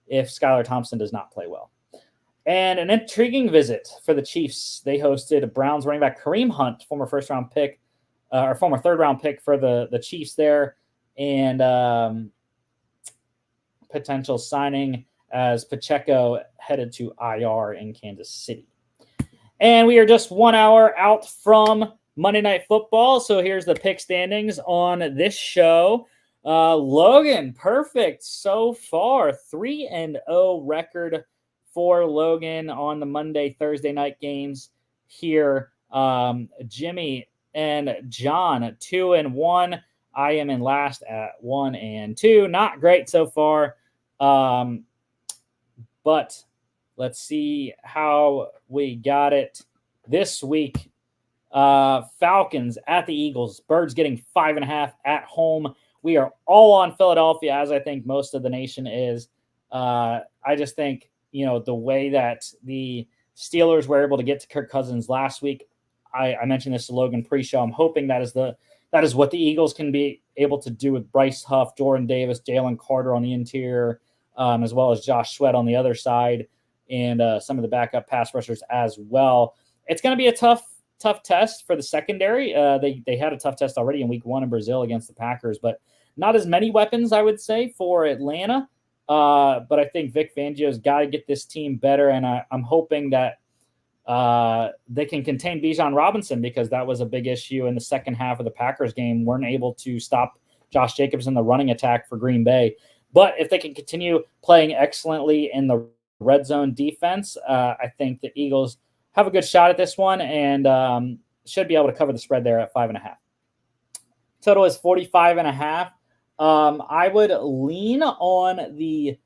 if Skylar Thompson does not play well. And an intriguing visit for the Chiefs. They hosted Browns running back Kareem Hunt, former first-round pick, or former third-round pick for the Chiefs there. And potential signing as Pacheco headed to IR in Kansas City. And we are just 1 hour out from Monday Night Football. So here's the pick standings on this show. Logan, perfect so far. 3-0 record for Logan on the Monday, Thursday night games here. Jimmy and John, 2-1. I am in last at 1-2. Not great so far. But let's see how we got it this week. Falcons at the Eagles. Birds getting 5.5 at home. We are all on Philadelphia, as I think most of the nation is. I just think, the way that the Steelers were able to get to Kirk Cousins last week, I mentioned this to Logan pre-show. I'm hoping that is what the Eagles can be able to do with Bryce Huff, Jordan Davis, Jalen Carter on the interior, as well as Josh Sweat on the other side, and some of the backup pass rushers as well. It's going to be a tough test for the secondary. They had a tough test already in week 1 in Brazil against the Packers, but not as many weapons, I would say, for Atlanta. But I think Vic Fangio's got to get this team better, and I'm hoping that they can contain Bijan Robinson, because that was a big issue in the second half of the Packers game. Weren't able to stop Josh Jacobs in the running attack for Green Bay. But if they can continue playing excellently in the red zone defense, I think the Eagles have a good shot at this one, and should be able to cover the spread there at 5.5. Total is 45.5. I would lean on the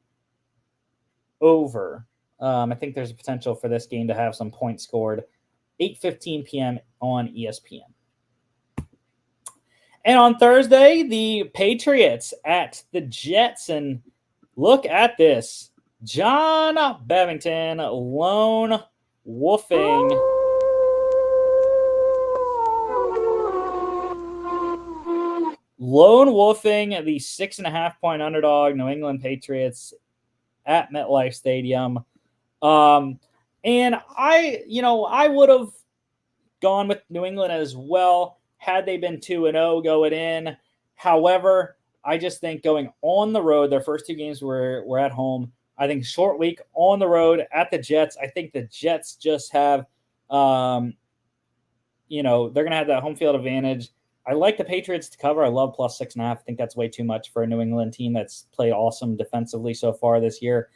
over. I think there's a potential for this game to have some points scored. 8:15 p.m. on ESPN. And on Thursday, the Patriots at the Jets. And look at this. John Bevington lone wolfing the 6.5-point underdog New England Patriots at MetLife Stadium. And I would have gone with New England as well had they been 2-0 going in. However, I just think going on the road, their first 2 games were at home. I think short week on the road at the Jets. I think the Jets just have, they're going to have that home field advantage. I like the Patriots to cover. I love plus 6.5. I think that's way too much for a New England team that's played awesome defensively so far this year.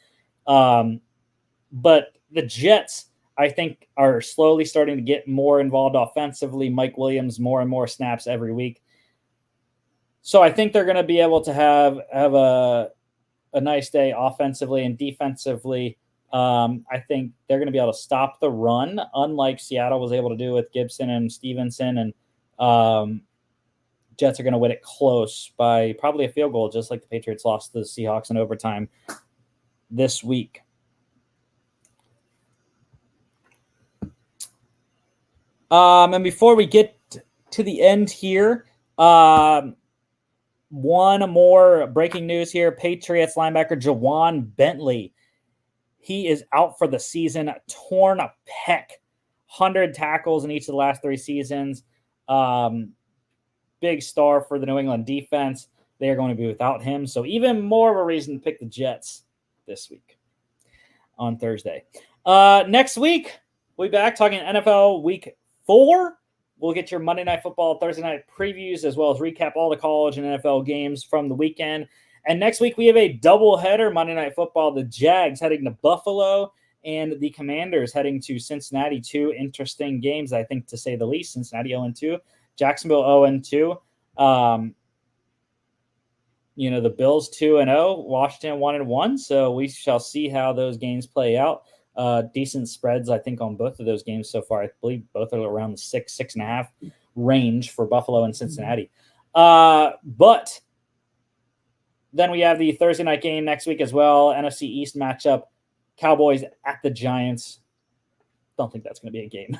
But the Jets, I think, are slowly starting to get more involved offensively. Mike Williams, more and more snaps every week. So I think they're going to be able to have a nice day offensively and defensively. I think they're going to be able to stop the run, unlike Seattle was able to do with Gibson and Stevenson. And Jets are going to win it close by probably a field goal, just like the Patriots lost to the Seahawks in overtime this week. And before we get to the end here, one more breaking news here. Patriots linebacker Jawan Bentley. He is out for the season. Torn pec. 100 tackles in each of the last 3 seasons. Big star for the New England defense. They are going to be without him. So even more of a reason to pick the Jets this week on Thursday. Next week, we'll be back talking NFL Week 4. We'll get your Monday Night Football, Thursday night previews, as well as recap all the college and NFL games from the weekend. And next week, we have a doubleheader Monday Night Football. The Jags heading to Buffalo and the Commanders heading to Cincinnati. 2 interesting games, I think, to say the least. Cincinnati 0-2, Jacksonville 0-2. The Bills 2-0, Washington 1-1. So we shall see how those games play out. Decent spreads, I think, on both of those games so far. I believe both are around the 6.5 range for Buffalo and Cincinnati. But then we have the Thursday night game next week as well. NFC East matchup, Cowboys at the Giants. Don't think that's going to be a game.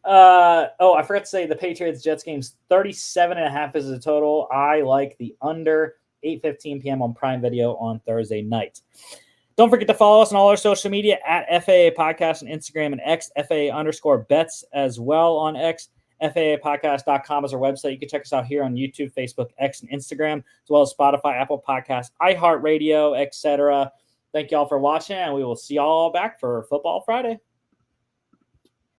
I forgot to say the Patriots-Jets game's 37.5 is the total. I like the under. 8:15 p.m. on Prime Video on Thursday night. Don't forget to follow us on all our social media at FAA Podcast on Instagram and X, FAA_bets as well on X. FAApodcast.com is our website. You can check us out here on YouTube, Facebook, X, and Instagram, as well as Spotify, Apple Podcasts, iHeartRadio, etc. Thank you all for watching, and we will see y'all back for Football Friday.